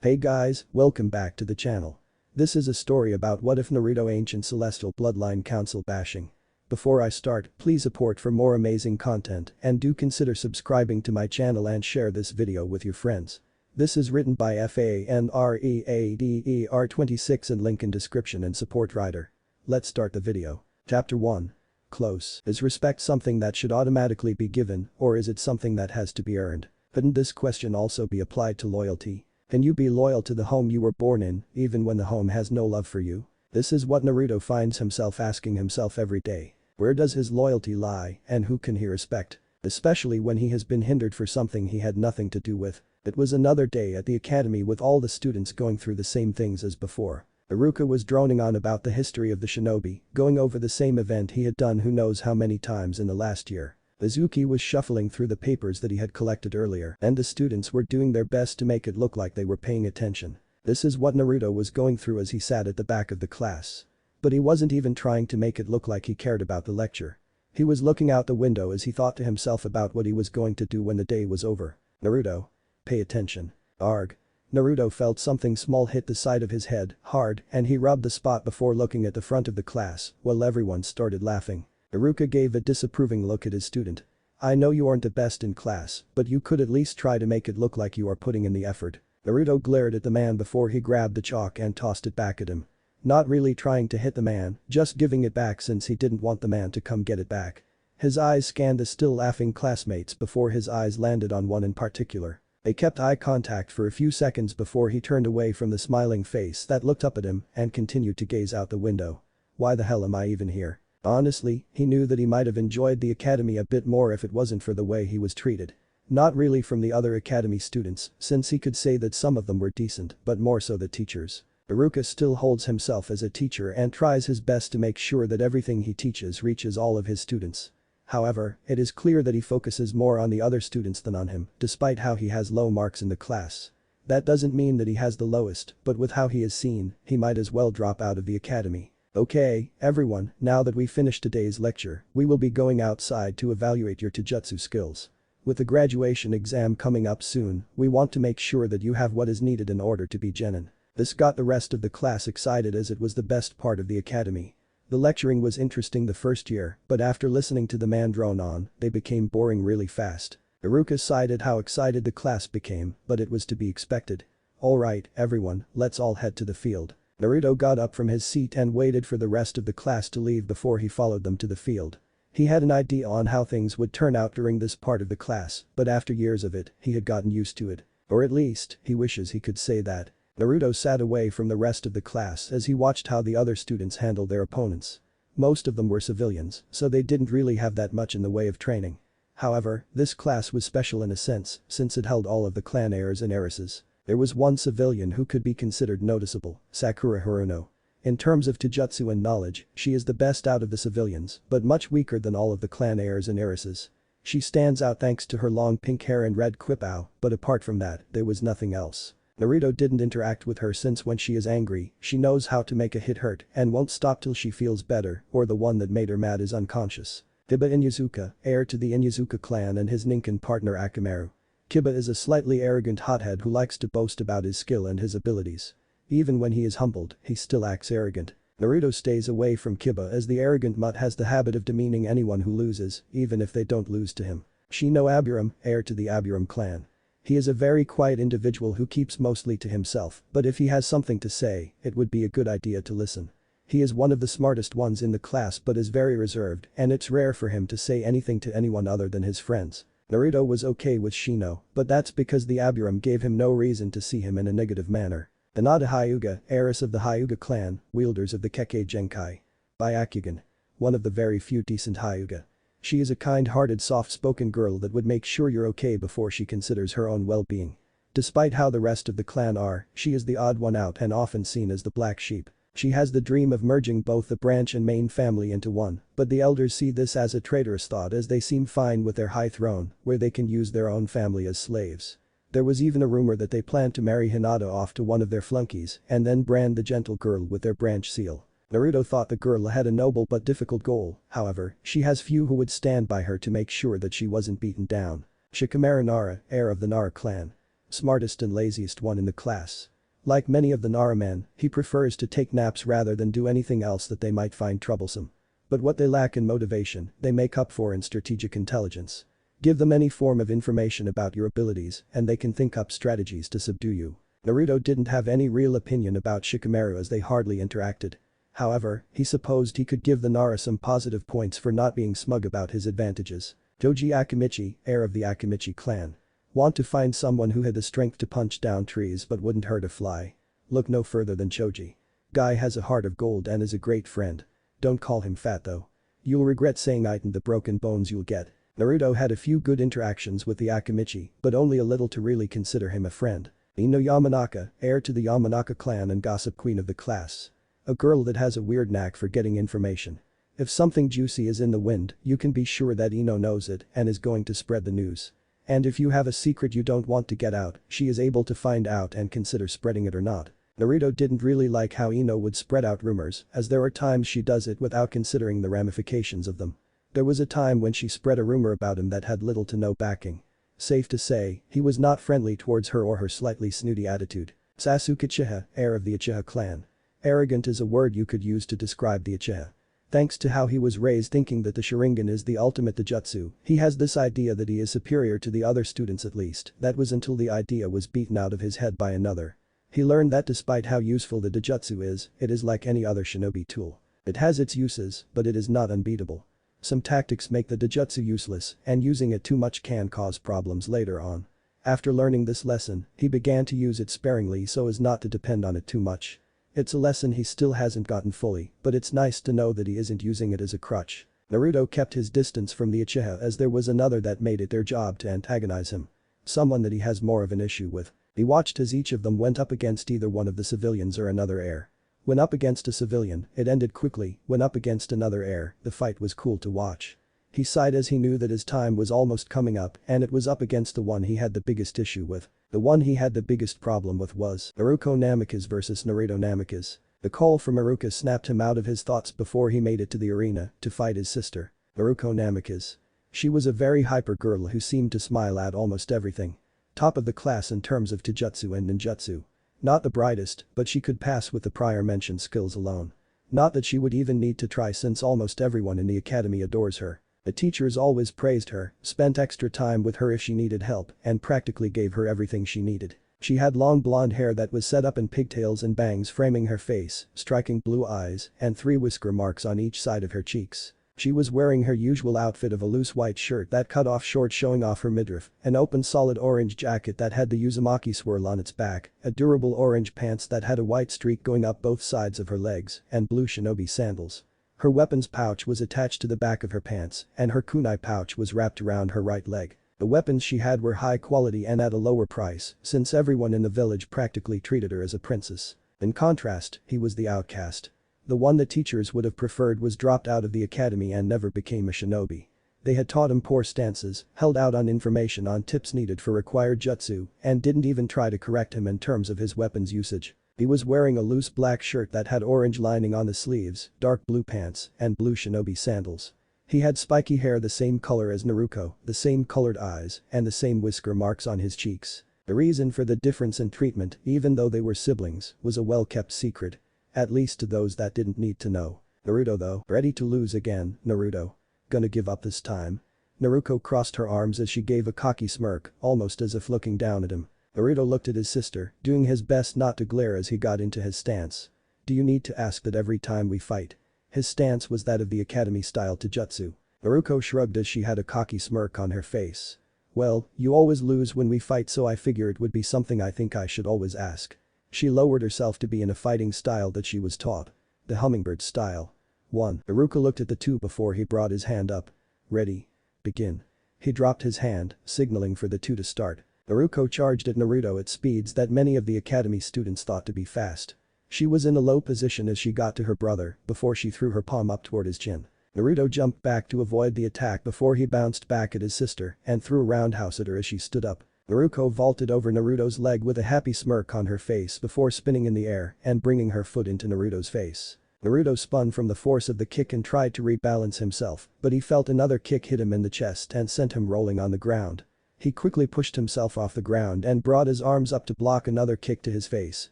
Hey guys, welcome back to the channel. This is a story about what if Naruto Ancient Celestial Bloodline Council bashing. Before I start, please support for more amazing content and do consider subscribing to my channel and share this video with your friends. This is written by FANREADER26 and link in description and support writer. Let's start the video. Chapter 1. Close. Is respect something that should automatically be given, or is it something that has to be earned? Couldn't this question also be applied to loyalty? Can you be loyal to the home you were born in, even when the home has no love for you? This is what Naruto finds himself asking himself every day. Where does his loyalty lie, and who can he respect? Especially when he has been hindered for something he had nothing to do with. It was another day at the academy with all the students going through the same things as before. Naruko was droning on about the history of the shinobi, going over the same event he had done who knows how many times in the last year. Izuki was shuffling through the papers that he had collected earlier and the students were doing their best to make it look like they were paying attention. This is what Naruto was going through as he sat at the back of the class. But he wasn't even trying to make it look like he cared about the lecture. He was looking out the window as he thought to himself about what he was going to do when the day was over. Naruto. Pay attention. Arg. Naruto felt something small hit the side of his head, hard, and he rubbed the spot before looking at the front of the class, while everyone started laughing. Naruto gave a disapproving look at his student. I know you aren't the best in class, but you could at least try to make it look like you are putting in the effort. Naruto glared at the man before he grabbed the chalk and tossed it back at him. Not really trying to hit the man, just giving it back since he didn't want the man to come get it back. His eyes scanned the still laughing classmates before his eyes landed on one in particular. They kept eye contact for a few seconds before he turned away from the smiling face that looked up at him and continued to gaze out the window. Why the hell am I even here? Honestly, he knew that he might have enjoyed the academy a bit more if it wasn't for the way he was treated. Not really from the other academy students, since he could say that some of them were decent, but more so the teachers. Naruto still holds himself as a teacher and tries his best to make sure that everything he teaches reaches all of his students. However, it is clear that he focuses more on the other students than on him, despite how he has low marks in the class. That doesn't mean that he has the lowest, but with how he is seen, he might as well drop out of the academy. Okay, everyone, now that we finished today's lecture, we will be going outside to evaluate your taijutsu skills. With the graduation exam coming up soon, we want to make sure that you have what is needed in order to be genin. This got the rest of the class excited as it was the best part of the academy. The lecturing was interesting the first year, but after listening to the man drone on, they became boring really fast. Naruto sighed at how excited the class became, but it was to be expected. Alright, everyone, let's all head to the field. Naruto got up from his seat and waited for the rest of the class to leave before he followed them to the field. He had an idea on how things would turn out during this part of the class, but after years of it, he had gotten used to it. Or at least, he wishes he could say that. Naruto sat away from the rest of the class as he watched how the other students handled their opponents. Most of them were civilians, so they didn't really have that much in the way of training. However, this class was special in a sense, since it held all of the clan heirs and heiresses. There was one civilian who could be considered noticeable, Sakura Haruno. In terms of taijutsu and knowledge, she is the best out of the civilians, but much weaker than all of the clan heirs and heiresses. She stands out thanks to her long pink hair and red quipao, but apart from that, there was nothing else. Naruto didn't interact with her since when she is angry, she knows how to make a hit hurt and won't stop till she feels better or the one that made her mad is unconscious. Kiba Inyazuka, heir to the Inyazuka clan and his Ninken partner Akamaru. Kiba is a slightly arrogant hothead who likes to boast about his skill and his abilities. Even when he is humbled, he still acts arrogant. Naruto stays away from Kiba as the arrogant mutt has the habit of demeaning anyone who loses, even if they don't lose to him. Shino Aburam, heir to the Aburam clan. He is a very quiet individual who keeps mostly to himself, but if he has something to say, it would be a good idea to listen. He is one of the smartest ones in the class but is very reserved and it's rare for him to say anything to anyone other than his friends. Naruto was okay with Shino, but that's because the Aburam gave him no reason to see him in a negative manner. Hinata Hyuga, heiress of the Hyuga clan, wielders of the Kekkei Genkai. Byakugan. One of the very few decent Hyuga. She is a kind-hearted soft-spoken girl that would make sure you're okay before she considers her own well-being. Despite how the rest of the clan are, she is the odd one out and often seen as the black sheep. She has the dream of merging both the branch and main family into one, but the elders see this as a traitorous thought as they seem fine with their high throne, where they can use their own family as slaves. There was even a rumor that they planned to marry Hinata off to one of their flunkies and then brand the gentle girl with their branch seal. Naruto thought the girl had a noble but difficult goal, however, she has few who would stand by her to make sure that she wasn't beaten down. Shikamaru Nara, heir of the Nara clan. Smartest and laziest one in the class. Like many of the Nara men, he prefers to take naps rather than do anything else that they might find troublesome. But what they lack in motivation, they make up for in strategic intelligence. Give them any form of information about your abilities and they can think up strategies to subdue you. Naruto didn't have any real opinion about Shikamaru as they hardly interacted. However, he supposed he could give the Nara some positive points for not being smug about his advantages. Joji Akimichi, heir of the Akimichi clan. Want to find someone who had the strength to punch down trees but wouldn't hurt a fly? Look no further than Choji. Guy has a heart of gold and is a great friend. Don't call him fat though. You'll regret saying it and the broken bones you'll get. Naruto had a few good interactions with the Akimichi, but only a little to really consider him a friend. Ino Yamanaka, heir to the Yamanaka clan and gossip queen of the class. A girl that has a weird knack for getting information. If something juicy is in the wind, you can be sure that Ino knows it and is going to spread the news. And if you have a secret you don't want to get out, she is able to find out and consider spreading it or not. Naruto didn't really like how Ino would spread out rumors, as there are times she does it without considering the ramifications of them. There was a time when she spread a rumor about him that had little to no backing. Safe to say, he was not friendly towards her or her slightly snooty attitude. Sasuke Uchiha, heir of the Uchiha clan. Arrogant is a word you could use to describe the Uchiha. Thanks to how he was raised thinking that the Sharingan is the ultimate Taijutsu, he has this idea that he is superior to the other students at least. That was until the idea was beaten out of his head by another. He learned that despite how useful the Taijutsu is, it is like any other shinobi tool. It has its uses, but it is not unbeatable. Some tactics make the Taijutsu useless, and using it too much can cause problems later on. After learning this lesson, he began to use it sparingly so as not to depend on it too much. It's a lesson he still hasn't gotten fully, but it's nice to know that he isn't using it as a crutch. Naruto kept his distance from the Uchiha as there was another that made it their job to antagonize him. Someone that he has more of an issue with. He watched as each of them went up against either one of the civilians or another heir. When up against a civilian, it ended quickly. When up against another heir, the fight was cool to watch. He sighed as he knew that his time was almost coming up and it was up against the one he had the biggest issue with. The one he had the biggest problem with was Naruko Namikaze versus Naruto Namikaze. The call from Naruko snapped him out of his thoughts before he made it to the arena to fight his sister, Naruko Namikaze. She was a very hyper girl who seemed to smile at almost everything. Top of the class in terms of taijutsu and ninjutsu. Not the brightest, but she could pass with the prior mentioned skills alone. Not that she would even need to try since almost everyone in the academy adores her. The teachers always praised her, spent extra time with her if she needed help, and practically gave her everything she needed. She had long blonde hair that was set up in pigtails and bangs framing her face, striking blue eyes, and 3 whisker marks on each side of her cheeks. She was wearing her usual outfit of a loose white shirt that cut off short showing off her midriff, an open solid orange jacket that had the Uzumaki swirl on its back, a durable orange pants that had a white streak going up both sides of her legs, and blue shinobi sandals. Her weapons pouch was attached to the back of her pants, and her kunai pouch was wrapped around her right leg. The weapons she had were high quality and at a lower price, since everyone in the village practically treated her as a princess. In contrast, he was the outcast. The one the teachers would have preferred was dropped out of the academy and never became a shinobi. They had taught him poor stances, held out on information on tips needed for required jutsu, and didn't even try to correct him in terms of his weapons usage. He was wearing a loose black shirt that had orange lining on the sleeves, dark blue pants, and blue shinobi sandals. He had spiky hair the same color as Naruko, the same colored eyes, and the same whisker marks on his cheeks. The reason for the difference in treatment, even though they were siblings, was a well-kept secret. At least to those that didn't need to know. Naruto though, ready to lose again. Naruto. Gonna give up this time? Naruko crossed her arms as she gave a cocky smirk, almost as if looking down at him. Naruto looked at his sister, doing his best not to glare as he got into his stance. Do you need to ask that every time we fight? His stance was that of the academy-style taijutsu. Naruko shrugged as she had a cocky smirk on her face. Well, you always lose when we fight so I figure it would be something I think I should always ask. She lowered herself to be in a fighting style that she was taught. The hummingbird style. 1. Naruto looked at the two before he brought his hand up. Ready. Begin. He dropped his hand, signaling for the two to start. Naruko charged at Naruto at speeds that many of the academy students thought to be fast. She was in a low position as she got to her brother before she threw her palm up toward his chin. Naruto jumped back to avoid the attack before he bounced back at his sister and threw a roundhouse at her as she stood up. Naruko vaulted over Naruto's leg with a happy smirk on her face before spinning in the air and bringing her foot into Naruto's face. Naruto spun from the force of the kick and tried to rebalance himself, but he felt another kick hit him in the chest and sent him rolling on the ground. He quickly pushed himself off the ground and brought his arms up to block another kick to his face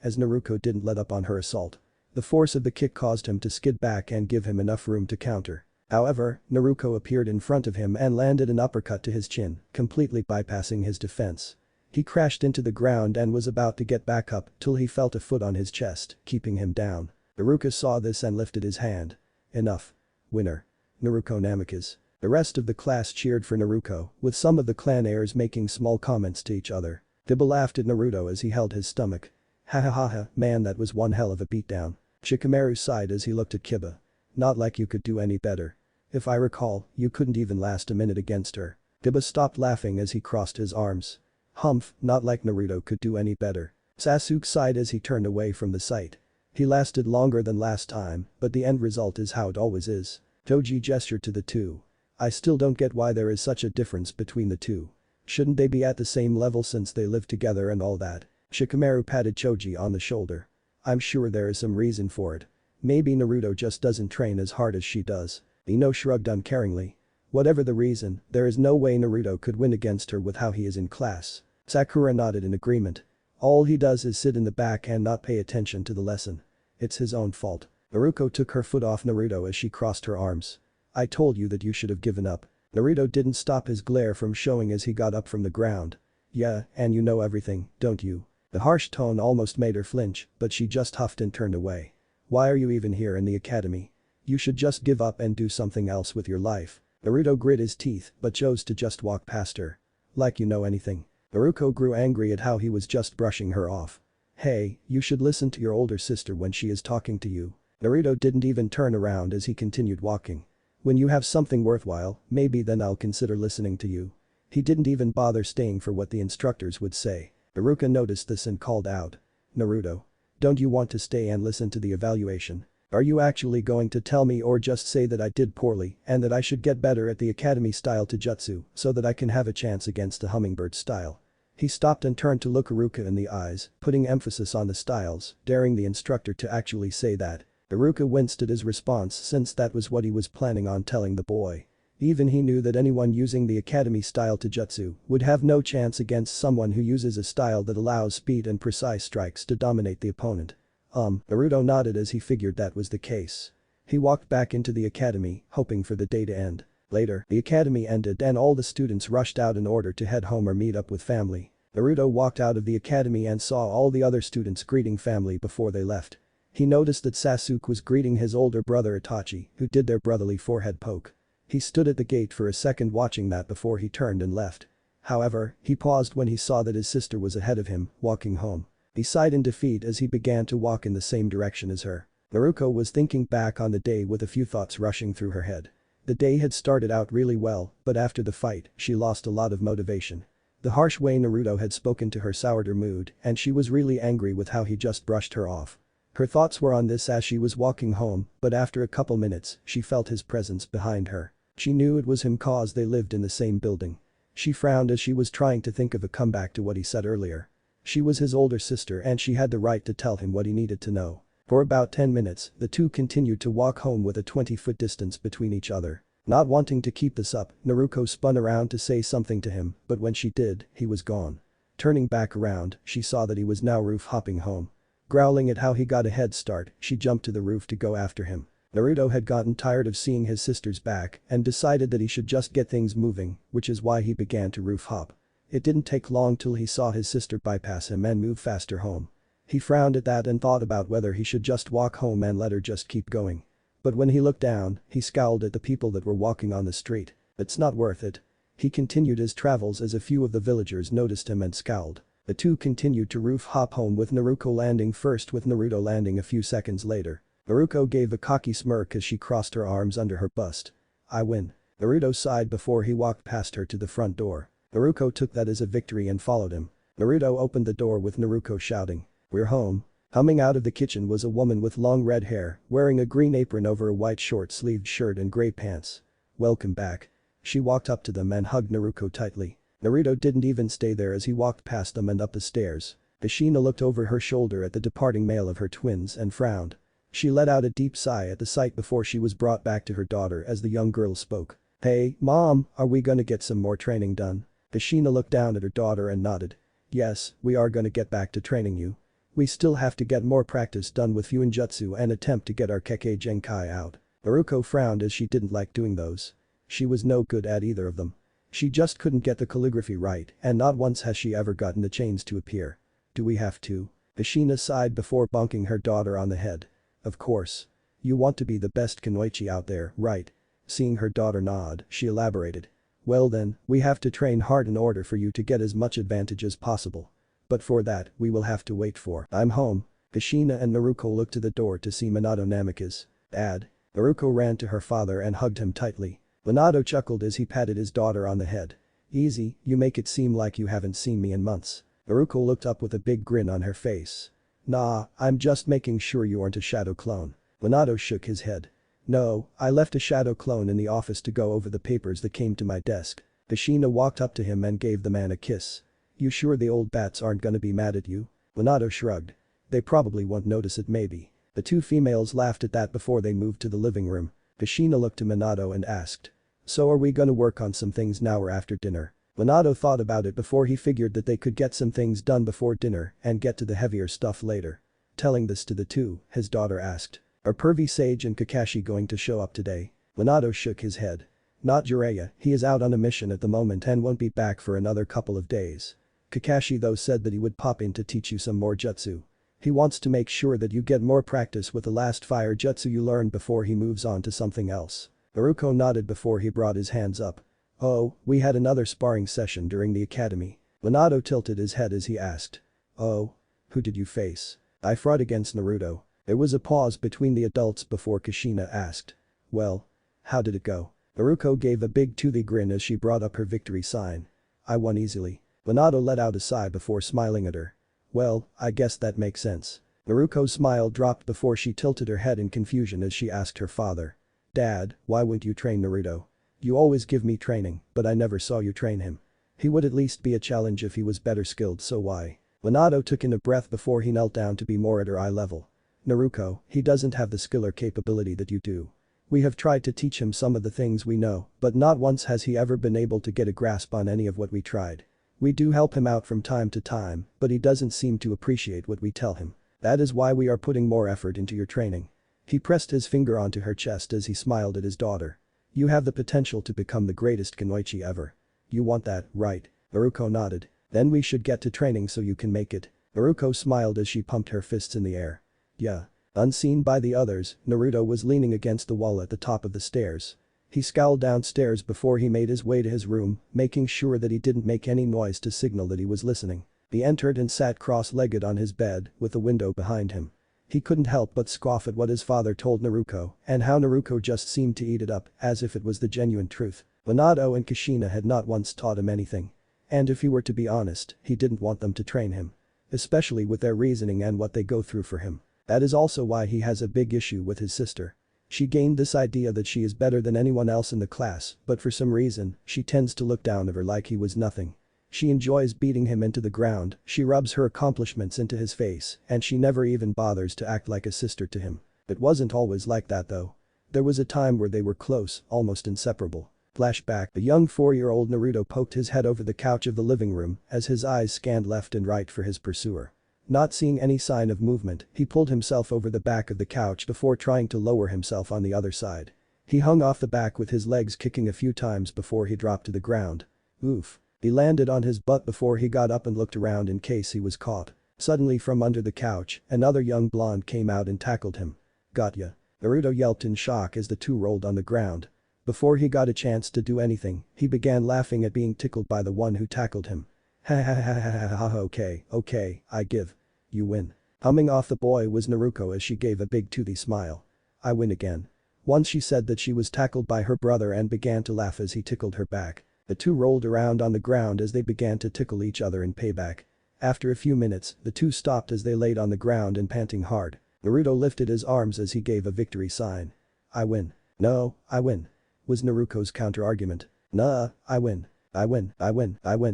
as Naruko didn't let up on her assault. The force of the kick caused him to skid back and give him enough room to counter. However, Naruko appeared in front of him and landed an uppercut to his chin, completely bypassing his defense. He crashed into the ground and was about to get back up till he felt a foot on his chest, keeping him down. Naruko saw this and lifted his hand. Enough. Winner. Naruko Namikaze. The rest of the class cheered for Naruko, with some of the clan heirs making small comments to each other. Kiba laughed at Naruto as he held his stomach. Ha ha ha ha, man, that was one hell of a beatdown. Shikamaru sighed as he looked at Kiba. Not like you could do any better. If I recall, you couldn't even last a minute against her. Kiba stopped laughing as he crossed his arms. Humph, not like Naruto could do any better. Sasuke sighed as he turned away from the sight. He lasted longer than last time, but the end result is how it always is. Toji gestured to the two. I still don't get why there is such a difference between the two. Shouldn't they be at the same level since they live together and all that? Shikamaru patted Choji on the shoulder. I'm sure there is some reason for it. Maybe Naruto just doesn't train as hard as she does. Ino shrugged uncaringly. Whatever the reason, there is no way Naruto could win against her with how he is in class. Sakura nodded in agreement. All he does is sit in the back and not pay attention to the lesson. It's his own fault. Naruko took her foot off Naruto as she crossed her arms. I told you that you should have given up. Naruto didn't stop his glare from showing as he got up from the ground. Yeah, and you know everything, don't you? The harsh tone almost made her flinch, but she just huffed and turned away. Why are you even here in the academy? You should just give up and do something else with your life. Naruto grit his teeth but chose to just walk past her. Like you know anything. Naruko grew angry at how he was just brushing her off. Hey, you should listen to your older sister when she is talking to you. Naruto didn't even turn around as he continued walking. When you have something worthwhile, maybe then I'll consider listening to you. He didn't even bother staying for what the instructors would say. Naruto noticed this and called out. Naruto. Don't you want to stay and listen to the evaluation? Are you actually going to tell me or just say that I did poorly and that I should get better at the academy style Taijutsu so that I can have a chance against the hummingbird style? He stopped and turned to look Haruka in the eyes, putting emphasis on the styles, daring the instructor to actually say that. Haruka winced at his response since that was what he was planning on telling the boy. Even he knew that anyone using the academy style Taijutsu would have no chance against someone who uses a style that allows speed and precise strikes to dominate the opponent. Naruto nodded as he figured that was the case. He walked back into the academy, hoping for the day to end. Later, the academy ended and all the students rushed out in order to head home or meet up with family. Naruto walked out of the academy and saw all the other students greeting family before they left. He noticed that Sasuke was greeting his older brother Itachi, who did their brotherly forehead poke. He stood at the gate for a second watching that before he turned and left. However, he paused when he saw that his sister was ahead of him, walking home. He sighed in defeat as he began to walk in the same direction as her. Naruko was thinking back on the day with a few thoughts rushing through her head. The day had started out really well, but after the fight, she lost a lot of motivation. The harsh way Naruto had spoken to her soured her mood, and she was really angry with how he just brushed her off. Her thoughts were on this as she was walking home, but after a couple minutes, she felt his presence behind her. She knew it was him cause they lived in the same building. She frowned as she was trying to think of a comeback to what he said earlier. She was his older sister and she had the right to tell him what he needed to know. For about 10 minutes, the two continued to walk home with a 20-foot distance between each other. Not wanting to keep this up, Naruko spun around to say something to him, but when she did, he was gone. Turning back around, she saw that he was now roof-hopping home. Growling at how he got a head start, she jumped to the roof to go after him. Naruto had gotten tired of seeing his sister's back and decided that he should just get things moving, which is why he began to roof hop. It didn't take long till he saw his sister bypass him and move faster home. He frowned at that and thought about whether he should just walk home and let her just keep going. But when he looked down, he scowled at the people that were walking on the street. It's not worth it. He continued his travels as a few of the villagers noticed him and scowled. The two continued to roof hop home with Naruko landing first with Naruto landing a few seconds later. Naruko gave a cocky smirk as she crossed her arms under her bust. I win. Naruto sighed before he walked past her to the front door. Naruko took that as a victory and followed him. Naruto opened the door with Naruko shouting, "We're home." Coming out of the kitchen was a woman with long red hair, wearing a green apron over a white short-sleeved shirt and gray pants. Welcome back. She walked up to them and hugged Naruko tightly. Naruto didn't even stay there as he walked past them and up the stairs. Ashina looked over her shoulder at the departing male of her twins and frowned. She let out a deep sigh at the sight before she was brought back to her daughter as the young girl spoke. Hey, Mom, are we gonna get some more training done? Kushina looked down at her daughter and nodded. Yes, we are gonna get back to training you. We still have to get more practice done with Fuinjutsu and attempt to get our Kekkei Genkai out. Naruko frowned as she didn't like doing those. She was no good at either of them. She just couldn't get the calligraphy right and not once has she ever gotten the chains to appear. Do we have to? Kushina sighed before bonking her daughter on the head. Of course. You want to be the best kunoichi out there, right? Seeing her daughter nod, she elaborated. Well then, we have to train hard in order for you to get as much advantage as possible. But for that, we will have to wait for I'm home. Kushina and Naruko looked to the door to see Minato Namikaze. Dad. Naruko ran to her father and hugged him tightly. Minato chuckled as he patted his daughter on the head. Easy, you make it seem like you haven't seen me in months. Naruko looked up with a big grin on her face. Nah, I'm just making sure you aren't a shadow clone. Minato shook his head. No, I left a shadow clone in the office to go over the papers that came to my desk. Kushina walked up to him and gave the man a kiss. You sure the old bats aren't gonna be mad at you? Minato shrugged. They probably won't notice it maybe. The two females laughed at that before they moved to the living room. Kushina looked to Minato and asked. So are we gonna work on some things now or after dinner? Minato thought about it before he figured that they could get some things done before dinner and get to the heavier stuff later. Telling this to the two, his daughter asked. Are Pervy Sage and Kakashi going to show up today? Minato shook his head. Not Jiraiya, he is out on a mission at the moment and won't be back for another couple of days. Kakashi though said that he would pop in to teach you some more jutsu. He wants to make sure that you get more practice with the last fire jutsu you learned before he moves on to something else. Naruko nodded before he brought his hands up. Oh, we had another sparring session during the academy. Minato tilted his head as he asked. Oh? Who did you face? I fought against Naruto. There was a pause between the adults before Kushina asked. Well? How did it go? Naruko gave a big toothy grin as she brought up her victory sign. I won easily. Minato let out a sigh before smiling at her. Well, I guess that makes sense. Naruko's smile dropped before she tilted her head in confusion as she asked her father. Dad, why wouldn't you train Naruto? You always give me training, but I never saw you train him. He would at least be a challenge if he was better skilled, so why? Minato took in a breath before he knelt down to be more at her eye level. Naruko, he doesn't have the skill or capability that you do. We have tried to teach him some of the things we know, but not once has he ever been able to get a grasp on any of what we tried. We do help him out from time to time, but he doesn't seem to appreciate what we tell him. That is why we are putting more effort into your training. He pressed his finger onto her chest as he smiled at his daughter. You have the potential to become the greatest kunoichi ever. You want that, right? Naruko nodded. Then we should get to training so you can make it. Naruko smiled as she pumped her fists in the air. Yeah. Unseen by the others, Naruto was leaning against the wall at the top of the stairs. He scowled downstairs before he made his way to his room, making sure that he didn't make any noise to signal that he was listening. He entered and sat cross-legged on his bed, with the window behind him. He couldn't help but scoff at what his father told Naruko and how Naruko just seemed to eat it up as if it was the genuine truth. Minato and Kushina had not once taught him anything. And if he were to be honest, he didn't want them to train him. Especially with their reasoning and what they go through for him. That is also why he has a big issue with his sister. She gained this idea that she is better than anyone else in the class, but for some reason, she tends to look down at her like he was nothing. She enjoys beating him into the ground, she rubs her accomplishments into his face, and she never even bothers to act like a sister to him. It wasn't always like that though. There was a time where they were close, almost inseparable. Flashback, the young 4-year-old Naruto poked his head over the couch of the living room as his eyes scanned left and right for his pursuer. Not seeing any sign of movement, he pulled himself over the back of the couch before trying to lower himself on the other side. He hung off the back with his legs kicking a few times before he dropped to the ground. Oof. He landed on his butt before he got up and looked around in case he was caught. Suddenly from under the couch, another young blonde came out and tackled him. Got ya. Naruto yelped in shock as the two rolled on the ground. Before he got a chance to do anything, he began laughing at being tickled by the one who tackled him. Ha ha ha ha ha ha okay, I give. You win. Humming off the boy was Naruko as she gave a big toothy smile. I win again. Once she said that she was tackled by her brother and began to laugh as he tickled her back. The two rolled around on the ground as they began to tickle each other in payback. After a few minutes, the two stopped as they laid on the ground and panting hard. Naruto lifted his arms as he gave a victory sign. I win. No, I win. Was Naruko's counter-argument. Nah, I win. I win. Naruto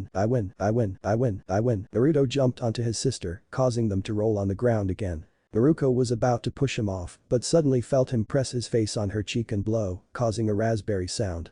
jumped onto his sister, causing them to roll on the ground again. Naruko was about to push him off, but suddenly felt him press his face on her cheek and blow, causing a raspberry sound.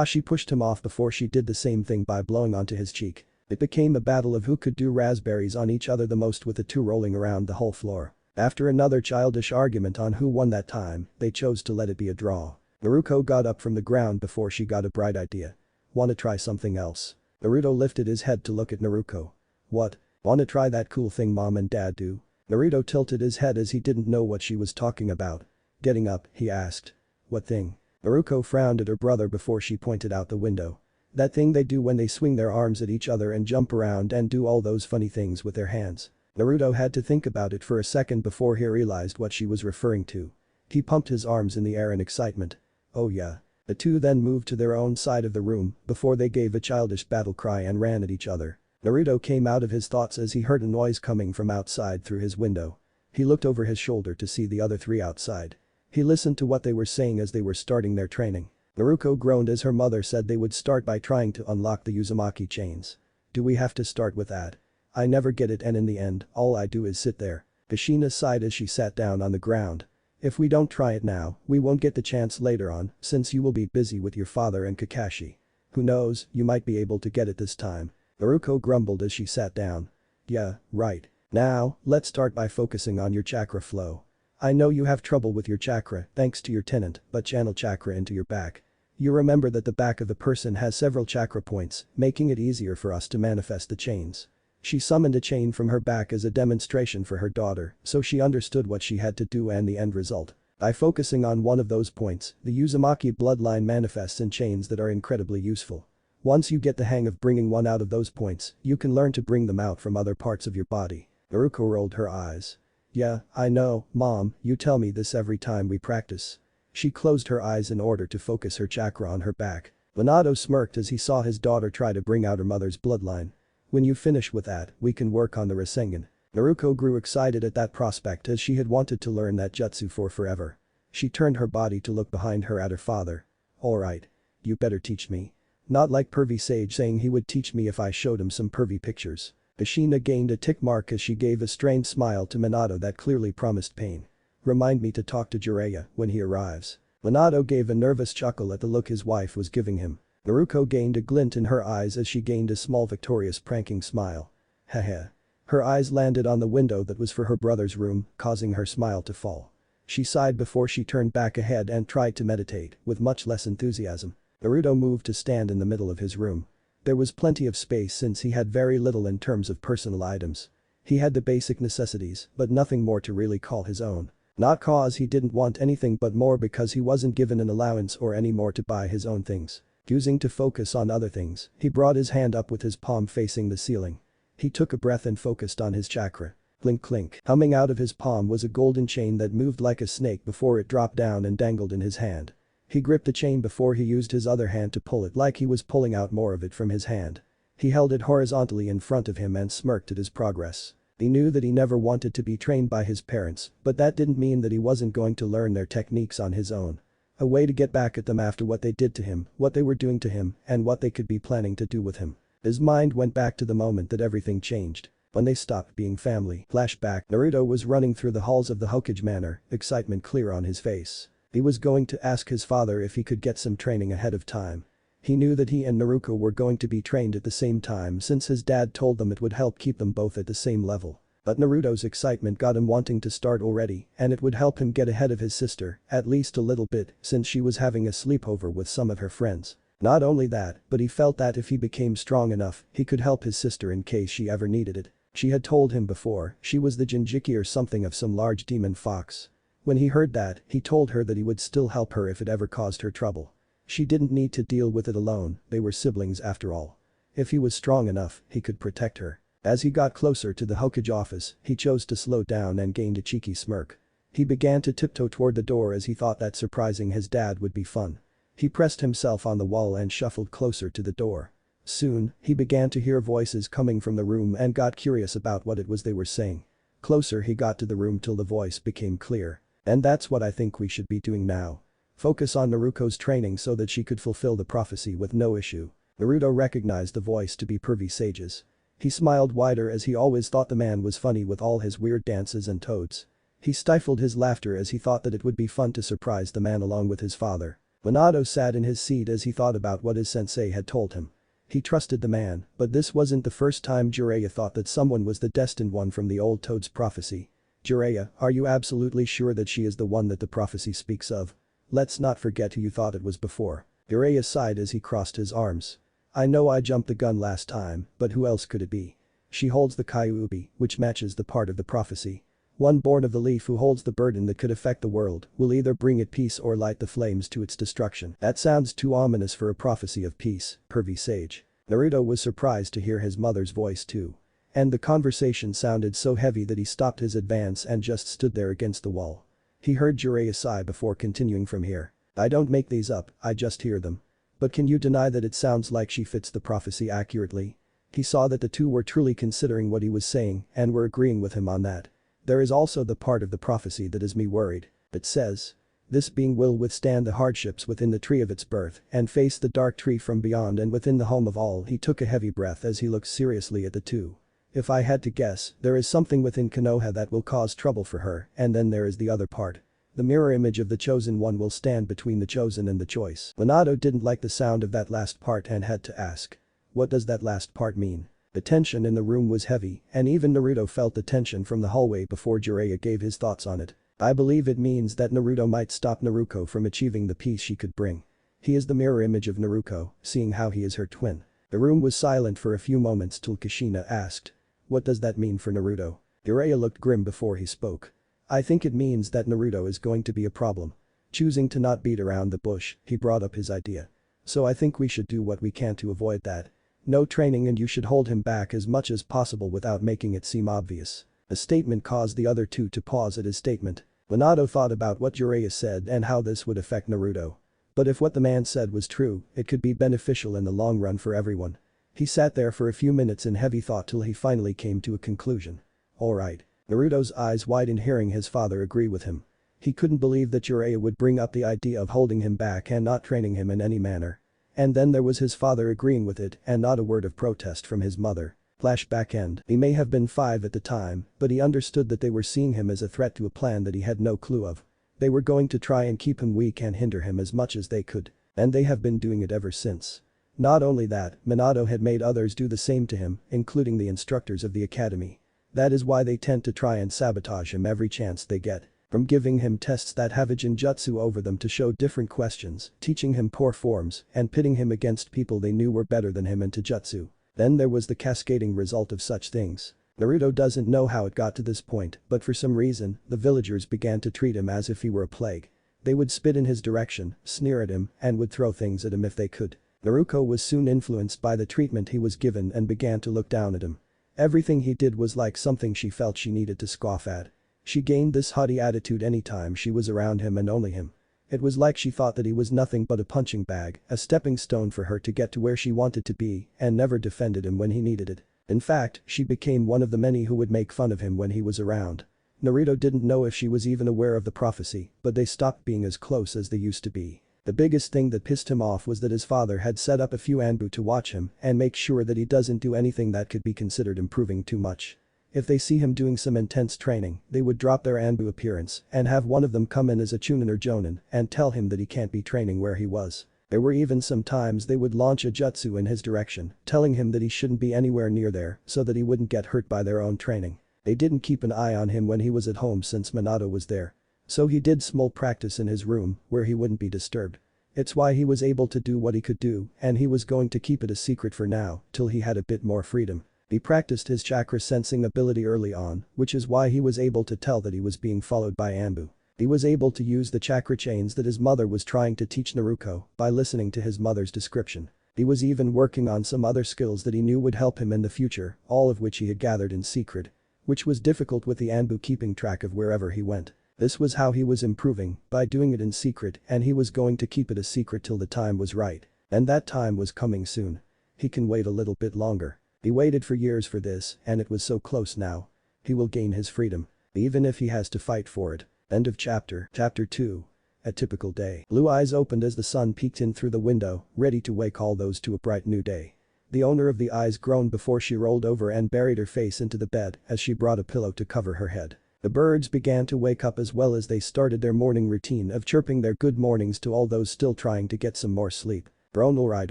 She pushed him off before she did the same thing by blowing onto his cheek. It became a battle of who could do raspberries on each other the most, with the two rolling around the whole floor. After another childish argument on who won that time, they chose to let it be a draw. Naruko got up from the ground before she got a bright idea. "Wanna try something else?" Naruto lifted his head to look at Naruko. "What? Wanna try that cool thing mom and dad do?" Naruto tilted his head as he didn't know what she was talking about. Getting up, he asked. "What thing?" Naruko frowned at her brother before she pointed out the window. "That thing they do when they swing their arms at each other and jump around and do all those funny things with their hands." Naruto had to think about it for a second before he realized what she was referring to. He pumped his arms in the air in excitement. "Oh yeah." The two then moved to their own side of the room before they gave a childish battle cry and ran at each other. Naruto came out of his thoughts as he heard a noise coming from outside through his window. He looked over his shoulder to see the other three outside. He listened to what they were saying as they were starting their training. Naruko groaned as her mother said they would start by trying to unlock the Uzumaki chains. "Do we have to start with that? I never get it, and in the end, all I do is sit there." Kushina sighed as she sat down on the ground. "If we don't try it now, we won't get the chance later on, since you will be busy with your father and Kakashi. Who knows, you might be able to get it this time." Naruko grumbled as she sat down. "Yeah, right. Now, let's start by focusing on your chakra flow. I know you have trouble with your chakra thanks to your tenant, but channel chakra into your back. You remember that the back of the person has several chakra points, making it easier for us to manifest the chains." She summoned a chain from her back as a demonstration for her daughter, so she understood what she had to do and the end result. By focusing on one of those points, the Uzumaki bloodline manifests in chains that are incredibly useful. Once you get the hang of bringing one out of those points, you can learn to bring them out from other parts of your body. Naruko rolled her eyes. "Yeah, I know, Mom, you tell me this every time we practice." She closed her eyes in order to focus her chakra on her back. Minato smirked as he saw his daughter try to bring out her mother's bloodline. "When you finish with that, we can work on the Rasengan." Naruko grew excited at that prospect as she had wanted to learn that jutsu for forever. She turned her body to look behind her at her father. "Alright. You better teach me." Not like pervy Sage saying he would teach me if I showed him some pervy pictures. Kushina gained a tick mark as she gave a strained smile to Minato that clearly promised pain. "Remind me to talk to Jiraiya when he arrives." Minato gave a nervous chuckle at the look his wife was giving him. Naruko gained a glint in her eyes as she gained a small victorious pranking smile. Haha. Her eyes landed on the window that was for her brother's room, causing her smile to fall. She sighed before she turned back ahead and tried to meditate, with much less enthusiasm. Naruto moved to stand in the middle of his room. There was plenty of space since he had very little in terms of personal items. He had the basic necessities, but nothing more to really call his own. Not cause he didn't want anything, but more because he wasn't given an allowance or any more to buy his own things. Choosing to focus on other things, he brought his hand up with his palm facing the ceiling. He took a breath and focused on his chakra. Clink clink. Humming out of his palm was a golden chain that moved like a snake before it dropped down and dangled in his hand. He gripped the chain before he used his other hand to pull it like he was pulling out more of it from his hand. He held it horizontally in front of him and smirked at his progress. He knew that he never wanted to be trained by his parents, but that didn't mean that he wasn't going to learn their techniques on his own. A way to get back at them after what they did to him, what they were doing to him, and what they could be planning to do with him. His mind went back to the moment that everything changed. When they stopped being family. Flashback. Naruto was running through the halls of the Hokage Manor, excitement clear on his face. He was going to ask his father if he could get some training ahead of time. He knew that he and Naruko were going to be trained at the same time since his dad told them it would help keep them both at the same level. But Naruto's excitement got him wanting to start already, and it would help him get ahead of his sister, at least a little bit, since she was having a sleepover with some of her friends. Not only that, but he felt that if he became strong enough, he could help his sister in case she ever needed it. She had told him before, she was the Jinjiki or something of some large demon fox. When he heard that, he told her that he would still help her if it ever caused her trouble. She didn't need to deal with it alone, they were siblings after all. If he was strong enough, he could protect her. As he got closer to the Hokage office, he chose to slow down and gained a cheeky smirk. He began to tiptoe toward the door as he thought that surprising his dad would be fun. He pressed himself on the wall and shuffled closer to the door. Soon, he began to hear voices coming from the room and got curious about what it was they were saying. Closer he got to the room till the voice became clear. "And that's what I think we should be doing now. Focus on Naruko's training so that she could fulfill the prophecy with no issue." Naruto recognized the voice to be Pervy Sage's. He smiled wider as he always thought the man was funny with all his weird dances and toads. He stifled his laughter as he thought that it would be fun to surprise the man along with his father. Minato sat in his seat as he thought about what his sensei had told him. He trusted the man, but this wasn't the first time Jiraiya thought that someone was the destined one from the old Toad's prophecy. Jiraiya, are you absolutely sure that she is the one that the prophecy speaks of? Let's not forget who you thought it was before. Jiraiya sighed as he crossed his arms. I know I jumped the gun last time, but who else could it be? She holds the Kyuubi, which matches the part of the prophecy. One born of the leaf who holds the burden that could affect the world will either bring it peace or light the flames to its destruction. That sounds too ominous for a prophecy of peace, pervy sage. Naruto was surprised to hear his mother's voice too. And the conversation sounded so heavy that he stopped his advance and just stood there against the wall. He heard Jiraiya sigh before continuing from here. I don't make these up, I just hear them. But can you deny that it sounds like she fits the prophecy accurately? He saw that the two were truly considering what he was saying and were agreeing with him on that. There is also the part of the prophecy that has me worried. It says, this being will withstand the hardships within the tree of its birth and face the dark tree from beyond and within the home of all. He took a heavy breath as he looked seriously at the two. If I had to guess, there is something within Konoha that will cause trouble for her, and then there is the other part. The mirror image of the chosen one will stand between the chosen and the choice. Minato didn't like the sound of that last part and had to ask. What does that last part mean? The tension in the room was heavy, and even Naruto felt the tension from the hallway before Jiraiya gave his thoughts on it. I believe it means that Naruto might stop Naruko from achieving the peace she could bring. He is the mirror image of Naruko, seeing how he is her twin. The room was silent for a few moments till Kushina asked. What does that mean for Naruto? Jiraiya looked grim before he spoke. I think it means that Naruto is going to be a problem. Choosing to not beat around the bush, he brought up his idea. So I think we should do what we can to avoid that. No training and you should hold him back as much as possible without making it seem obvious. The statement caused the other two to pause at his statement. Minato thought about what Jiraiya said and how this would affect Naruto. But if what the man said was true, it could be beneficial in the long run for everyone. He sat there for a few minutes in heavy thought till he finally came to a conclusion. Alright. Naruto's eyes widened hearing his father agree with him. He couldn't believe that Jiraiya would bring up the idea of holding him back and not training him in any manner. And then there was his father agreeing with it and not a word of protest from his mother. Flashback end. He may have been 5 at the time, but he understood that they were seeing him as a threat to a plan that he had no clue of. They were going to try and keep him weak and hinder him as much as they could. And they have been doing it ever since. Not only that, Minato had made others do the same to him, including the instructors of the academy. That is why they tend to try and sabotage him every chance they get. From giving him tests that have a jinjutsu over them to show different questions, teaching him poor forms, and pitting him against people they knew were better than him in taijutsu. Then there was the cascading result of such things. Naruto doesn't know how it got to this point, but for some reason, the villagers began to treat him as if he were a plague. They would spit in his direction, sneer at him, and would throw things at him if they could. Naruko was soon influenced by the treatment he was given and began to look down at him. Everything he did was like something she felt she needed to scoff at. She gained this haughty attitude anytime she was around him and only him. It was like she thought that he was nothing but a punching bag, a stepping stone for her to get to where she wanted to be, and never defended him when he needed it. In fact, she became one of the many who would make fun of him when he was around. Naruto didn't know if she was even aware of the prophecy, but they stopped being as close as they used to be. The biggest thing that pissed him off was that his father had set up a few Anbu to watch him and make sure that he doesn't do anything that could be considered improving too much. If they see him doing some intense training, they would drop their Anbu appearance and have one of them come in as a Chunin or Jonin and tell him that he can't be training where he was. There were even some times they would launch a jutsu in his direction, telling him that he shouldn't be anywhere near there so that he wouldn't get hurt by their own training. They didn't keep an eye on him when he was at home since Minato was there. So he did small practice in his room where he wouldn't be disturbed. It's why he was able to do what he could do, and he was going to keep it a secret for now till he had a bit more freedom. He practiced his chakra sensing ability early on, which is why he was able to tell that he was being followed by Anbu. He was able to use the chakra chains that his mother was trying to teach Naruko by listening to his mother's description. He was even working on some other skills that he knew would help him in the future, all of which he had gathered in secret. Which was difficult with the Anbu keeping track of wherever he went. This was how he was improving, by doing it in secret, and he was going to keep it a secret till the time was right. And that time was coming soon. He can wait a little bit longer. He waited for years for this, and it was so close now. He will gain his freedom. Even if he has to fight for it. End of chapter. Chapter 2. A typical day. Blue eyes opened as the sun peeked in through the window, ready to wake all those to a bright new day. The owner of the eyes groaned before she rolled over and buried her face into the bed as she brought a pillow to cover her head. The birds began to wake up as well as they started their morning routine of chirping their good mornings to all those still trying to get some more sleep. "Bro, alright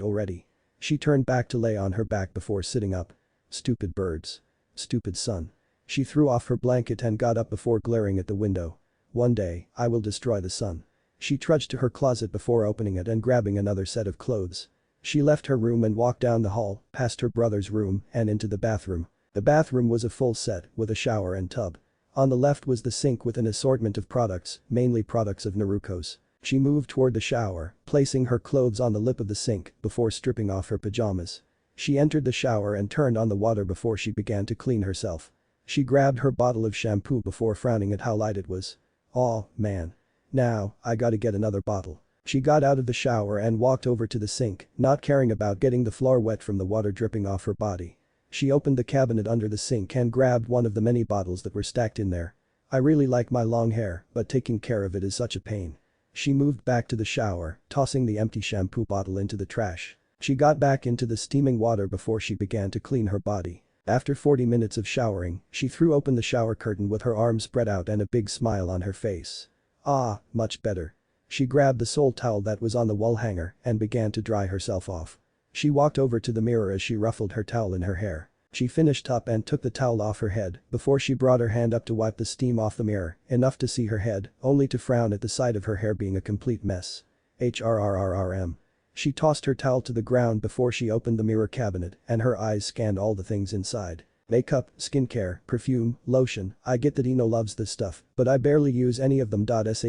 already." She turned back to lay on her back before sitting up. "Stupid birds. Stupid sun." She threw off her blanket and got up before glaring at the window. "One day, I will destroy the sun." She trudged to her closet before opening it and grabbing another set of clothes. She left her room and walked down the hall, past her brother's room and into the bathroom. The bathroom was a full set with a shower and tub. On the left was the sink with an assortment of products, mainly products of Naruko's. She moved toward the shower, placing her clothes on the lip of the sink before stripping off her pajamas. She entered the shower and turned on the water before she began to clean herself. She grabbed her bottle of shampoo before frowning at how light it was. "Aw, man. Now, I gotta get another bottle." She got out of the shower and walked over to the sink, not caring about getting the floor wet from the water dripping off her body. She opened the cabinet under the sink and grabbed one of the many bottles that were stacked in there. "I really like my long hair, but taking care of it is such a pain." She moved back to the shower, tossing the empty shampoo bottle into the trash. She got back into the steaming water before she began to clean her body. After 40 minutes of showering, she threw open the shower curtain with her arms spread out and a big smile on her face. "Ah, much better." She grabbed the sole towel that was on the wall hanger and began to dry herself off. She walked over to the mirror as she ruffled her towel in her hair. She finished up and took the towel off her head before she brought her hand up to wipe the steam off the mirror, enough to see her head, only to frown at the sight of her hair being a complete mess. HRRRRM. She tossed her towel to the ground before she opened the mirror cabinet and her eyes scanned all the things inside. Makeup, skincare, perfume, lotion. "I get that Ino loves this stuff, but I barely use any of them."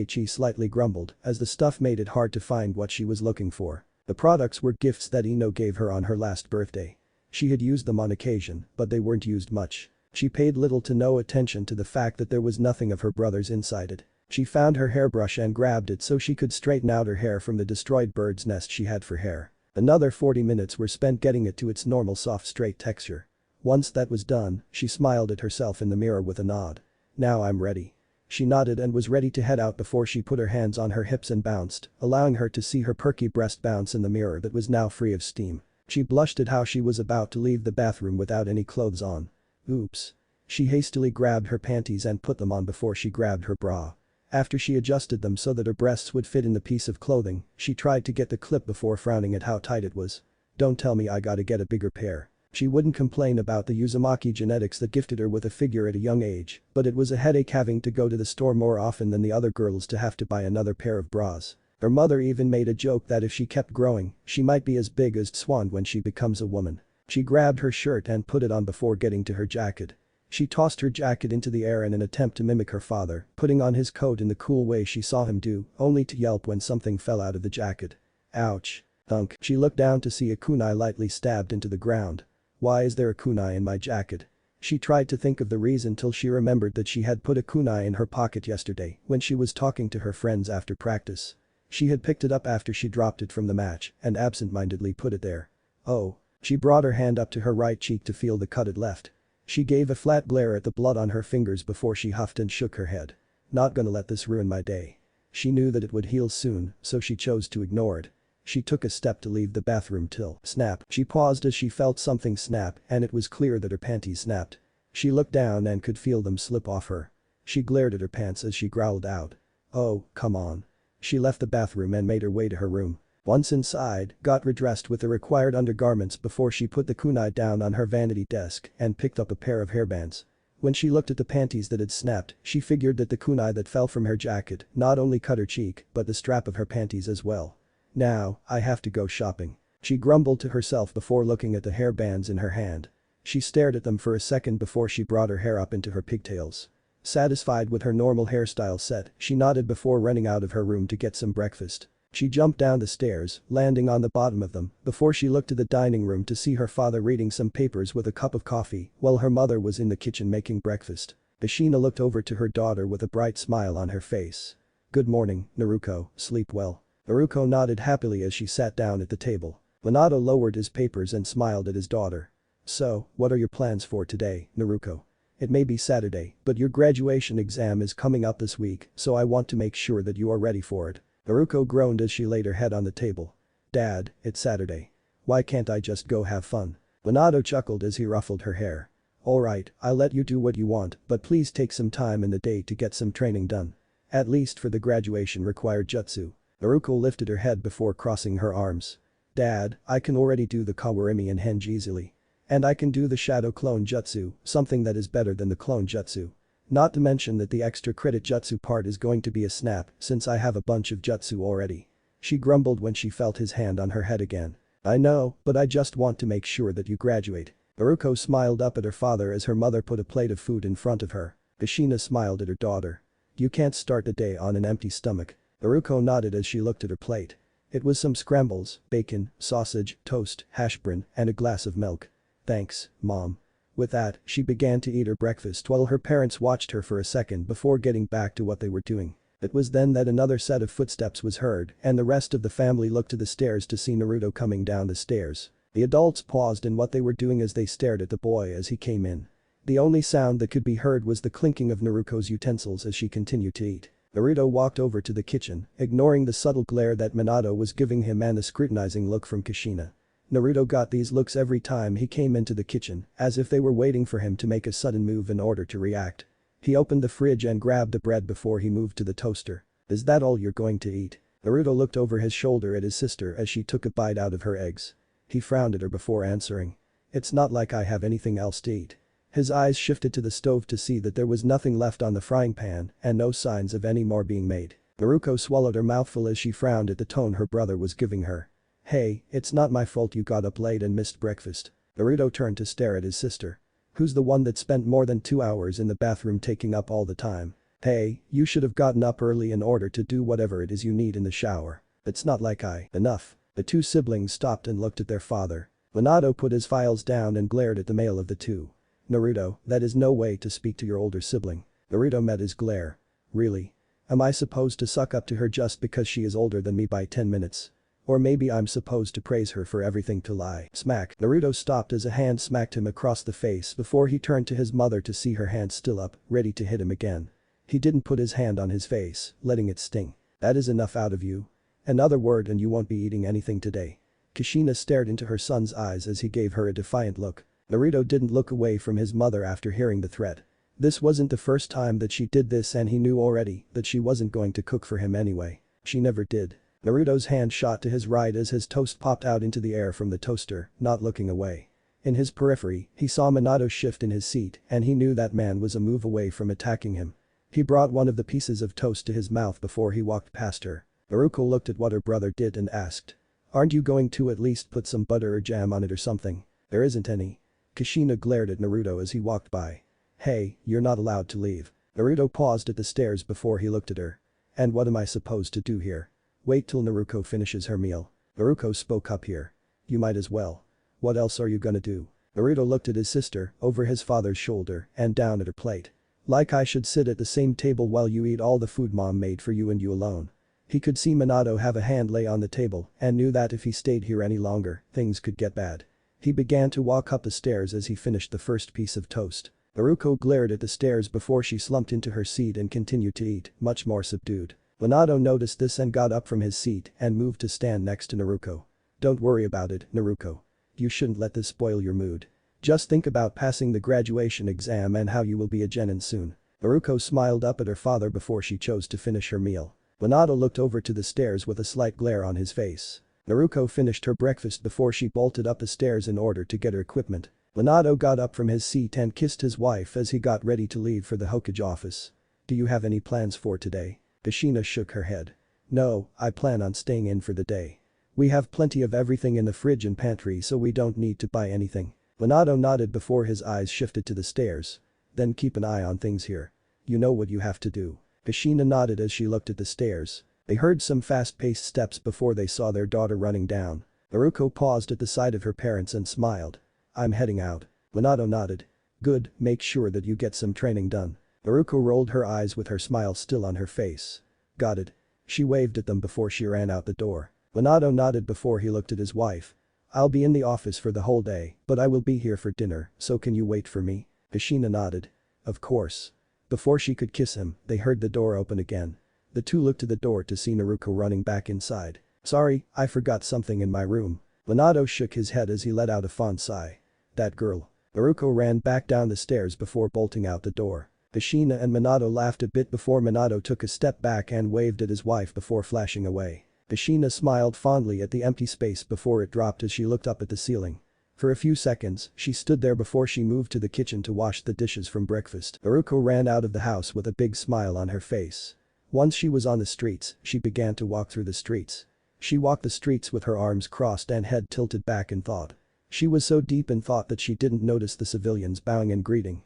She slightly grumbled as the stuff made it hard to find what she was looking for. The products were gifts that Ino gave her on her last birthday. She had used them on occasion, but they weren't used much. She paid little to no attention to the fact that there was nothing of her brother's inside it. She found her hairbrush and grabbed it so she could straighten out her hair from the destroyed bird's nest she had for hair. Another 40 minutes were spent getting it to its normal soft straight texture. Once that was done, she smiled at herself in the mirror with a nod. "Now I'm ready." She nodded and was ready to head out before she put her hands on her hips and bounced, allowing her to see her perky breast bounce in the mirror that was now free of steam. She blushed at how she was about to leave the bathroom without any clothes on. Oops. She hastily grabbed her panties and put them on before she grabbed her bra. After she adjusted them so that her breasts would fit in the piece of clothing, she tried to get the clip before frowning at how tight it was. "Don't tell me I gotta get a bigger pair." She wouldn't complain about the Uzumaki genetics that gifted her with a figure at a young age, but it was a headache having to go to the store more often than the other girls to have to buy another pair of bras. Her mother even made a joke that if she kept growing, she might be as big as Swan when she becomes a woman. She grabbed her shirt and put it on before getting to her jacket. She tossed her jacket into the air in an attempt to mimic her father, putting on his coat in the cool way she saw him do, only to yelp when something fell out of the jacket. Ouch. Thunk. She looked down to see a kunai lightly stabbed into the ground. Why is there a kunai in my jacket? She tried to think of the reason till she remembered that she had put a kunai in her pocket yesterday when she was talking to her friends after practice. She had picked it up after she dropped it from the match and absent-mindedly put it there. Oh. She brought her hand up to her right cheek to feel the cut it left. She gave a flat glare at the blood on her fingers before she huffed and shook her head. Not gonna let this ruin my day. She knew that it would heal soon, so she chose to ignore it. She took a step to leave the bathroom till snap. She paused as she felt something snap and it was clear that her panties snapped. She looked down and could feel them slip off her. She glared at her pants as she growled out. "Oh, come on." She left the bathroom and made her way to her room. Once inside, got redressed with the required undergarments before she put the kunai down on her vanity desk and picked up a pair of hairbands. When she looked at the panties that had snapped, she figured that the kunai that fell from her jacket not only cut her cheek but the strap of her panties as well. Now, I have to go shopping. She grumbled to herself before looking at the hairbands in her hand. She stared at them for a second before she brought her hair up into her pigtails. Satisfied with her normal hairstyle set, she nodded before running out of her room to get some breakfast. She jumped down the stairs, landing on the bottom of them, before she looked to the dining room to see her father reading some papers with a cup of coffee while her mother was in the kitchen making breakfast. Ashina looked over to her daughter with a bright smile on her face. "Good morning, Naruko, sleep well." Naruko nodded happily as she sat down at the table. Minato lowered his papers and smiled at his daughter. "So, what are your plans for today, Naruko? It may be Saturday, but your graduation exam is coming up this week, so I want to make sure that you are ready for it." Naruko groaned as she laid her head on the table. "Dad, it's Saturday. Why can't I just go have fun?" Minato chuckled as he ruffled her hair. Alright, I'll let you do what you want, but please take some time in the day to get some training done. At least for the graduation required jutsu. Naruko lifted her head before crossing her arms. Dad, I can already do the Kawarimi and Henge easily. And I can do the Shadow Clone Jutsu, something that is better than the Clone Jutsu. Not to mention that the extra credit jutsu part is going to be a snap since I have a bunch of jutsu already. She grumbled when she felt his hand on her head again. I know, but I just want to make sure that you graduate. Naruko smiled up at her father as her mother put a plate of food in front of her. Kushina smiled at her daughter. You can't start the day on an empty stomach. Naruko nodded as she looked at her plate. It was some scrambles, bacon, sausage, toast, hash brown, and a glass of milk. Thanks, Mom. With that, she began to eat her breakfast while her parents watched her for a second before getting back to what they were doing. It was then that another set of footsteps was heard and the rest of the family looked to the stairs to see Naruto coming down the stairs. The adults paused in what they were doing as they stared at the boy as he came in. The only sound that could be heard was the clinking of Naruko's utensils as she continued to eat. Naruto walked over to the kitchen, ignoring the subtle glare that Minato was giving him and the scrutinizing look from Kushina. Naruto got these looks every time he came into the kitchen, as if they were waiting for him to make a sudden move in order to react. He opened the fridge and grabbed the bread before he moved to the toaster. Is that all you're going to eat? Naruto looked over his shoulder at his sister as she took a bite out of her eggs. He frowned at her before answering. It's not like I have anything else to eat. His eyes shifted to the stove to see that there was nothing left on the frying pan and no signs of any more being made. Naruko swallowed her mouthful as she frowned at the tone her brother was giving her. Hey, it's not my fault you got up late and missed breakfast. Naruto turned to stare at his sister. Who's the one that spent more than 2 hours in the bathroom taking up all the time? Hey, you should have gotten up early in order to do whatever it is you need in the shower. It's not like I. Enough. The two siblings stopped and looked at their father. Minato put his files down and glared at the male of the two. Naruto, that is no way to speak to your older sibling. Naruto met his glare. Really? Am I supposed to suck up to her just because she is older than me by 10 minutes? Or maybe I'm supposed to praise her for everything to lie. Smack. Naruto stopped as a hand smacked him across the face before he turned to his mother to see her hand still up, ready to hit him again. He didn't put his hand on his face, letting it sting. That is enough out of you. Another word and you won't be eating anything today. Kushina stared into her son's eyes as he gave her a defiant look. Naruto didn't look away from his mother after hearing the threat. This wasn't the first time that she did this and he knew already that she wasn't going to cook for him anyway. She never did. Naruto's hand shot to his right as his toast popped out into the air from the toaster, not looking away. In his periphery, he saw Minato shift in his seat and he knew that man was a move away from attacking him. He brought one of the pieces of toast to his mouth before he walked past her. Naruko looked at what her brother did and asked. Aren't you going to at least put some butter or jam on it or something? There isn't any. Kushina glared at Naruto as he walked by. Hey, you're not allowed to leave. Naruto paused at the stairs before he looked at her. And what am I supposed to do here? Wait till Naruko finishes her meal. Naruko spoke up here. You might as well. What else are you gonna do? Naruto looked at his sister, over his father's shoulder, and down at her plate. Like I should sit at the same table while you eat all the food mom made for you and you alone. He could see Minato have a hand lay on the table and knew that if he stayed here any longer, things could get bad. He began to walk up the stairs as he finished the first piece of toast. Naruko glared at the stairs before she slumped into her seat and continued to eat, much more subdued. Minato noticed this and got up from his seat and moved to stand next to Naruko. Don't worry about it, Naruko. You shouldn't let this spoil your mood. Just think about passing the graduation exam and how you will be a genin soon. Naruko smiled up at her father before she chose to finish her meal. Minato looked over to the stairs with a slight glare on his face. Naruko finished her breakfast before she bolted up the stairs in order to get her equipment. Minato got up from his seat and kissed his wife as he got ready to leave for the Hokage office. Do you have any plans for today? Kushina shook her head. No, I plan on staying in for the day. We have plenty of everything in the fridge and pantry so we don't need to buy anything. Minato nodded before his eyes shifted to the stairs. Then keep an eye on things here. You know what you have to do. Kushina nodded as she looked at the stairs. They heard some fast-paced steps before they saw their daughter running down. Naruko paused at the sight of her parents and smiled. I'm heading out. Minato nodded. Good, make sure that you get some training done. Naruko rolled her eyes with her smile still on her face. Got it. She waved at them before she ran out the door. Minato nodded before he looked at his wife. I'll be in the office for the whole day, but I will be here for dinner, so can you wait for me? Kushina nodded. Of course. Before she could kiss him, they heard the door open again. The two looked to the door to see Naruko running back inside. Sorry, I forgot something in my room. Minato shook his head as he let out a fond sigh. That girl. Naruko ran back down the stairs before bolting out the door. Kushina and Minato laughed a bit before Minato took a step back and waved at his wife before flashing away. Kushina smiled fondly at the empty space before it dropped as she looked up at the ceiling. For a few seconds, she stood there before she moved to the kitchen to wash the dishes from breakfast. Naruko ran out of the house with a big smile on her face. Once she was on the streets, she began to walk through the streets. She walked the streets with her arms crossed and head tilted back in thought. She was so deep in thought that she didn't notice the civilians bowing and greeting.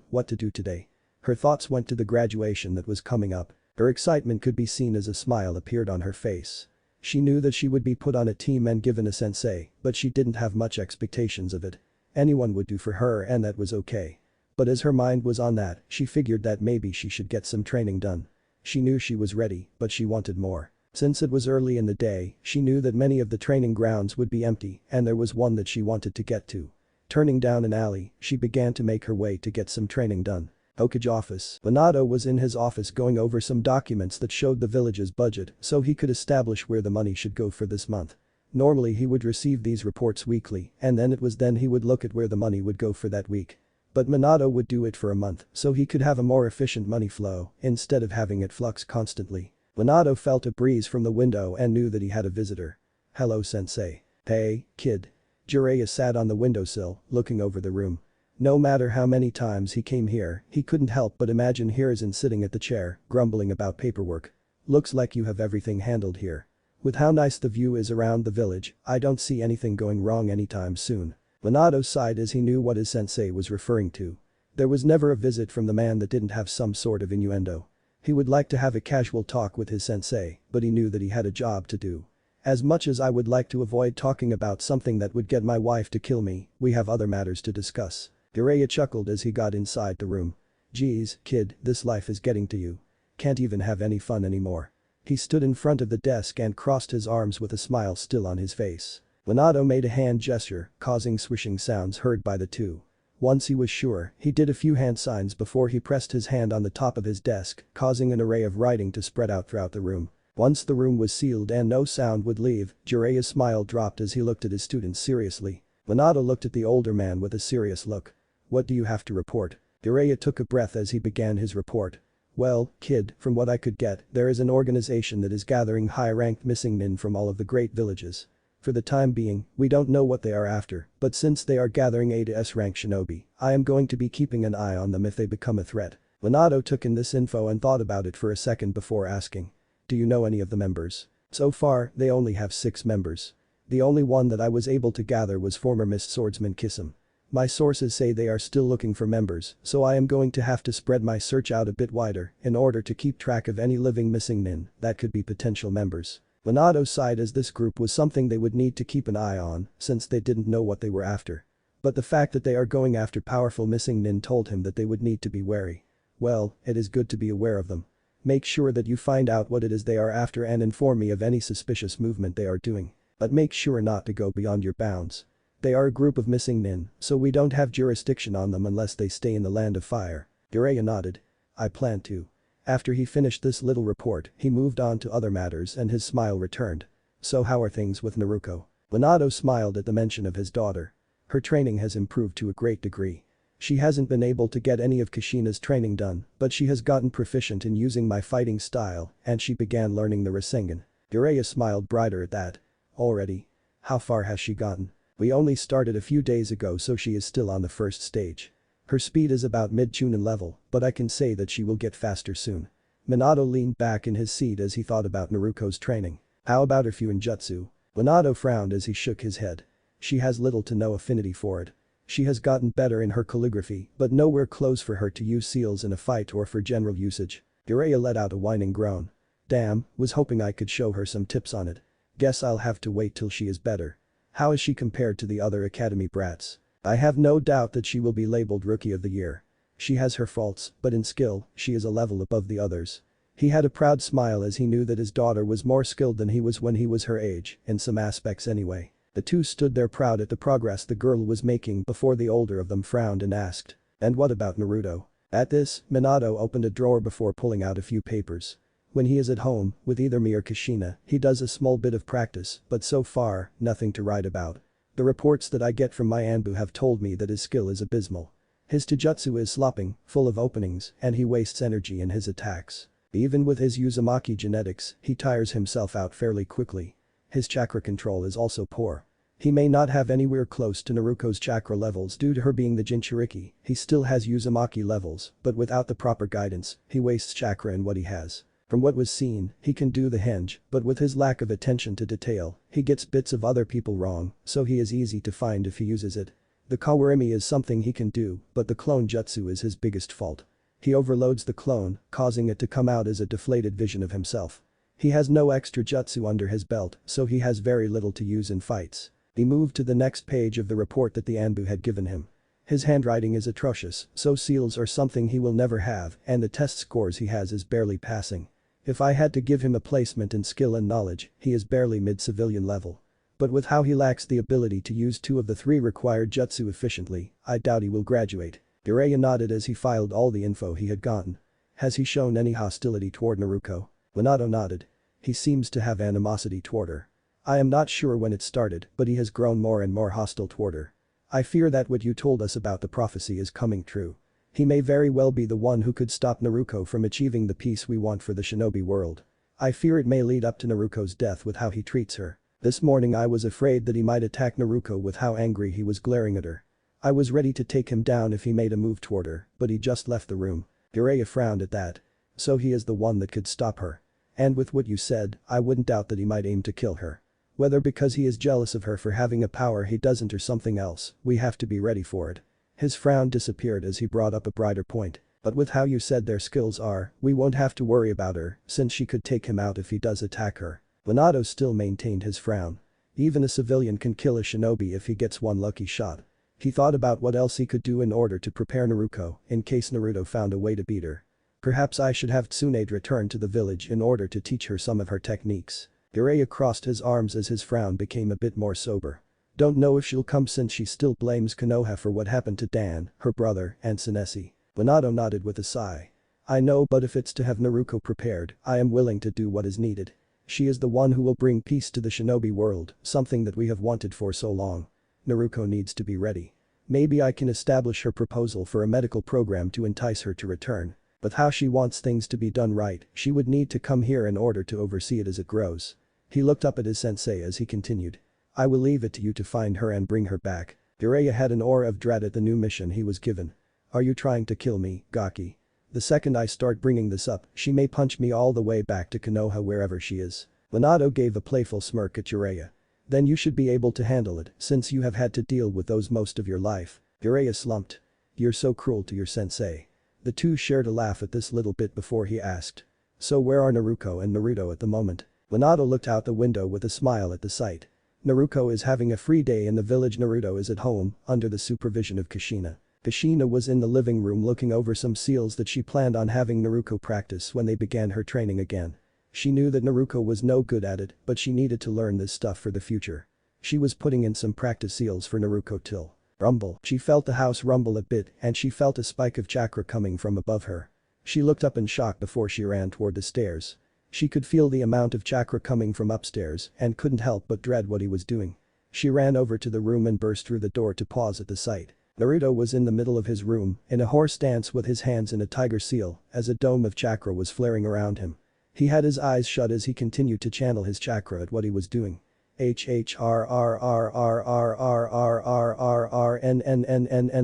What to do today? Her thoughts went to the graduation that was coming up. Her excitement could be seen as a smile appeared on her face. She knew that she would be put on a team and given a sensei, but she didn't have much expectations of it. Anyone would do for her and that was okay. But as her mind was on that, she figured that maybe she should get some training done. She knew she was ready, but she wanted more. Since it was early in the day, she knew that many of the training grounds would be empty and there was one that she wanted to get to. Turning down an alley, she began to make her way to get some training done. Hokage office. Minato was in his office going over some documents that showed the village's budget so he could establish where the money should go for this month. Normally he would receive these reports weekly and then he would look at where the money would go for that week. But Minato would do it for a month so he could have a more efficient money flow instead of having it flux constantly. Minato felt a breeze from the window and knew that he had a visitor. "Hello sensei." "Hey, kid." Jiraiya sat on the windowsill, looking over the room. No matter how many times he came here, he couldn't help but imagine Hiruzen sitting at the chair, grumbling about paperwork. "Looks like you have everything handled here. With how nice the view is around the village, I don't see anything going wrong anytime soon." Minato sighed as he knew what his sensei was referring to. There was never a visit from the man that didn't have some sort of innuendo. He would like to have a casual talk with his sensei, but he knew that he had a job to do. "As much as I would like to avoid talking about something that would get my wife to kill me, we have other matters to discuss." Jiraiya chuckled as he got inside the room. "Geez, kid, this life is getting to you. Can't even have any fun anymore." He stood in front of the desk and crossed his arms with a smile still on his face. Minato made a hand gesture, causing swishing sounds heard by the two. Once he was sure, he did a few hand signs before he pressed his hand on the top of his desk, causing an array of writing to spread out throughout the room. Once the room was sealed and no sound would leave, Jiraiya's smile dropped as he looked at his students seriously. Minato looked at the older man with a serious look. "What do you have to report?" Jiraiya took a breath as he began his report. "Well, kid, from what I could get, there is an organization that is gathering high-ranked missing nin from all of the great villages. For the time being, we don't know what they are after, but since they are gathering A to S rank shinobi, I am going to be keeping an eye on them if they become a threat." Minato took in this info and thought about it for a second before asking. "Do you know any of the members?" "So far, they only have 6 members. The only one that I was able to gather was former Mist Swordsman Kisame. My sources say they are still looking for members, so I am going to have to spread my search out a bit wider in order to keep track of any living missing nin that could be potential members." Minato sighed as this group was something they would need to keep an eye on since they didn't know what they were after. But the fact that they are going after powerful missing nin told him that they would need to be wary. "Well, it is good to be aware of them. Make sure that you find out what it is they are after and inform me of any suspicious movement they are doing. But make sure not to go beyond your bounds. They are a group of missing nin, so we don't have jurisdiction on them unless they stay in the land of fire." Jiraiya nodded. "I plan to." After he finished this little report, he moved on to other matters and his smile returned. "So how are things with Naruko?" Minato smiled at the mention of his daughter. "Her training has improved to a great degree. She hasn't been able to get any of Kushina's training done, but she has gotten proficient in using my fighting style and she began learning the Rasengan." Jiraiya smiled brighter at that. "Already? How far has she gotten?" "We only started a few days ago so she is still on the first stage. Her speed is about mid-chunin level, but I can say that she will get faster soon." Minato leaned back in his seat as he thought about Naruko's training. "How about her Fuinjutsu?" Minato frowned as he shook his head. "She has little to no affinity for it. She has gotten better in her calligraphy, but nowhere close for her to use seals in a fight or for general usage." Jiraiya let out a whining groan. "Damn, was hoping I could show her some tips on it. Guess I'll have to wait till she is better." "How is she compared to the other academy brats?" "I have no doubt that she will be labeled Rookie of the Year. She has her faults, but in skill, she is a level above the others." He had a proud smile as he knew that his daughter was more skilled than he was when he was her age, in some aspects anyway. The two stood there proud at the progress the girl was making before the older of them frowned and asked, "And what about Naruto?" At this, Minato opened a drawer before pulling out a few papers. "When he is at home, with either me or Kushina, he does a small bit of practice, but so far, nothing to write about. The reports that I get from my Anbu have told me that his skill is abysmal. His taijutsu is slopping, full of openings, and he wastes energy in his attacks. Even with his Uzumaki genetics, he tires himself out fairly quickly. His chakra control is also poor. He may not have anywhere close to Naruko's chakra levels due to her being the Jinchuriki, he still has Uzumaki levels, but without the proper guidance, he wastes chakra in what he has. From what was seen, he can do the henge, but with his lack of attention to detail, he gets bits of other people wrong, so he is easy to find if he uses it. The Kawarimi is something he can do, but the clone jutsu is his biggest fault. He overloads the clone, causing it to come out as a deflated vision of himself. He has no extra jutsu under his belt, so he has very little to use in fights. He moved to the next page of the report that the Anbu had given him. His handwriting is atrocious, so seals are something he will never have, and the test scores he has is barely passing. If I had to give him a placement in skill and knowledge, he is barely mid-civilian level. But with how he lacks the ability to use 2 of the 3 required jutsu efficiently, I doubt he will graduate. Jiraiya nodded as he filed all the info he had gotten. Has he shown any hostility toward Naruko? Minato nodded. He seems to have animosity toward her. I am not sure when it started, but he has grown more and more hostile toward her. I fear that what you told us about the prophecy is coming true. He may very well be the one who could stop Naruko from achieving the peace we want for the shinobi world. I fear it may lead up to Naruko's death with how he treats her. This morning I was afraid that he might attack Naruko with how angry he was glaring at her. I was ready to take him down if he made a move toward her, but he just left the room. Jiraiya frowned at that. So he is the one that could stop her. And with what you said, I wouldn't doubt that he might aim to kill her. Whether because he is jealous of her for having a power he doesn't or something else, we have to be ready for it. His frown disappeared as he brought up a brighter point. But with how you said their skills are, we won't have to worry about her, since she could take him out if he does attack her. Minato still maintained his frown. Even a civilian can kill a shinobi if he gets one lucky shot. He thought about what else he could do in order to prepare Naruko, in case Naruto found a way to beat her. Perhaps I should have Tsunade return to the village in order to teach her some of her techniques. Jiraiya crossed his arms as his frown became a bit more sober. Don't know if she'll come since she still blames Konoha for what happened to Dan, her brother, and Senesi. Minato nodded with a sigh. I know, but if it's to have Naruko prepared, I am willing to do what is needed. She is the one who will bring peace to the shinobi world, something that we have wanted for so long. Naruko needs to be ready. Maybe I can establish her proposal for a medical program to entice her to return. But how she wants things to be done right, she would need to come here in order to oversee it as it grows. He looked up at his sensei as he continued. I will leave it to you to find her and bring her back. Jiraiya had an aura of dread at the new mission he was given. Are you trying to kill me, Gaki? The second I start bringing this up, she may punch me all the way back to Konoha wherever she is. Minato gave a playful smirk at Jiraiya. Then you should be able to handle it, since you have had to deal with those most of your life. Jiraiya slumped. You're so cruel to your sensei. The two shared a laugh at this little bit before he asked. So where are Naruko and Naruto at the moment? Minato looked out the window with a smile at the sight. Naruko is having a free day in the village. Naruto is at home, under the supervision of Kushina. Kushina was in the living room looking over some seals that she planned on having Naruko practice when they began her training again. She knew that Naruko was no good at it, but she needed to learn this stuff for the future. She was putting in some practice seals for Naruko till. Rumble. She felt the house rumble a bit and she felt a spike of chakra coming from above her. She looked up in shock before she ran toward the stairs. She could feel the amount of chakra coming from upstairs and couldn't help but dread what he was doing. She ran over to the room and burst through the door to pause at the sight. Naruto was in the middle of his room, in a horse stance with his hands in a tiger seal, as a dome of chakra was flaring around him. He had his eyes shut as he continued to channel his chakra at what he was doing. And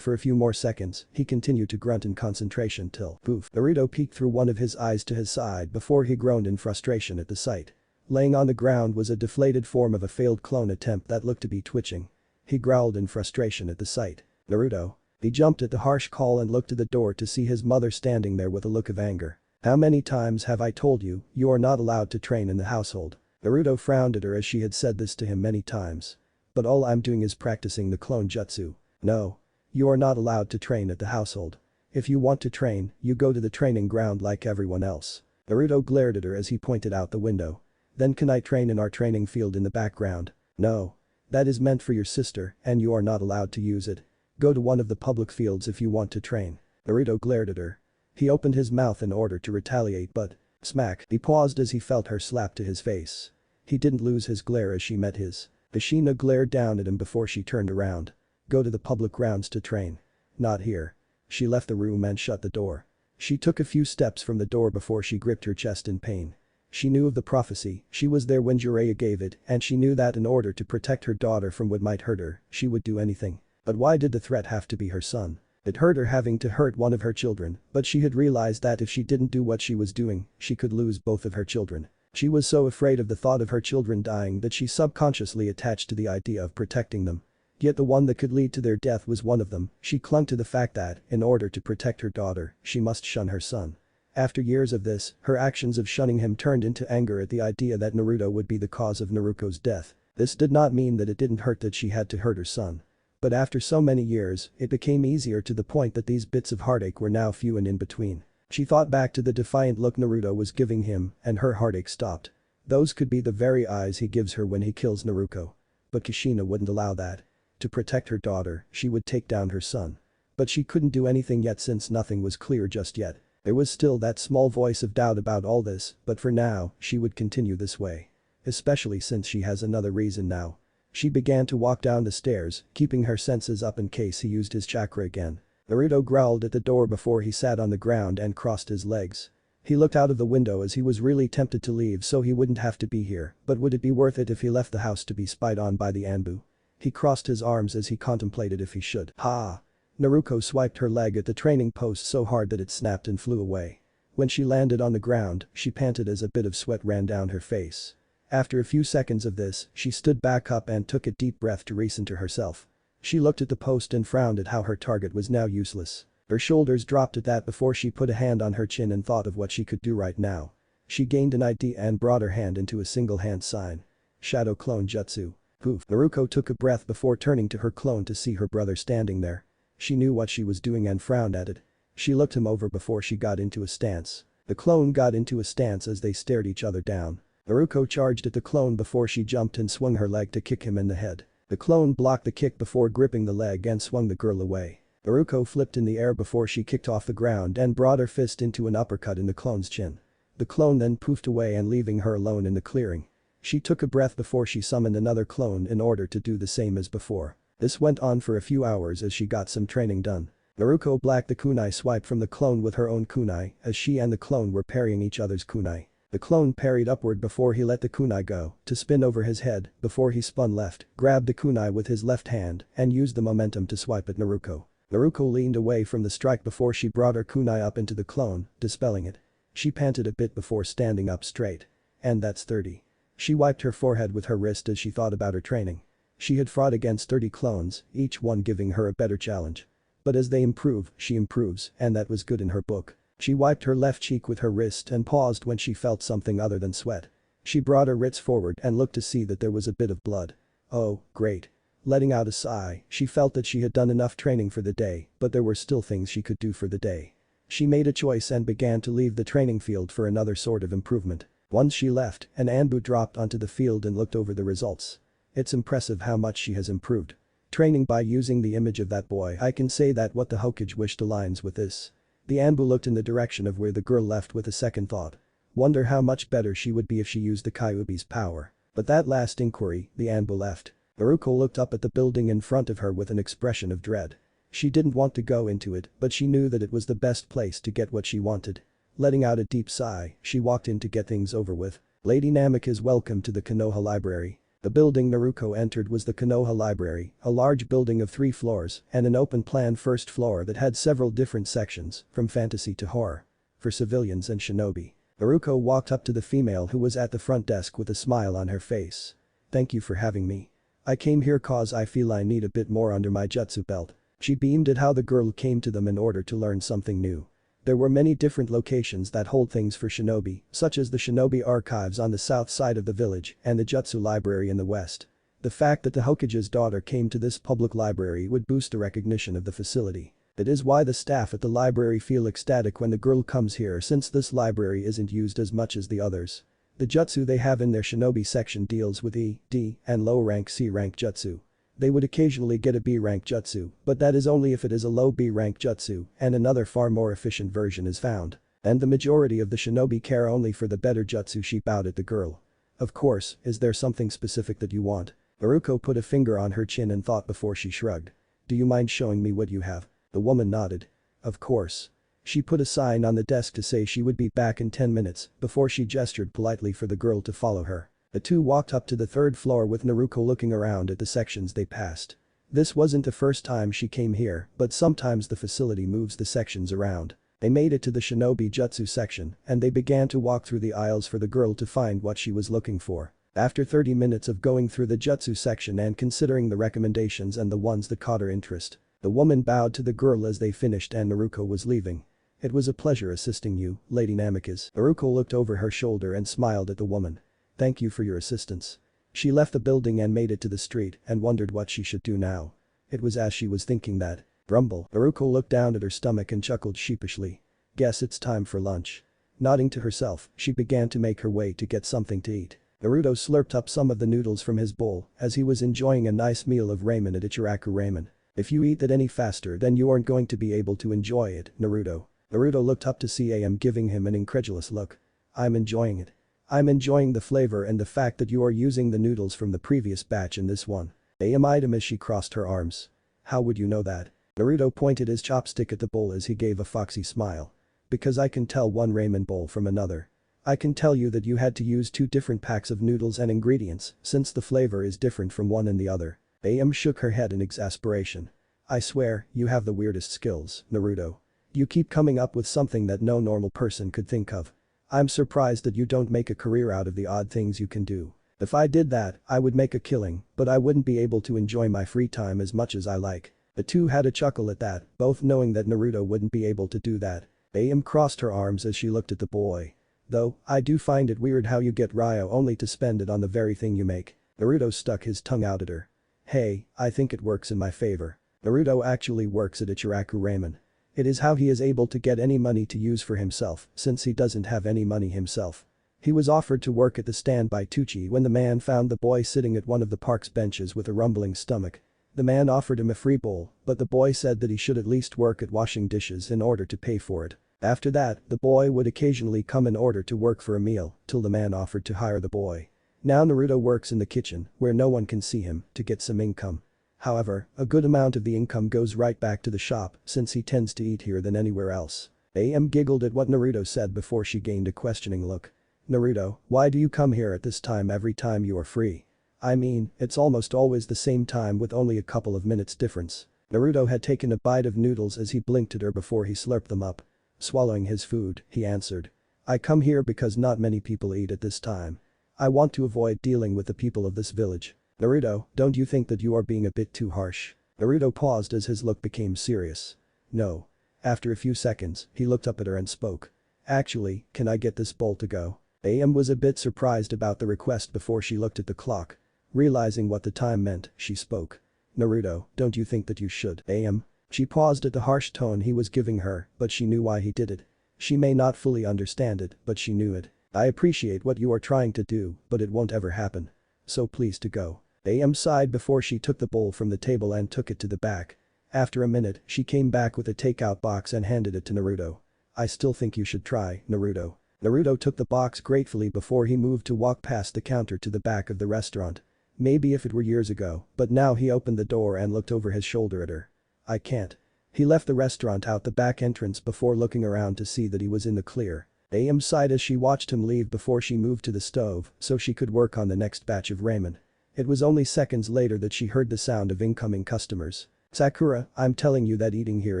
for a few more seconds, he continued to grunt in concentration till poof. Naruto peeked through one of his eyes to his side before he groaned in frustration at the sight. Laying on the ground was a deflated form of a failed clone attempt that looked to be twitching. He growled in frustration at the sight. Naruto. He jumped at the harsh call and looked to the door to see his mother standing there with a look of anger. How many times have I told you, you are not allowed to train in the household? Naruto frowned at her as she had said this to him many times. But all I'm doing is practicing the clone jutsu. No. You are not allowed to train at the household. If you want to train, you go to the training ground like everyone else. Naruto glared at her as he pointed out the window. Then can I train in our training field in the background? No. That is meant for your sister and you are not allowed to use it. Go to one of the public fields if you want to train. Naruto glared at her. He opened his mouth in order to retaliate but, smack, he paused as he felt her slap to his face. He didn't lose his glare as she met his. Ashina glared down at him before she turned around. Go to the public grounds to train. Not here. She left the room and shut the door. She took a few steps from the door before she gripped her chest in pain. She knew of the prophecy, she was there when Jiraiya gave it, and she knew that in order to protect her daughter from what might hurt her, she would do anything. But why did the threat have to be her son? It hurt her having to hurt one of her children, but she had realized that if she didn't do what she was doing, she could lose both of her children. She was so afraid of the thought of her children dying that she subconsciously attached to the idea of protecting them. Yet the one that could lead to their death was one of them. She clung to the fact that, in order to protect her daughter, she must shun her son. After years of this, her actions of shunning him turned into anger at the idea that Naruto would be the cause of Naruko's death. This did not mean that it didn't hurt that she had to hurt her son. But after so many years, it became easier to the point that these bits of heartache were now few and in between. She thought back to the defiant look Naruto was giving him, and her heartache stopped. Those could be the very eyes he gives her when he kills Naruko. But Kushina wouldn't allow that. To protect her daughter, she would take down her son. But she couldn't do anything yet since nothing was clear just yet. There was still that small voice of doubt about all this, but for now, she would continue this way. Especially since she has another reason now. She began to walk down the stairs, keeping her senses up in case he used his chakra again. Naruto growled at the door before he sat on the ground and crossed his legs. He looked out of the window as he was really tempted to leave so he wouldn't have to be here, but would it be worth it if he left the house to be spied on by the Anbu? He crossed his arms as he contemplated if he should. Ha! Naruko swiped her leg at the training post so hard that it snapped and flew away. When she landed on the ground, she panted as a bit of sweat ran down her face. After a few seconds of this, she stood back up and took a deep breath to recenter herself. She looked at the post and frowned at how her target was now useless. Her shoulders dropped at that before she put a hand on her chin and thought of what she could do right now. She gained an idea and brought her hand into a single hand sign. Shadow Clone Jutsu. Poof. Naruko took a breath before turning to her clone to see her brother standing there. She knew what she was doing and frowned at it. She looked him over before she got into a stance. The clone got into a stance as they stared each other down. Naruko charged at the clone before she jumped and swung her leg to kick him in the head. The clone blocked the kick before gripping the leg and swung the girl away. Naruko flipped in the air before she kicked off the ground and brought her fist into an uppercut in the clone's chin. The clone then poofed away and leaving her alone in the clearing. She took a breath before she summoned another clone in order to do the same as before. This went on for a few hours as she got some training done. Naruko blocked the kunai swipe from the clone with her own kunai as she and the clone were parrying each other's kunai. The clone parried upward before he let the kunai go to spin over his head before he spun left, grabbed the kunai with his left hand and used the momentum to swipe at Naruko. Naruko leaned away from the strike before she brought her kunai up into the clone, dispelling it. She panted a bit before standing up straight. And that's 30. She wiped her forehead with her wrist as she thought about her training. She had fought against 30 clones, each one giving her a better challenge. But as they improve, she improves, and that was good in her book. She wiped her left cheek with her wrist and paused when she felt something other than sweat. She brought her wrist forward and looked to see that there was a bit of blood. Oh, great. Letting out a sigh, she felt that she had done enough training for the day, but there were still things she could do for the day. She made a choice and began to leave the training field for another sort of improvement. Once she left, an Anbu dropped onto the field and looked over the results. It's impressive how much she has improved. Training by using the image of that boy, I can say that what the Hokage wished aligns with this. The Anbu looked in the direction of where the girl left with a second thought. Wonder how much better she would be if she used the Kyuubi's power. But that last inquiry, the Anbu left. Naruko looked up at the building in front of her with an expression of dread. She didn't want to go into it, but she knew that it was the best place to get what she wanted. Letting out a deep sigh, she walked in to get things over with. Lady Namek is welcome to the Konoha Library. The building Naruko entered was the Konoha Library, a large building of 3 floors and an open-plan first floor that had several different sections, from fantasy to horror. For civilians and shinobi. Naruko walked up to the female who was at the front desk with a smile on her face. Thank you for having me. I came here cause I feel I need a bit more under my jutsu belt. She beamed at how the girl came to them in order to learn something new. There were many different locations that hold things for shinobi, such as the shinobi archives on the south side of the village and the jutsu library in the west. The fact that the Hokage's daughter came to this public library would boost the recognition of the facility. That is why the staff at the library feel ecstatic when the girl comes here since this library isn't used as much as the others. The jutsu they have in their shinobi section deals with E, D, and low rank C rank jutsu. They would occasionally get a B rank jutsu, but that is only if it is a low B rank jutsu and another far more efficient version is found. And the majority of the shinobi care only for the better jutsu. She bowed at the girl. Of course, is there something specific that you want? Naruko put a finger on her chin and thought before she shrugged. Do you mind showing me what you have? The woman nodded. Of course. She put a sign on the desk to say she would be back in 10 minutes before she gestured politely for the girl to follow her. The two walked up to the third floor with Naruko looking around at the sections they passed. This wasn't the first time she came here, but sometimes the facility moves the sections around. They made it to the shinobi jutsu section and they began to walk through the aisles for the girl to find what she was looking for. After 30 minutes of going through the jutsu section and considering the recommendations and the ones that caught her interest, the woman bowed to the girl as they finished and Naruko was leaving. It was a pleasure assisting you, Lady Namikaze. Naruko looked over her shoulder and smiled at the woman. Thank you for your assistance. She left the building and made it to the street and wondered what she should do now. It was as she was thinking that. Rumble. Naruko looked down at her stomach and chuckled sheepishly. Guess it's time for lunch. Nodding to herself, she began to make her way to get something to eat. Naruto slurped up some of the noodles from his bowl as he was enjoying a nice meal of ramen at Ichiraku Ramen. If you eat that any faster then you aren't going to be able to enjoy it, Naruto. Naruto looked up to see AM giving him an incredulous look. I'm enjoying it. I'm enjoying the flavor and the fact that you are using the noodles from the previous batch in this one. AM eyed him as she crossed her arms. How would you know that? Naruto pointed his chopstick at the bowl as he gave a foxy smile. Because I can tell one ramen bowl from another. I can tell you that you had to use 2 different packs of noodles and ingredients since the flavor is different from one and the other. AM shook her head in exasperation. I swear, you have the weirdest skills, Naruto. You keep coming up with something that no normal person could think of. I'm surprised that you don't make a career out of the odd things you can do. If I did that, I would make a killing, but I wouldn't be able to enjoy my free time as much as I like. The two had a chuckle at that, both knowing that Naruto wouldn't be able to do that. AM crossed her arms as she looked at the boy. Though, I do find it weird how you get Ryo only to spend it on the very thing you make. Naruto stuck his tongue out at her. Hey, I think it works in my favor. Naruto actually works at Ichiraku Ramen. It is how he is able to get any money to use for himself since he doesn't have any money himself. He was offered to work at the stand by Tucci when the man found the boy sitting at one of the park's benches with a rumbling stomach. The man offered him a free bowl, but the boy said that he should at least work at washing dishes in order to pay for it. After that, the boy would occasionally come in order to work for a meal till the man offered to hire the boy. Now Naruto works in the kitchen, where no one can see him, to get some income. However, a good amount of the income goes right back to the shop since he tends to eat here than anywhere else. AM giggled at what Naruto said before she gained a questioning look. Naruto, why do you come here at this time every time you are free? I mean, it's almost always the same time with only a couple of minutes difference. Naruto had taken a bite of noodles as he blinked at her before he slurped them up. Swallowing his food, he answered. I come here because not many people eat at this time. I want to avoid dealing with the people of this village. Naruto, don't you think that you are being a bit too harsh? Naruto paused as his look became serious. No. After a few seconds, he looked up at her and spoke. Actually, can I get this bowl to go? AM was a bit surprised about the request before she looked at the clock. Realizing what the time meant, she spoke. Naruto, don't you think that you should? AM? She paused at the harsh tone he was giving her, but she knew why he did it. She may not fully understand it, but she knew it. I appreciate what you are trying to do, but it won't ever happen. So please to go. AM sighed before she took the bowl from the table and took it to the back. After a minute, she came back with a takeout box and handed it to Naruto. I still think you should try, Naruto. Naruto took the box gratefully before he moved to walk past the counter to the back of the restaurant. Maybe if it were years ago, but now he opened the door and looked over his shoulder at her. I can't. He left the restaurant out the back entrance before looking around to see that he was in the clear. AM sighed as she watched him leave before she moved to the stove so she could work on the next batch of ramen. It was only seconds later that she heard the sound of incoming customers. Sakura, I'm telling you that eating here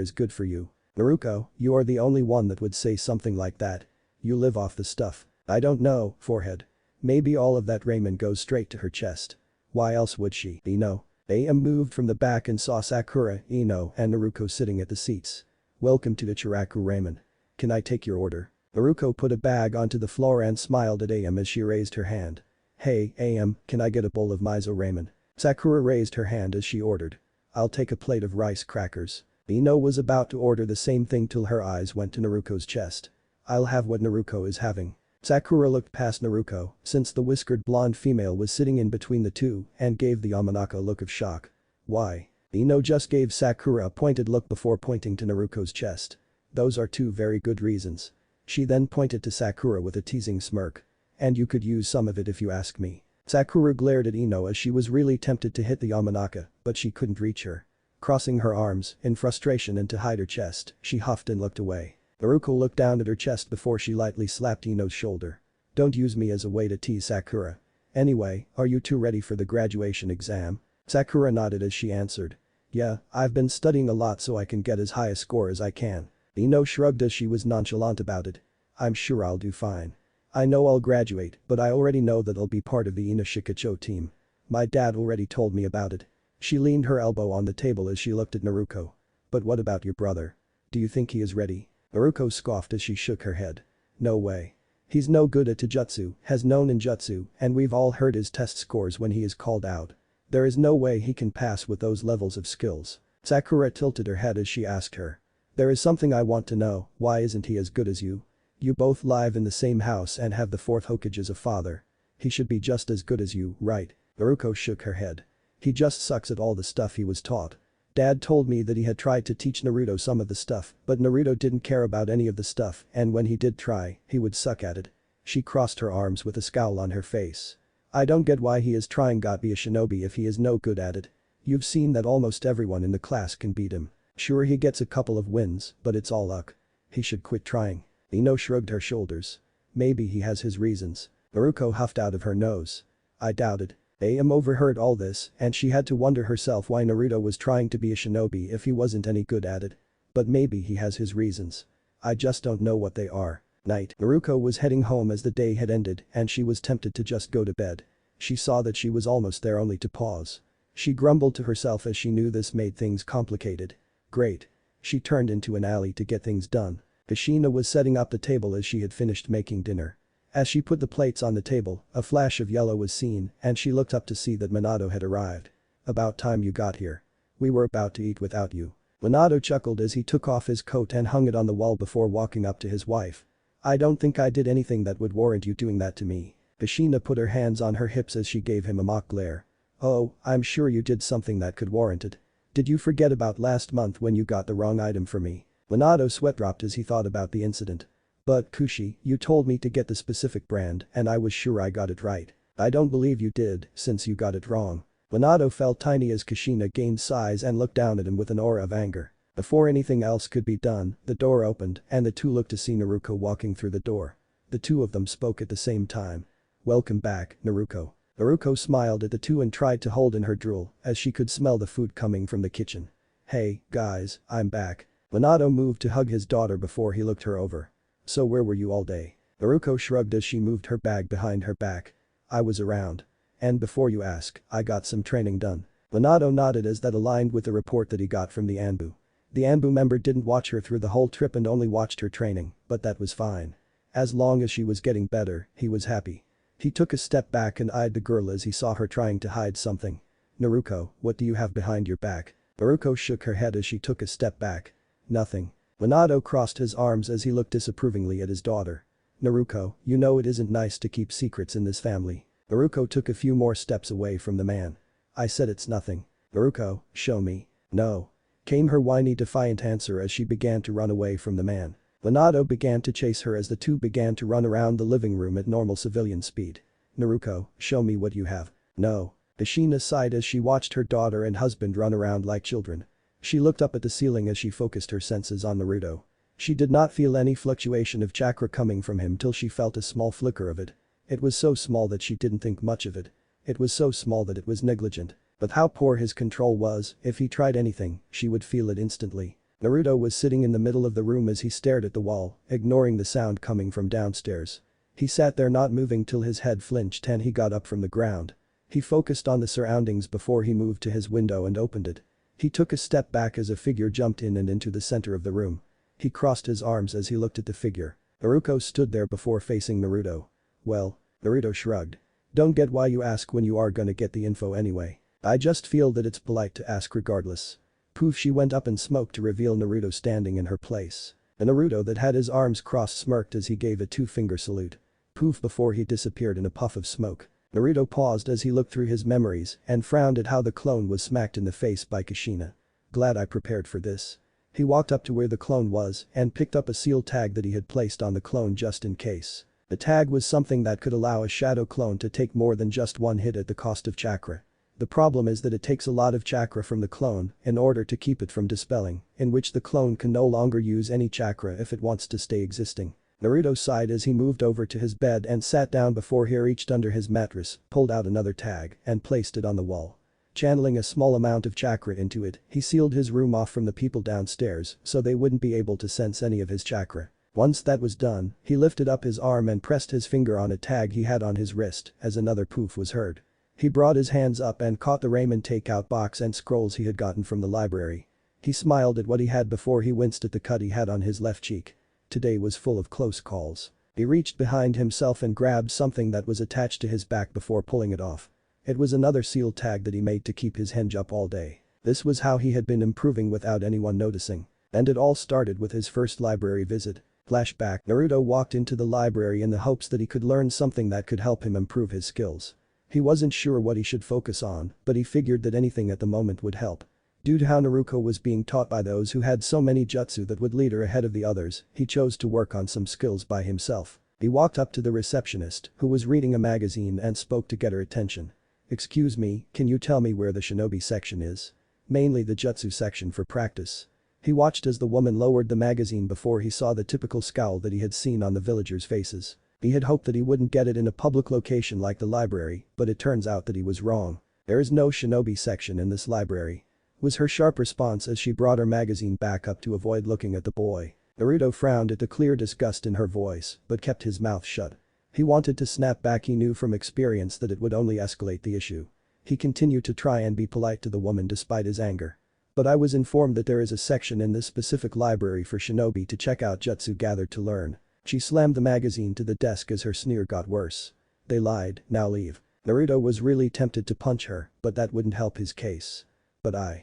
is good for you. Naruko, you are the only one that would say something like that. You live off the stuff. I don't know, forehead. Maybe all of that ramen goes straight to her chest. Why else would she? Ino. AM moved from the back and saw Sakura, Ino, and Naruko sitting at the seats. Welcome to Ichiraku Ramen. Can I take your order? Naruko put a bag onto the floor and smiled at AM as she raised her hand. Hey, AM, can I get a bowl of miso ramen? Sakura raised her hand as she ordered. I'll take a plate of rice crackers. Ino was about to order the same thing till her eyes went to Naruko's chest. I'll have what Naruko is having. Sakura looked past Naruko, since the whiskered blonde female was sitting in between the two, and gave the Yamanaka look of shock. Why? Ino just gave Sakura a pointed look before pointing to Naruko's chest. Those are 2 very good reasons. She then pointed to Sakura with a teasing smirk. And you could use some of it if you ask me. Sakura glared at Ino as she was really tempted to hit the Yamanaka, but she couldn't reach her. Crossing her arms, in frustration and to hide her chest, she huffed and looked away. Naruko looked down at her chest before she lightly slapped Ino's shoulder. Don't use me as a way to tease Sakura. Anyway, are you two ready for the graduation exam? Sakura nodded as she answered. Yeah, I've been studying a lot so I can get as high a score as I can. Ino shrugged as she was nonchalant about it. I'm sure I'll do fine. I know I'll graduate, but I already know that I'll be part of the Inoshikacho team. My dad already told me about it. She leaned her elbow on the table as she looked at Naruko. But what about your brother? Do you think he is ready? Naruko scoffed as she shook her head. No way. He's no good at Taijutsu, has no ninjutsu, and we've all heard his test scores when he is called out. There is no way he can pass with those levels of skills. Sakura tilted her head as she asked her. There is something I want to know, why isn't he as good as you? You both live in the same house and have the fourth Hokage as a father. He should be just as good as you, right? Naruko shook her head. He just sucks at all the stuff he was taught. Dad told me that he had tried to teach Naruto some of the stuff, but Naruto didn't care about any of the stuff, and when he did try, he would suck at it. She crossed her arms with a scowl on her face. I don't get why he is trying to be a shinobi if he is no good at it. You've seen that almost everyone in the class can beat him. Sure, he gets a couple of wins, but it's all luck. He should quit trying. Ino shrugged her shoulders. Maybe he has his reasons. Naruko huffed out of her nose. I doubt it. Am overheard all this and she had to wonder herself why Naruto was trying to be a shinobi if he wasn't any good at it. But maybe he has his reasons. I just don't know what they are. Night. Naruko was heading home as the day had ended and she was tempted to just go to bed. She saw that she was almost there only to pause. She grumbled to herself as she knew this made things complicated. Great. She turned into an alley to get things done. Kushina was setting up the table as she had finished making dinner. As she put the plates on the table, a flash of yellow was seen and she looked up to see that Minato had arrived. About time you got here. We were about to eat without you. Minato chuckled as he took off his coat and hung it on the wall before walking up to his wife. I don't think I did anything that would warrant you doing that to me. Kushina put her hands on her hips as she gave him a mock glare. Oh, I'm sure you did something that could warrant it. Did you forget about last month when you got the wrong item for me? Minato sweat dropped as he thought about the incident. But, Kushi, you told me to get the specific brand and I was sure I got it right. I don't believe you did, since you got it wrong. Minato felt tiny as Kushina gained size and looked down at him with an aura of anger. Before anything else could be done, the door opened and the two looked to see Naruko walking through the door. The two of them spoke at the same time. Welcome back, Naruko. Naruko smiled at the two and tried to hold in her drool as she could smell the food coming from the kitchen. Hey, guys, I'm back. Minato moved to hug his daughter before he looked her over. So where were you all day? Naruko shrugged as she moved her bag behind her back. I was around. And before you ask, I got some training done. Minato nodded as that aligned with the report that he got from the Anbu. The Anbu member didn't watch her through the whole trip and only watched her training, but that was fine. As long as she was getting better, he was happy. He took a step back and eyed the girl as he saw her trying to hide something. Naruko, what do you have behind your back? Naruko shook her head as she took a step back. Nothing. Minato crossed his arms as he looked disapprovingly at his daughter. Naruko, you know it isn't nice to keep secrets in this family. Naruko took a few more steps away from the man. I said it's nothing. Naruko, show me. No. Came her whiny defiant answer as she began to run away from the man. Minato began to chase her as the two began to run around the living room at normal civilian speed. Naruko, show me what you have. No. Kushina sighed as she watched her daughter and husband run around like children. She looked up at the ceiling as she focused her senses on Naruto. She did not feel any fluctuation of chakra coming from him till she felt a small flicker of it. It was so small that she didn't think much of it. It was so small that it was negligent. But how poor his control was, if he tried anything, she would feel it instantly. Naruto was sitting in the middle of the room as he stared at the wall, ignoring the sound coming from downstairs. He sat there not moving till his head flinched and he got up from the ground. He focused on the surroundings before he moved to his window and opened it. He took a step back as a figure jumped in and into the center of the room. He crossed his arms as he looked at the figure. Naruko stood there before facing Naruto. Well, Naruto shrugged. Don't get why you ask when you are gonna get the info anyway. I just feel that it's polite to ask regardless. Poof, she went up and smoked to reveal Naruto standing in her place. A Naruto that had his arms crossed smirked as he gave a two-finger salute. Poof before he disappeared in a puff of smoke. Naruto paused as he looked through his memories and frowned at how the clone was smacked in the face by Kushina. Glad I prepared for this. He walked up to where the clone was and picked up a seal tag that he had placed on the clone just in case. The tag was something that could allow a shadow clone to take more than just one hit at the cost of chakra. The problem is that it takes a lot of chakra from the clone in order to keep it from dispelling, in which the clone can no longer use any chakra if it wants to stay existing. Naruto sighed as he moved over to his bed and sat down before he reached under his mattress, pulled out another tag, and placed it on the wall. Channeling a small amount of chakra into it, he sealed his room off from the people downstairs so they wouldn't be able to sense any of his chakra. Once that was done, he lifted up his arm and pressed his finger on a tag he had on his wrist as another poof was heard. He brought his hands up and caught the ramen takeout box and scrolls he had gotten from the library. He smiled at what he had before he winced at the cut he had on his left cheek. Today was full of close calls. He reached behind himself and grabbed something that was attached to his back before pulling it off. It was another seal tag that he made to keep his hinge up all day. This was how he had been improving without anyone noticing. And it all started with his first library visit. Flashback: Naruto walked into the library in the hopes that he could learn something that could help him improve his skills. He wasn't sure what he should focus on, but he figured that anything at the moment would help. Due to how Naruko was being taught by those who had so many jutsu that would lead her ahead of the others, he chose to work on some skills by himself. He walked up to the receptionist, who was reading a magazine, and spoke to get her attention. "Excuse me, can you tell me where the shinobi section is?" "Mainly the jutsu section for practice." He watched as the woman lowered the magazine before he saw the typical scowl that he had seen on the villagers' faces. He had hoped that he wouldn't get it in a public location like the library, but it turns out that he was wrong. "There is no shinobi section in this library," was her sharp response as she brought her magazine back up to avoid looking at the boy. Naruto frowned at the clear disgust in her voice, but kept his mouth shut. He wanted to snap back. He knew from experience that it would only escalate the issue. He continued to try and be polite to the woman despite his anger. "But I was informed that there is a section in this specific library for shinobi to check out jutsu gathered to learn." She slammed the magazine to the desk as her sneer got worse. "They lied, now leave." Naruto was really tempted to punch her, but that wouldn't help his case.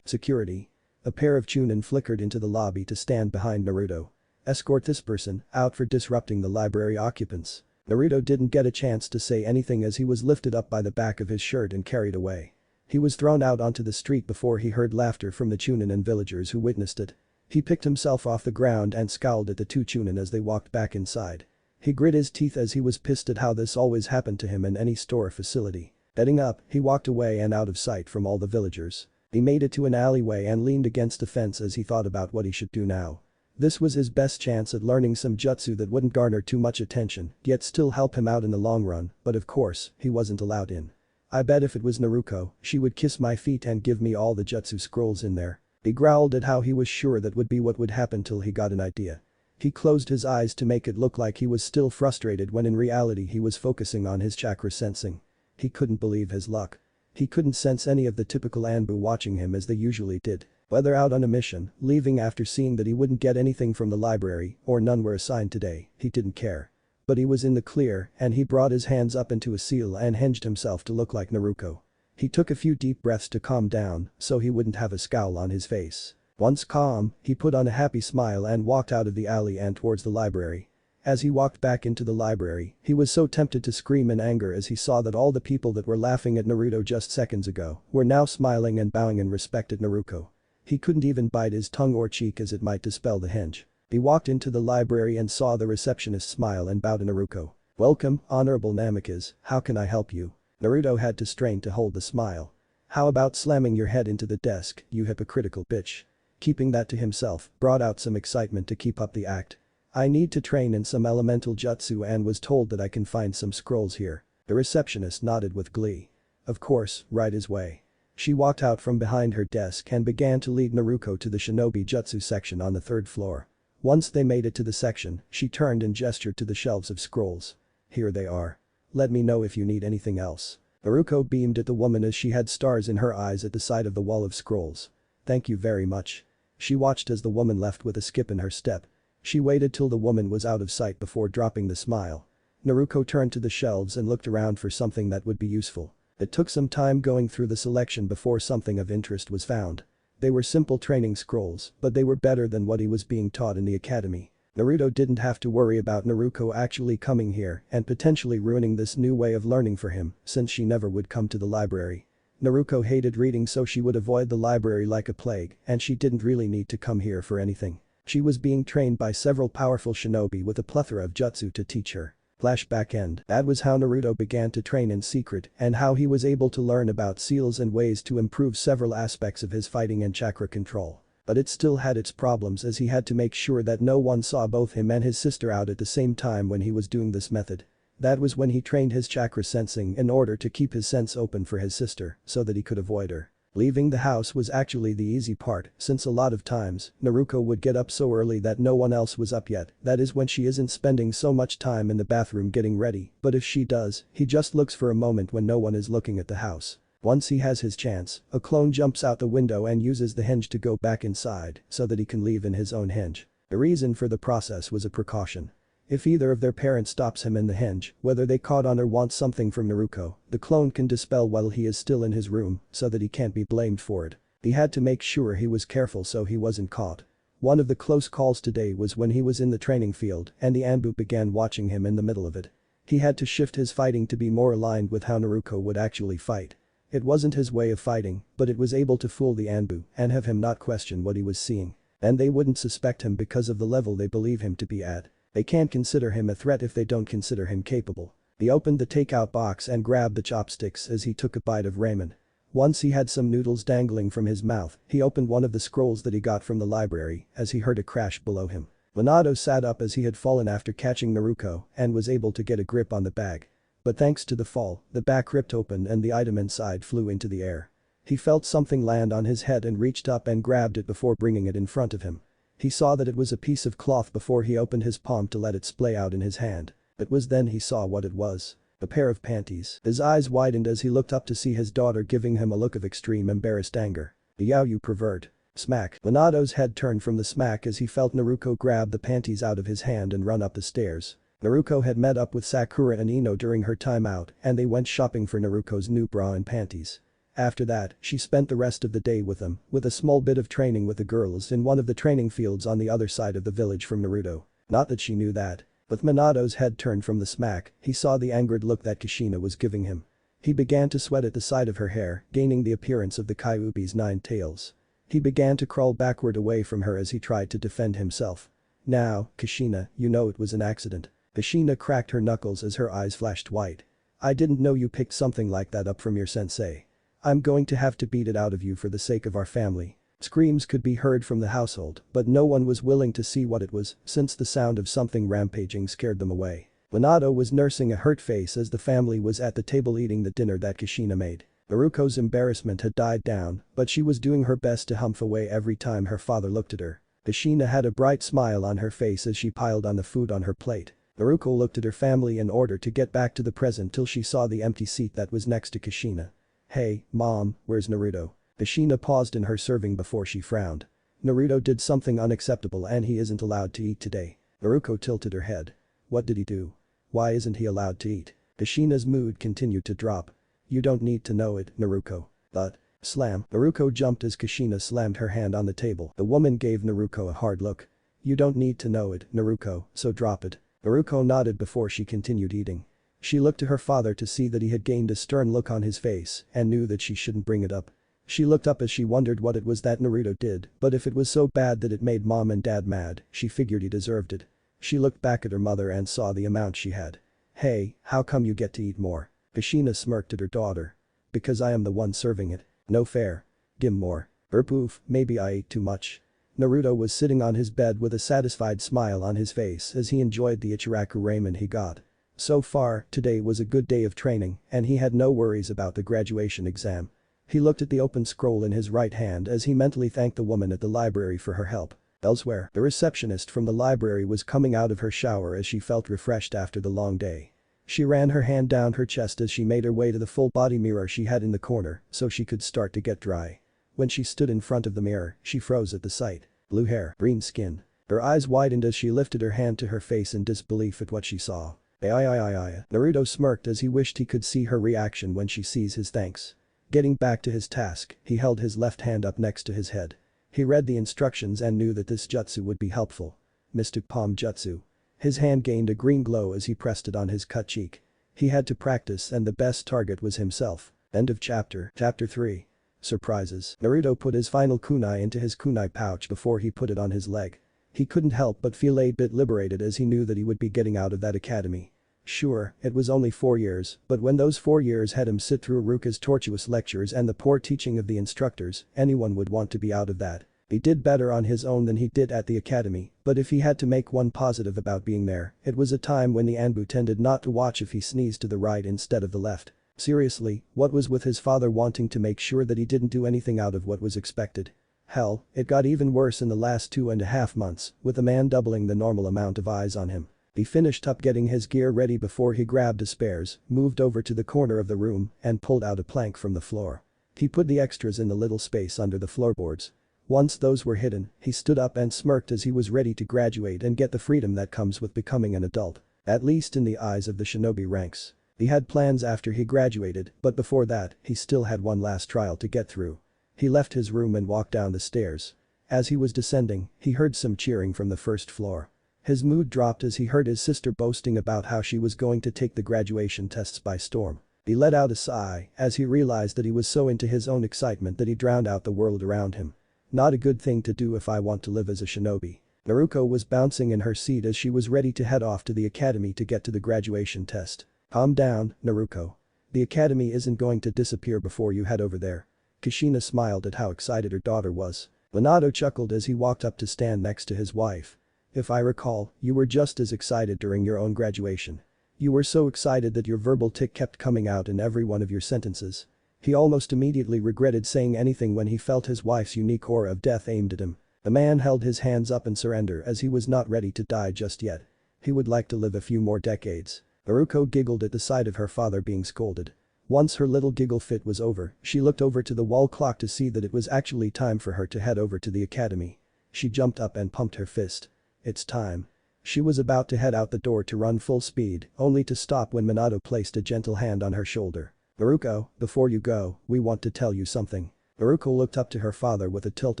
Security. A pair of chunin flickered into the lobby to stand behind Naruto. "Escort this person out for disrupting the library occupants." Naruto didn't get a chance to say anything as he was lifted up by the back of his shirt and carried away. He was thrown out onto the street before he heard laughter from the chunin and villagers who witnessed it. He picked himself off the ground and scowled at the two chunin as they walked back inside. He grit his teeth as he was pissed at how this always happened to him in any store or facility. Getting up, he walked away and out of sight from all the villagers. He made it to an alleyway and leaned against a fence as he thought about what he should do now. This was his best chance at learning some jutsu that wouldn't garner too much attention, yet still help him out in the long run, but of course, he wasn't allowed in. "I bet if it was Naruko, she would kiss my feet and give me all the jutsu scrolls in there." He growled at how he was sure that would be what would happen till he got an idea. He closed his eyes to make it look like he was still frustrated when in reality he was focusing on his chakra sensing. He couldn't believe his luck. He couldn't sense any of the typical Anbu watching him as they usually did. Whether out on a mission, leaving after seeing that he wouldn't get anything from the library, or none were assigned today, he didn't care. But he was in the clear and he brought his hands up into a seal and hinged himself to look like Naruko. He took a few deep breaths to calm down so he wouldn't have a scowl on his face. Once calm, he put on a happy smile and walked out of the alley and towards the library. As he walked back into the library, he was so tempted to scream in anger as he saw that all the people that were laughing at Naruto just seconds ago were now smiling and bowing in respect at Naruko. He couldn't even bite his tongue or cheek as it might dispel the hinge. He walked into the library and saw the receptionist smile and bow to Naruko. "Welcome, Honorable Namikaze, how can I help you?" Naruto had to strain to hold the smile. "How about slamming your head into the desk, you hypocritical bitch?" Keeping that to himself brought out some excitement to keep up the act. "I need to train in some elemental jutsu and was told that I can find some scrolls here." The receptionist nodded with glee. "Of course, right his way." She walked out from behind her desk and began to lead Naruko to the shinobi jutsu section on the third floor. Once they made it to the section, she turned and gestured to the shelves of scrolls. "Here they are. Let me know if you need anything else." Naruko beamed at the woman as she had stars in her eyes at the side of the wall of scrolls. "Thank you very much." She watched as the woman left with a skip in her step. She waited till the woman was out of sight before dropping the smile. Naruko turned to the shelves and looked around for something that would be useful. It took some time going through the selection before something of interest was found. They were simple training scrolls, but they were better than what he was being taught in the academy. Naruto didn't have to worry about Naruko actually coming here and potentially ruining this new way of learning for him, since she never would come to the library. Naruko hated reading, so she would avoid the library like a plague, and she didn't really need to come here for anything. She was being trained by several powerful shinobi with a plethora of jutsu to teach her. Flashback end. That was how Naruto began to train in secret and how he was able to learn about seals and ways to improve several aspects of his fighting and chakra control. But it still had its problems as he had to make sure that no one saw both him and his sister out at the same time when he was doing this method. That was when he trained his chakra sensing in order to keep his sense open for his sister so that he could avoid her. Leaving the house was actually the easy part since a lot of times, Naruko would get up so early that no one else was up yet, that is when she isn't spending so much time in the bathroom getting ready, but if she does, he just looks for a moment when no one is looking at the house. Once he has his chance, a clone jumps out the window and uses the hinge to go back inside so that he can leave in his own hinge. The reason for the process was a precaution. If either of their parents stops him in the hinge, whether they caught on or want something from Naruko, the clone can dispel while he is still in his room so that he can't be blamed for it. He had to make sure he was careful so he wasn't caught. One of the close calls today was when he was in the training field and the Anbu began watching him in the middle of it. He had to shift his fighting to be more aligned with how Naruko would actually fight. It wasn't his way of fighting, but it was able to fool the Anbu and have him not question what he was seeing. And they wouldn't suspect him because of the level they believe him to be at. They can't consider him a threat if they don't consider him capable. He opened the takeout box and grabbed the chopsticks as he took a bite of ramen. Once he had some noodles dangling from his mouth, he opened one of the scrolls that he got from the library as he heard a crash below him. Minato sat up as he had fallen after catching Naruko and was able to get a grip on the bag. But thanks to the fall, the bag ripped open and the item inside flew into the air. He felt something land on his head and reached up and grabbed it before bringing it in front of him. He saw that it was a piece of cloth before he opened his palm to let it splay out in his hand. It was then he saw what it was. A pair of panties. His eyes widened as he looked up to see his daughter giving him a look of extreme embarrassed anger. "Yow, you pervert." Smack. Minato's head turned from the smack as he felt Naruko grab the panties out of his hand and run up the stairs. Naruko had met up with Sakura and Ino during her timeout and they went shopping for Naruko's new bra and panties. After that, she spent the rest of the day with them, with a small bit of training with the girls in one of the training fields on the other side of the village from Naruto. Not that she knew that. With Minato's head turned from the smack, he saw the angered look that Kushina was giving him. He began to sweat at the sight of her hair, gaining the appearance of the Kyuubi's 9 tails. He began to crawl backward away from her as he tried to defend himself. "Now, Kushina, you know it was an accident." Kushina cracked her knuckles as her eyes flashed white. "I didn't know you picked something like that up from your sensei. I'm going to have to beat it out of you for the sake of our family." Screams could be heard from the household, but no one was willing to see what it was since the sound of something rampaging scared them away. Minato was nursing a hurt face as the family was at the table eating the dinner that Kushina made. Naruko's embarrassment had died down, but she was doing her best to humph away every time her father looked at her. Kushina had a bright smile on her face as she piled on the food on her plate. Naruko looked at her family in order to get back to the present till she saw the empty seat that was next to Kushina. "Hey, Mom, where's Naruto?" Kushina paused in her serving before she frowned. "Naruto did something unacceptable and he isn't allowed to eat today." Naruko tilted her head. "What did he do? Why isn't he allowed to eat?" Kushina's mood continued to drop. "You don't need to know it, Naruko." But. Slam. Naruko jumped as Kushina slammed her hand on the table. The woman gave Naruko a hard look. "You don't need to know it, Naruko, so drop it." Naruko nodded before she continued eating. She looked to her father to see that he had gained a stern look on his face and knew that she shouldn't bring it up. She looked up as she wondered what it was that Naruto did, but if it was so bad that it made mom and dad mad, she figured he deserved it. She looked back at her mother and saw the amount she had. "Hey, how come you get to eat more?" Kushina smirked at her daughter. "Because I am the one serving it. No fair. Give more." Oof, maybe I ate too much. Naruto was sitting on his bed with a satisfied smile on his face as he enjoyed the Ichiraku ramen he got. So far, today was a good day of training and he had no worries about the graduation exam. He looked at the open scroll in his right hand as he mentally thanked the woman at the library for her help. Elsewhere, the receptionist from the library was coming out of her shower as she felt refreshed after the long day. She ran her hand down her chest as she made her way to the full-body mirror she had in the corner so she could start to get dry. When she stood in front of the mirror, she froze at the sight. Blue hair, green skin. Her eyes widened as she lifted her hand to her face in disbelief at what she saw. Naruto smirked as he wished he could see her reaction when she sees his thanks. Getting back to his task, he held his left hand up next to his head. He read the instructions and knew that this jutsu would be helpful. Mystic Palm Jutsu. His hand gained a green glow as he pressed it on his cut cheek. He had to practice and the best target was himself. End of chapter. Chapter 3. Surprises. Naruto put his final kunai into his kunai pouch before he put it on his leg. He couldn't help but feel a bit liberated as he knew that he would be getting out of that academy. Sure, it was only 4 years, but when those 4 years had him sit through Ruka's tortuous lectures and the poor teaching of the instructors, anyone would want to be out of that. He did better on his own than he did at the academy, but if he had to make one positive about being there, it was a time when the Anbu tended not to watch if he sneezed to the right instead of the left. Seriously, what was with his father wanting to make sure that he didn't do anything out of what was expected? Hell, it got even worse in the last 2.5 months, with the man doubling the normal amount of eyes on him. He finished up getting his gear ready before he grabbed his spares, moved over to the corner of the room, and pulled out a plank from the floor. He put the extras in the little space under the floorboards. Once those were hidden, he stood up and smirked as he was ready to graduate and get the freedom that comes with becoming an adult. At least in the eyes of the shinobi ranks. He had plans after he graduated, but before that, he still had one last trial to get through. He left his room and walked down the stairs. As he was descending, he heard some cheering from the first floor. His mood dropped as he heard his sister boasting about how she was going to take the graduation tests by storm. He let out a sigh as he realized that he was so into his own excitement that he drowned out the world around him. Not a good thing to do if I want to live as a shinobi. Naruko was bouncing in her seat as she was ready to head off to the academy to get to the graduation test. Calm down, Naruko. The academy isn't going to disappear before you head over there. Kushina smiled at how excited her daughter was. Minato chuckled as he walked up to stand next to his wife. If I recall, you were just as excited during your own graduation. You were so excited that your verbal tick kept coming out in every one of your sentences. He almost immediately regretted saying anything when he felt his wife's unique aura of death aimed at him. The man held his hands up in surrender as he was not ready to die just yet. He would like to live a few more decades. Naruko giggled at the sight of her father being scolded. Once her little giggle fit was over, she looked over to the wall clock to see that it was actually time for her to head over to the academy. She jumped up and pumped her fist. It's time. She was about to head out the door to run full speed, only to stop when Minato placed a gentle hand on her shoulder. Naruko, before you go, we want to tell you something. Naruko looked up to her father with a tilt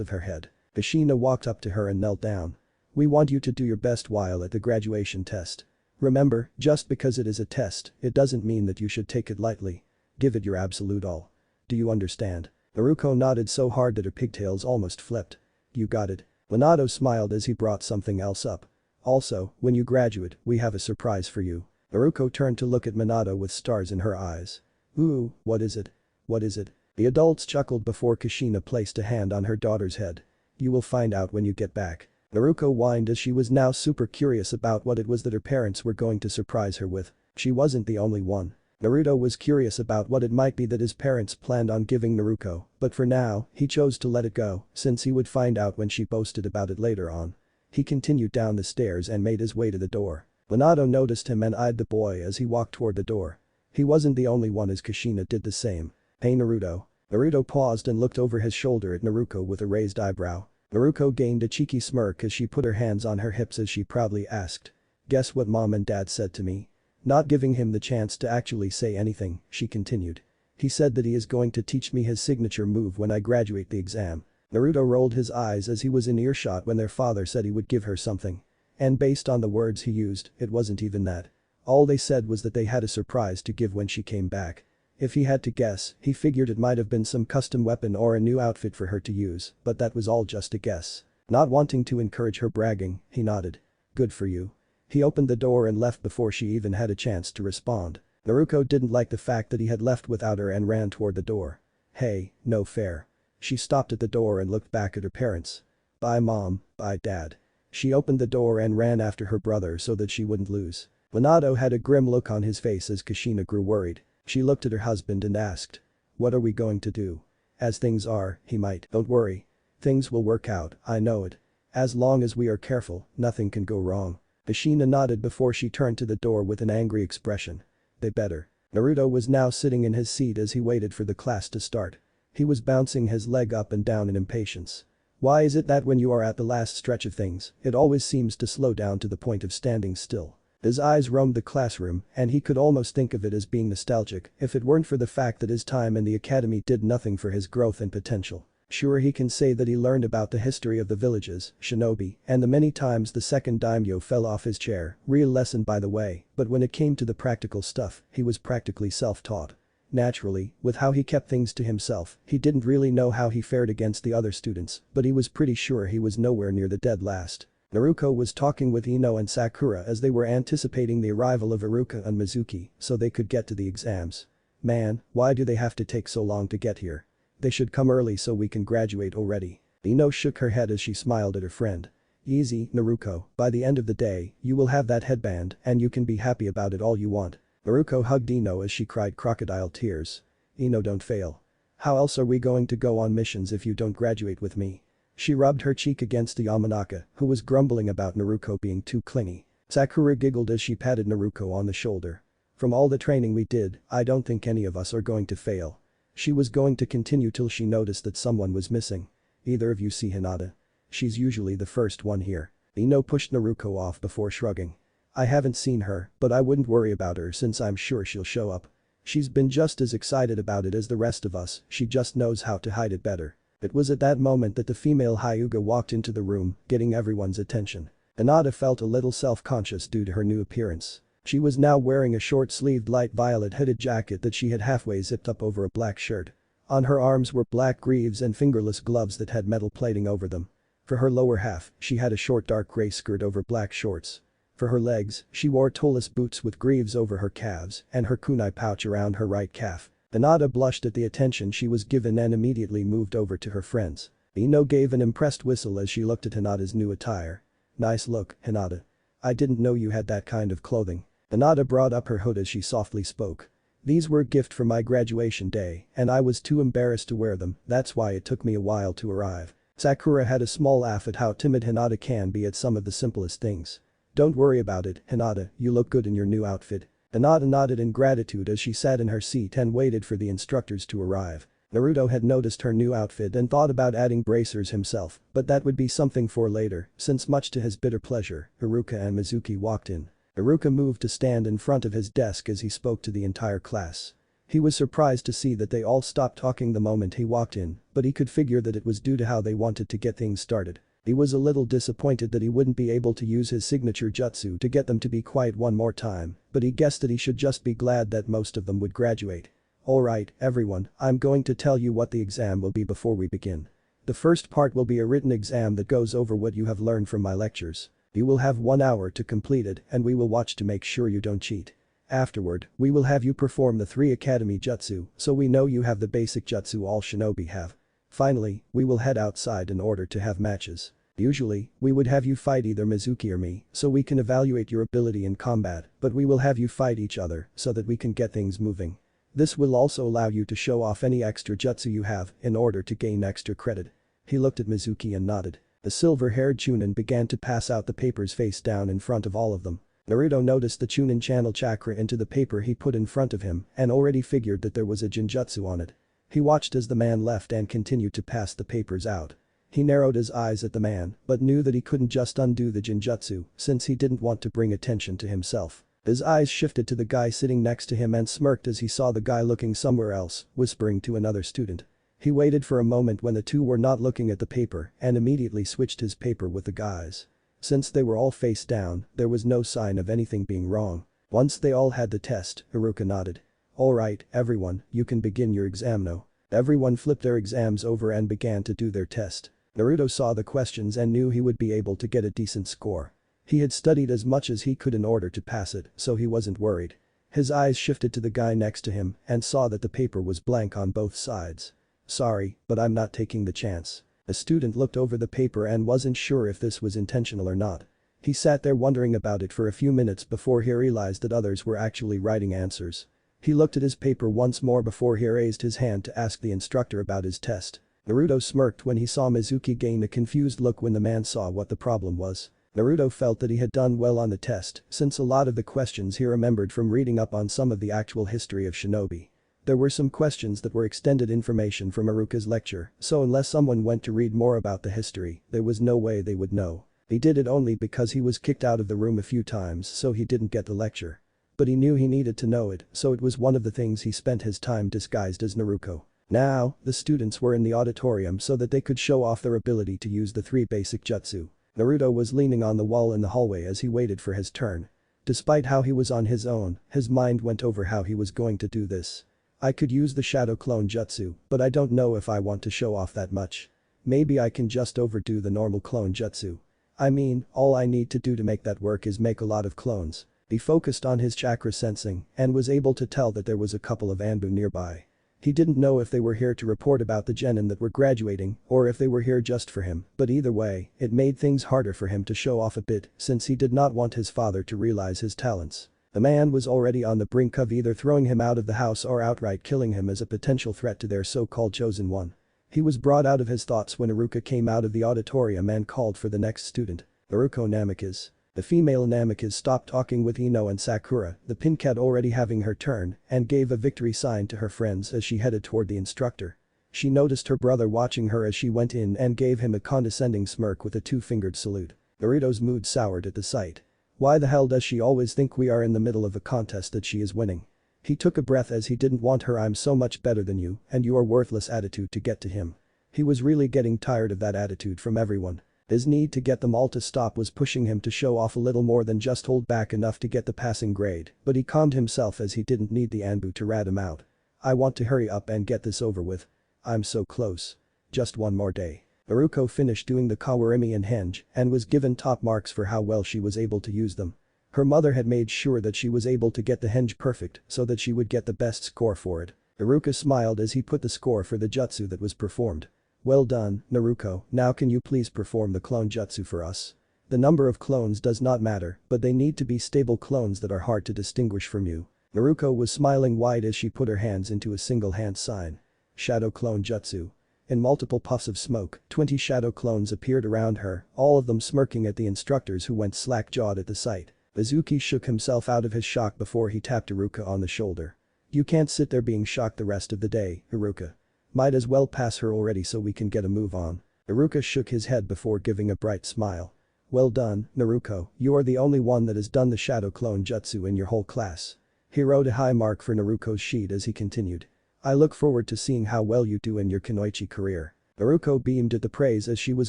of her head. Kushina walked up to her and knelt down. We want you to do your best while at the graduation test. Remember, just because it is a test, it doesn't mean that you should take it lightly. Give it your absolute all. Do you understand? Naruko nodded so hard that her pigtails almost flipped. You got it. Minato smiled as he brought something else up. Also, when you graduate, we have a surprise for you. Naruko turned to look at Minato with stars in her eyes. Ooh, what is it? What is it? The adults chuckled before Kushina placed a hand on her daughter's head. You will find out when you get back. Naruko whined as she was now super curious about what it was that her parents were going to surprise her with. She wasn't the only one. Naruto was curious about what it might be that his parents planned on giving Naruko, but for now, he chose to let it go, since he would find out when she boasted about it later on. He continued down the stairs and made his way to the door. Minato noticed him and eyed the boy as he walked toward the door. He wasn't the only one as Kushina did the same. Hey Naruto. Naruto paused and looked over his shoulder at Naruko with a raised eyebrow. Naruko gained a cheeky smirk as she put her hands on her hips as she proudly asked. Guess what mom and dad said to me? Not giving him the chance to actually say anything, she continued. He said that he is going to teach me his signature move when I graduate the exam. Naruto rolled his eyes as he was in earshot when their father said he would give her something. And based on the words he used, it wasn't even that. All they said was that they had a surprise to give when she came back. If he had to guess, he figured it might have been some custom weapon or a new outfit for her to use, but that was all just a guess. Not wanting to encourage her bragging, he nodded. Good for you. He opened the door and left before she even had a chance to respond. Naruko didn't like the fact that he had left without her and ran toward the door. Hey, no fair. She stopped at the door and looked back at her parents. Bye mom, bye dad. She opened the door and ran after her brother so that she wouldn't lose. Minato had a grim look on his face as Kushina grew worried. She looked at her husband and asked. What are we going to do? As things are, he might. Don't worry. Things will work out, I know it. As long as we are careful, nothing can go wrong. Kushina nodded before she turned to the door with an angry expression. They better. Naruto was now sitting in his seat as he waited for the class to start. He was bouncing his leg up and down in impatience. Why is it that when you are at the last stretch of things, it always seems to slow down to the point of standing still? His eyes roamed the classroom and he could almost think of it as being nostalgic if it weren't for the fact that his time in the academy did nothing for his growth and potential. Sure, he can say that he learned about the history of the villages, shinobi, and the many times the second daimyo fell off his chair, real lesson by the way, but when it came to the practical stuff, he was practically self-taught. Naturally, with how he kept things to himself, he didn't really know how he fared against the other students, but he was pretty sure he was nowhere near the dead last. Naruko was talking with Ino and Sakura as they were anticipating the arrival of Iruka and Mizuki so they could get to the exams. Man, why do they have to take so long to get here? They should come early so we can graduate already. Ino shook her head as she smiled at her friend. Easy, Naruko, by the end of the day, you will have that headband and you can be happy about it all you want. Naruko hugged Ino as she cried crocodile tears. Ino, don't fail. How else are we going to go on missions if you don't graduate with me? She rubbed her cheek against the Yamanaka, who was grumbling about Naruko being too clingy. Sakura giggled as she patted Naruko on the shoulder. From all the training we did, I don't think any of us are going to fail. She was going to continue till she noticed that someone was missing. Either of you see Hinata? She's usually the first one here. Ino pushed Naruko off before shrugging. I haven't seen her, but I wouldn't worry about her since I'm sure she'll show up. She's been just as excited about it as the rest of us, she just knows how to hide it better. It was at that moment that the female Hyuga walked into the room, getting everyone's attention. Hinata felt a little self-conscious due to her new appearance. She was now wearing a short-sleeved light violet hooded jacket that she had halfway zipped up over a black shirt. On her arms were black greaves and fingerless gloves that had metal plating over them. For her lower half, she had a short dark gray skirt over black shorts. For her legs, she wore toeless boots with greaves over her calves and her kunai pouch around her right calf. Hinata blushed at the attention she was given and immediately moved over to her friends. Ino gave an impressed whistle as she looked at Hinata's new attire. Nice look, Hinata. I didn't know you had that kind of clothing. Hinata brought up her hood as she softly spoke. These were a gift for my graduation day and I was too embarrassed to wear them, that's why it took me a while to arrive. Sakura had a small laugh at how timid Hinata can be at some of the simplest things. Don't worry about it, Hinata, you look good in your new outfit. Hinata nodded in gratitude as she sat in her seat and waited for the instructors to arrive. Naruto had noticed her new outfit and thought about adding bracers himself, but that would be something for later, since much to his bitter pleasure, Iruka and Mizuki walked in. Iruka moved to stand in front of his desk as he spoke to the entire class. He was surprised to see that they all stopped talking the moment he walked in, but he could figure that it was due to how they wanted to get things started. He was a little disappointed that he wouldn't be able to use his signature jutsu to get them to be quiet one more time, but he guessed that he should just be glad that most of them would graduate. Alright, everyone, I'm going to tell you what the exam will be before we begin. The first part will be a written exam that goes over what you have learned from my lectures. You will have 1 hour to complete it and we will watch to make sure you don't cheat. Afterward, we will have you perform the 3 academy jutsu so we know you have the basic jutsu all shinobi have. Finally, we will head outside in order to have matches. Usually, we would have you fight either Mizuki or me so we can evaluate your ability in combat, but we will have you fight each other so that we can get things moving. This will also allow you to show off any extra jutsu you have in order to gain extra credit. He looked at Mizuki and nodded. The silver-haired Chunin began to pass out the papers face down in front of all of them. Naruto noticed the Chunin channel chakra into the paper he put in front of him and already figured that there was a genjutsu on it. He watched as the man left and continued to pass the papers out. He narrowed his eyes at the man but knew that he couldn't just undo the genjutsu since he didn't want to bring attention to himself. His eyes shifted to the guy sitting next to him and smirked as he saw the guy looking somewhere else, whispering to another student. He waited for a moment when the two were not looking at the paper and immediately switched his paper with the guys. Since they were all face down, there was no sign of anything being wrong. Once they all had the test, Iruka nodded. Alright, everyone, you can begin your exam now. Everyone flipped their exams over and began to do their test. Naruto saw the questions and knew he would be able to get a decent score. He had studied as much as he could in order to pass it, so he wasn't worried. His eyes shifted to the guy next to him and saw that the paper was blank on both sides. Sorry, but I'm not taking the chance. A student looked over the paper and wasn't sure if this was intentional or not. He sat there wondering about it for a few minutes before he realized that others were actually writing answers. He looked at his paper once more before he raised his hand to ask the instructor about his test. Naruto smirked when he saw Mizuki gain a confused look when the man saw what the problem was. Naruto felt that he had done well on the test since a lot of the questions he remembered from reading up on some of the actual history of shinobi. There were some questions that were extended information from Iruka's lecture, so unless someone went to read more about the history, there was no way they would know. He did it only because he was kicked out of the room a few times so he didn't get the lecture. But he knew he needed to know it, so it was one of the things he spent his time disguised as Naruko. Now, the students were in the auditorium so that they could show off their ability to use the 3 basic jutsu. Naruto was leaning on the wall in the hallway as he waited for his turn. Despite how he was on his own, his mind went over how he was going to do this. I could use the shadow clone jutsu, but I don't know if I want to show off that much. Maybe I can just overdo the normal clone jutsu. I mean, all I need to do to make that work is make a lot of clones. He focused on his chakra sensing and was able to tell that there was a couple of Anbu nearby. He didn't know if they were here to report about the genin that were graduating or if they were here just for him, but either way, it made things harder for him to show off a bit since he did not want his father to realize his talents. The man was already on the brink of either throwing him out of the house or outright killing him as a potential threat to their so-called chosen one. He was brought out of his thoughts when Naruko came out of the auditorium and called for the next student, Naruko Namikaze. The female Namikaze stopped talking with Ino and Sakura, the pink cat already having her turn, and gave a victory sign to her friends as she headed toward the instructor. She noticed her brother watching her as she went in and gave him a condescending smirk with a two-fingered salute. Naruto's mood soured at the sight. Why the hell does she always think we are in the middle of a contest that she is winning? He took a breath as he didn't want her "I'm so much better than you and you are worthless" attitude to get to him. He was really getting tired of that attitude from everyone. His need to get them all to stop was pushing him to show off a little more than just hold back enough to get the passing grade, but he calmed himself as he didn't need the Anbu to rat him out. I want to hurry up and get this over with. I'm so close. Just one more day. Naruko finished doing the Kawarimi and Henge and was given top marks for how well she was able to use them. Her mother had made sure that she was able to get the Henge perfect so that she would get the best score for it. Naruko smiled as he put the score for the jutsu that was performed. Well done, Naruko, now can you please perform the clone jutsu for us? The number of clones does not matter, but they need to be stable clones that are hard to distinguish from you. Naruko was smiling wide as she put her hands into a single hand sign. Shadow clone jutsu. In multiple puffs of smoke, 20 shadow clones appeared around her, all of them smirking at the instructors who went slack-jawed at the sight. Mizuki shook himself out of his shock before he tapped Haruka on the shoulder. You can't sit there being shocked the rest of the day, Haruka. Might as well pass her already so we can get a move on. Haruka shook his head before giving a bright smile. Well done, Naruko, you are the only one that has done the shadow clone jutsu in your whole class. He wrote a high mark for Naruko's sheet as he continued. I look forward to seeing how well you do in your kunoichi career. Naruko beamed at the praise as she was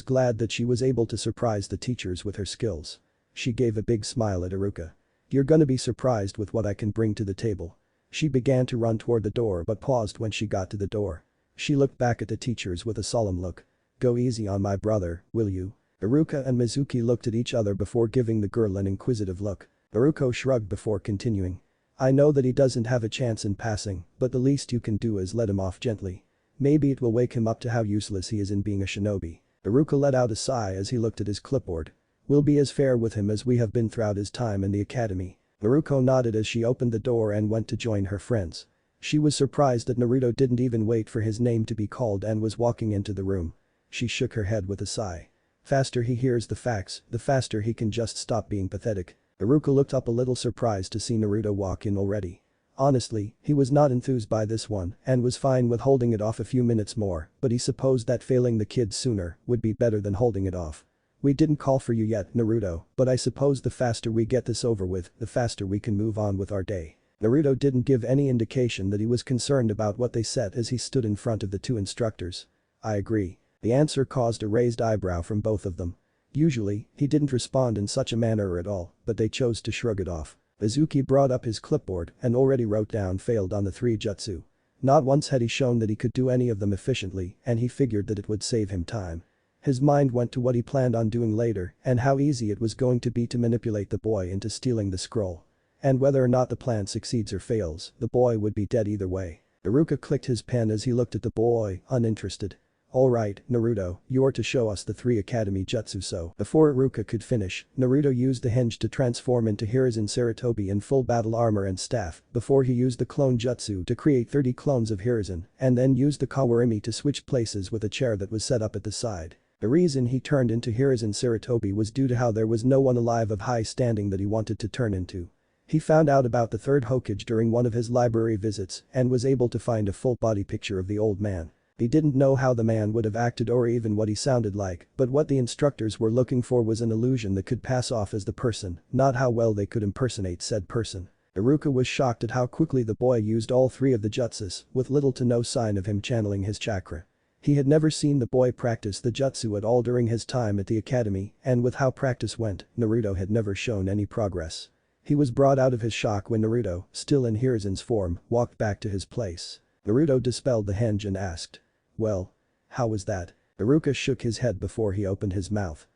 glad that she was able to surprise the teachers with her skills. She gave a big smile at Haruka. You're gonna be surprised with what I can bring to the table. She began to run toward the door but paused when she got to the door. She looked back at the teachers with a solemn look. Go easy on my brother, will you? Haruka and Mizuki looked at each other before giving the girl an inquisitive look. Naruko shrugged before continuing. I know that he doesn't have a chance in passing, but the least you can do is let him off gently. Maybe it will wake him up to how useless he is in being a shinobi. Haruka let out a sigh as he looked at his clipboard. We'll be as fair with him as we have been throughout his time in the academy. Naruko nodded as she opened the door and went to join her friends. She was surprised that Naruto didn't even wait for his name to be called and was walking into the room. She shook her head with a sigh. Faster he hears the facts, the faster he can just stop being pathetic. Naruko looked up a little surprised to see Naruto walk in already. Honestly, he was not enthused by this one and was fine with holding it off a few minutes more, but he supposed that failing the kid sooner would be better than holding it off. We didn't call for you yet, Naruto, but I suppose the faster we get this over with, the faster we can move on with our day. Naruto didn't give any indication that he was concerned about what they said as he stood in front of the two instructors. I agree. The answer caused a raised eyebrow from both of them. Usually, he didn't respond in such a manner at all, but they chose to shrug it off. Mizuki brought up his clipboard and already wrote down failed on the 3 jutsu. Not once had he shown that he could do any of them efficiently and he figured that it would save him time. His mind went to what he planned on doing later and how easy it was going to be to manipulate the boy into stealing the scroll. And whether or not the plan succeeds or fails, the boy would be dead either way. Naruto clicked his pen as he looked at the boy, uninterested. Alright, Naruto, you are to show us the 3 academy jutsu so. Before Haruka could finish, Naruto used the henge to transform into Hiruzen Sarutobi in full battle armor and staff, before he used the clone jutsu to create 30 clones of Hiruzen, and then used the Kawarimi to switch places with a chair that was set up at the side. The reason he turned into Hiruzen Sarutobi was due to how there was no one alive of high standing that he wanted to turn into. He found out about the 3rd Hokage during one of his library visits and was able to find a full body picture of the old man. He didn't know how the man would have acted or even what he sounded like, but what the instructors were looking for was an illusion that could pass off as the person, not how well they could impersonate said person. Naruko was shocked at how quickly the boy used all 3 of the jutsus, with little to no sign of him channeling his chakra. He had never seen the boy practice the jutsu at all during his time at the academy, and with how practice went, Naruto had never shown any progress. He was brought out of his shock when Naruto, still in Hiruzen's form, walked back to his place. Naruto dispelled the henge and asked. Well? How was that? Haruka shook his head before he opened his mouth.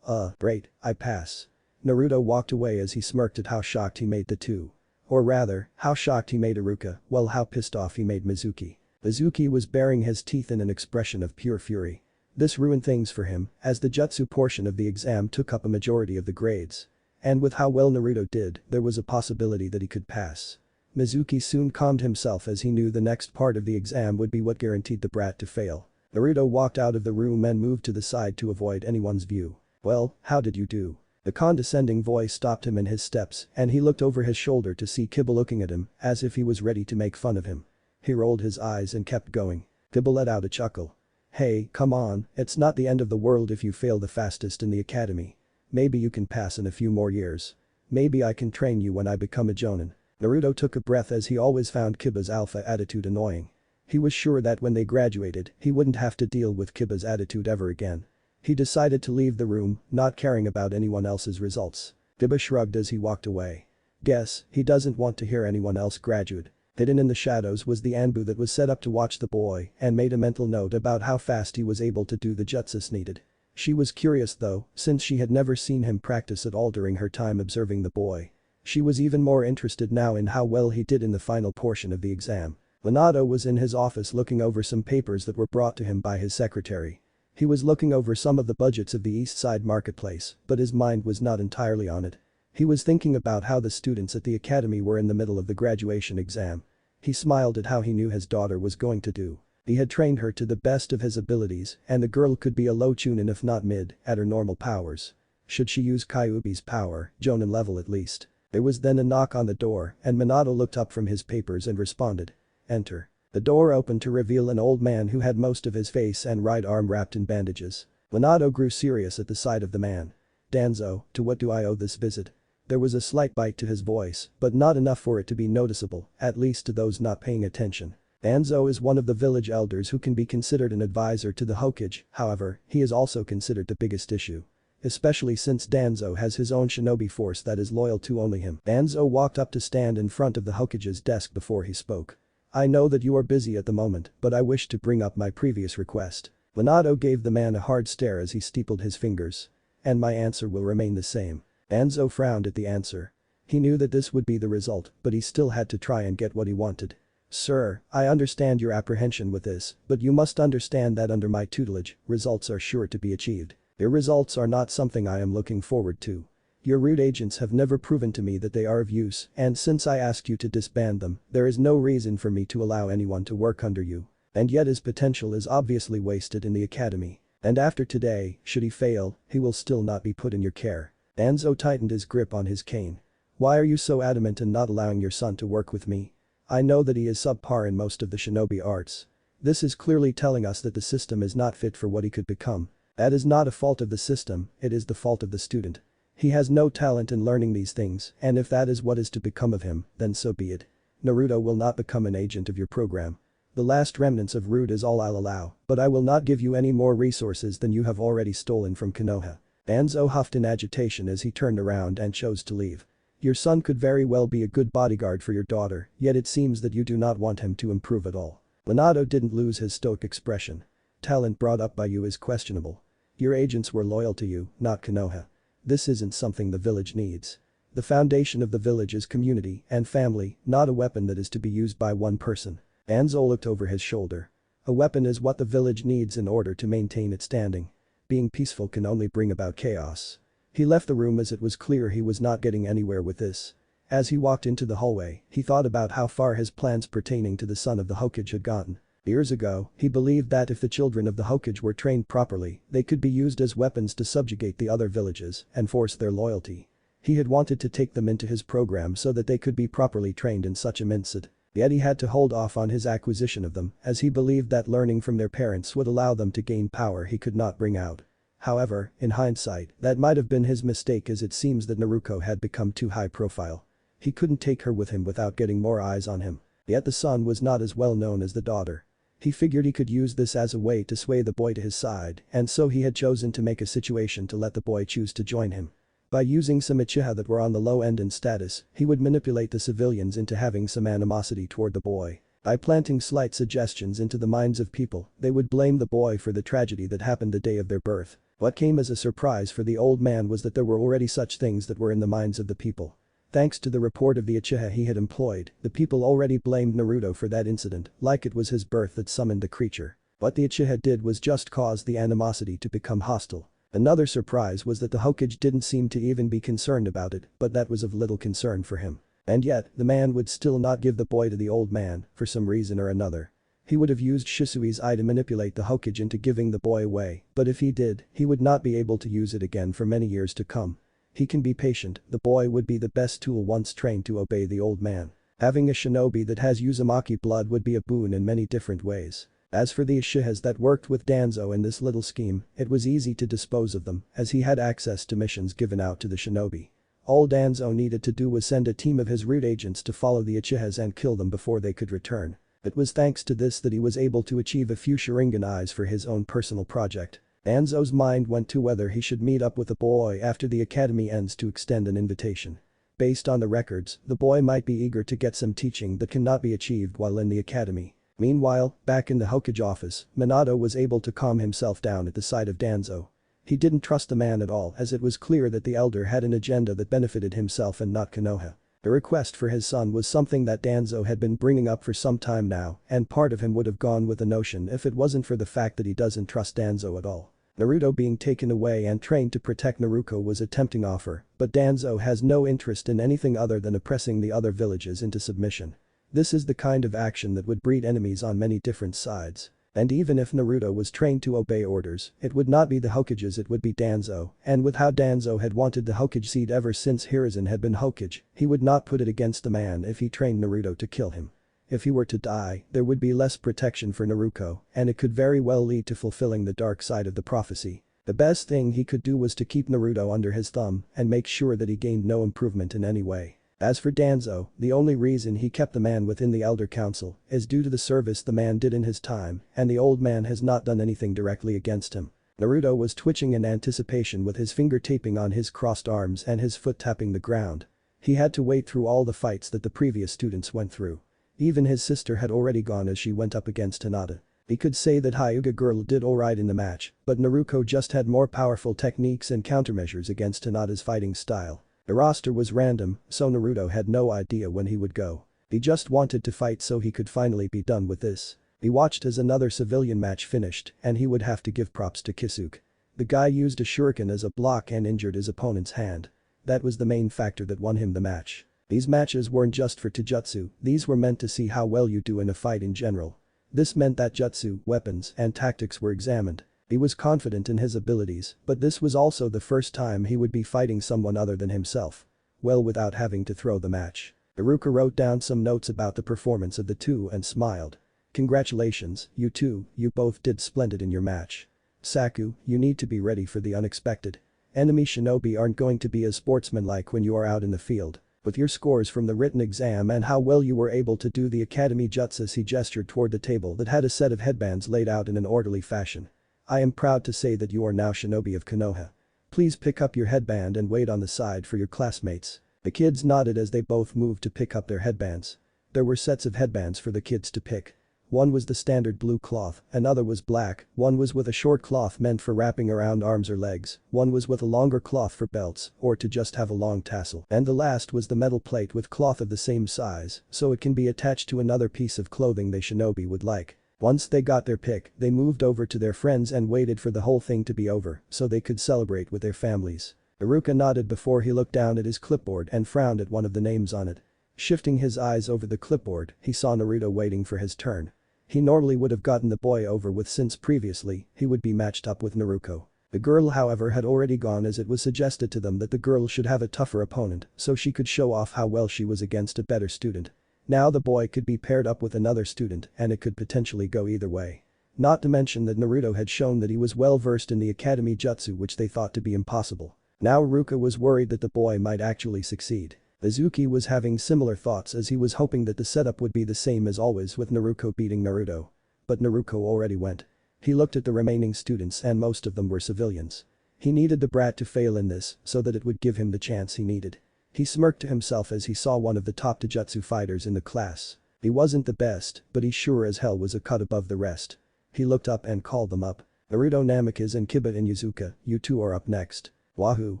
Great, I pass. Naruto walked away as he smirked at how shocked he made the two. Or rather, how shocked he made Iruka, well how pissed off he made Mizuki. Mizuki was baring his teeth in an expression of pure fury. This ruined things for him, as the jutsu portion of the exam took up a majority of the grades. And with how well Naruto did, there was a possibility that he could pass. Mizuki soon calmed himself as he knew the next part of the exam would be what guaranteed the brat to fail. Naruto walked out of the room and moved to the side to avoid anyone's view. Well, how did you do? The condescending voice stopped him in his steps and he looked over his shoulder to see Kiba looking at him as if he was ready to make fun of him. He rolled his eyes and kept going. Kiba let out a chuckle. Hey, come on, it's not the end of the world if you fail the fastest in the academy. Maybe you can pass in a few more years. Maybe I can train you when I become a jonin. Naruto took a breath as he always found Kiba's alpha attitude annoying. He was sure that when they graduated, he wouldn't have to deal with Kiba's attitude ever again. He decided to leave the room, not caring about anyone else's results. Kiba shrugged as he walked away. Guess, he doesn't want to hear anyone else graduate. Hidden in the shadows was the Anbu that was set up to watch the boy and made a mental note about how fast he was able to do the jutsus needed. She was curious though, since she had never seen him practice at all during her time observing the boy. She was even more interested now in how well he did in the final portion of the exam. Minato was in his office looking over some papers that were brought to him by his secretary. He was looking over some of the budgets of the East Side marketplace, but his mind was not entirely on it. He was thinking about how the students at the academy were in the middle of the graduation exam. He smiled at how he knew his daughter was going to do. He had trained her to the best of his abilities and the girl could be a low chunin if not mid, at her normal powers. Should she use Kyuubi's power, jonin level at least. There was then a knock on the door and Minato looked up from his papers and responded. Enter. The door opened to reveal an old man who had most of his face and right arm wrapped in bandages. Minato grew serious at the sight of the man. Danzo, to what do I owe this visit? There was a slight bite to his voice, but not enough for it to be noticeable, at least to those not paying attention. Danzo is one of the village elders who can be considered an advisor to the Hokage, however, he is also considered the biggest issue. Especially since Danzo has his own shinobi force that is loyal to only him. Danzo walked up to stand in front of the Hokage's desk before he spoke. I know that you are busy at the moment, but I wish to bring up my previous request. Minato gave the man a hard stare as he steepled his fingers. And my answer will remain the same. Danzo frowned at the answer. He knew that this would be the result, but he still had to try and get what he wanted. Sir, I understand your apprehension with this, but you must understand that under my tutelage, results are sure to be achieved. Your results are not something I am looking forward to. Your root agents have never proven to me that they are of use, and since I asked you to disband them, there is no reason for me to allow anyone to work under you. And yet his potential is obviously wasted in the academy. And after today, should he fail, he will still not be put in your care. Danzo tightened his grip on his cane. Why are you so adamant in not allowing your son to work with me? I know that he is subpar in most of the shinobi arts. This is clearly telling us that the system is not fit for what he could become. That is not a fault of the system, it is the fault of the student. He has no talent in learning these things, and if that is what is to become of him, then so be it. Naruto will not become an agent of your program. The last remnants of root is all I'll allow, but I will not give you any more resources than you have already stolen from Konoha. Danzo huffed in agitation as he turned around and chose to leave. Your son could very well be a good bodyguard for your daughter, yet it seems that you do not want him to improve at all. Minato didn't lose his stoic expression. Talent brought up by you is questionable. Your agents were loyal to you, not Konoha. This isn't something the village needs. The foundation of the village is community and family, not a weapon that is to be used by one person. Danzo looked over his shoulder. A weapon is what the village needs in order to maintain its standing. Being peaceful can only bring about chaos. He left the room as it was clear he was not getting anywhere with this. As he walked into the hallway, he thought about how far his plans pertaining to the son of the Hokage had gotten. Years ago, he believed that if the children of the Hokage were trained properly, they could be used as weapons to subjugate the other villages and force their loyalty. He had wanted to take them into his program so that they could be properly trained in such a mindset. Yet he had to hold off on his acquisition of them as he believed that learning from their parents would allow them to gain power he could not bring out. However, in hindsight, that might have been his mistake as it seems that Naruko had become too high profile. He couldn't take her with him without getting more eyes on him. Yet the son was not as well known as the daughter. He figured he could use this as a way to sway the boy to his side, and so he had chosen to make a situation to let the boy choose to join him. By using some Uchiha that were on the low end in status, he would manipulate the civilians into having some animosity toward the boy. By planting slight suggestions into the minds of people, they would blame the boy for the tragedy that happened the day of their birth. What came as a surprise for the old man was that there were already such things that were in the minds of the people. Thanks to the report of the Uchiha he had employed, the people already blamed Naruto for that incident, like it was his birth that summoned the creature. What the Uchiha did was just cause the animosity to become hostile. Another surprise was that the Hokage didn't seem to even be concerned about it, but that was of little concern for him. And yet, the man would still not give the boy to the old man, for some reason or another. He would have used Shisui's eye to manipulate the Hokage into giving the boy away, but if he did, he would not be able to use it again for many years to come. He can be patient, the boy would be the best tool once trained to obey the old man. Having a shinobi that has Uzumaki blood would be a boon in many different ways. As for the Uchihas that worked with Danzo in this little scheme, it was easy to dispose of them, as he had access to missions given out to the shinobi. All Danzo needed to do was send a team of his root agents to follow the Uchihas and kill them before they could return. It was thanks to this that he was able to achieve a few Sharingan eyes for his own personal project. Danzo's mind went to whether he should meet up with the boy after the academy ends to extend an invitation. Based on the records, the boy might be eager to get some teaching that cannot be achieved while in the academy. Meanwhile, back in the Hokage office, Minato was able to calm himself down at the sight of Danzo. He didn't trust the man at all as it was clear that the elder had an agenda that benefited himself and not Konoha. The request for his son was something that Danzo had been bringing up for some time now, and part of him would have gone with the notion if it wasn't for the fact that he doesn't trust Danzo at all. Naruto being taken away and trained to protect Naruko was a tempting offer, but Danzo has no interest in anything other than oppressing the other villages into submission. This is the kind of action that would breed enemies on many different sides. And even if Naruto was trained to obey orders, it would not be the Hokages, it would be Danzo, and with how Danzo had wanted the Hokage seat ever since Hiruzen had been Hokage, he would not put it against the man if he trained Naruto to kill him. If he were to die, there would be less protection for Naruko, and it could very well lead to fulfilling the dark side of the prophecy. The best thing he could do was to keep Naruto under his thumb and make sure that he gained no improvement in any way. As for Danzo, the only reason he kept the man within the Elder Council is due to the service the man did in his time, and the old man has not done anything directly against him. Naruto was twitching in anticipation with his finger taping on his crossed arms and his foot tapping the ground. He had to wait through all the fights that the previous students went through. Even his sister had already gone as she went up against Hinata. He could say that Hyuga girl did alright in the match, but Naruko just had more powerful techniques and countermeasures against Hinata's fighting style. The roster was random, so Naruto had no idea when he would go. He just wanted to fight so he could finally be done with this. He watched as another civilian match finished, and he would have to give props to Kisuke. The guy used a shuriken as a block and injured his opponent's hand. That was the main factor that won him the match. These matches weren't just for Taijutsu, these were meant to see how well you do in a fight in general. This meant that jutsu, weapons, and tactics were examined. He was confident in his abilities, but this was also the first time he would be fighting someone other than himself. Well, without having to throw the match. Iruka wrote down some notes about the performance of the two and smiled. Congratulations, you two, you both did splendid in your match. Saku, you need to be ready for the unexpected. Enemy shinobi aren't going to be as sportsmanlike when you are out in the field. With your scores from the written exam and how well you were able to do the academy jutsus, he gestured toward the table that had a set of headbands laid out in an orderly fashion. I am proud to say that you are now shinobi of Konoha. Please pick up your headband and wait on the side for your classmates. The kids nodded as they both moved to pick up their headbands. There were sets of headbands for the kids to pick. One was the standard blue cloth, another was black, one was with a short cloth meant for wrapping around arms or legs, one was with a longer cloth for belts or to just have a long tassel, and the last was the metal plate with cloth of the same size so it can be attached to another piece of clothing they shinobi would like. Once they got their pick, they moved over to their friends and waited for the whole thing to be over so they could celebrate with their families. Iruka nodded before he looked down at his clipboard and frowned at one of the names on it. Shifting his eyes over the clipboard, he saw Naruto waiting for his turn. He normally would have gotten the boy over with since previously he would be matched up with Naruko. The girl however had already gone as it was suggested to them that the girl should have a tougher opponent so she could show off how well she was against a better student. Now the boy could be paired up with another student and it could potentially go either way. Not to mention that Naruto had shown that he was well versed in the academy jutsu which they thought to be impossible. Now Iruka was worried that the boy might actually succeed. Izuki was having similar thoughts as he was hoping that the setup would be the same as always with Naruko beating Naruto. But Naruko already went. He looked at the remaining students and most of them were civilians. He needed the brat to fail in this so that it would give him the chance he needed. He smirked to himself as he saw one of the top Taijutsu fighters in the class. He wasn't the best, but he sure as hell was a cut above the rest. He looked up and called them up. Naruto, Namikaze and Kiba and Yuzuka, you two are up next. Wahoo.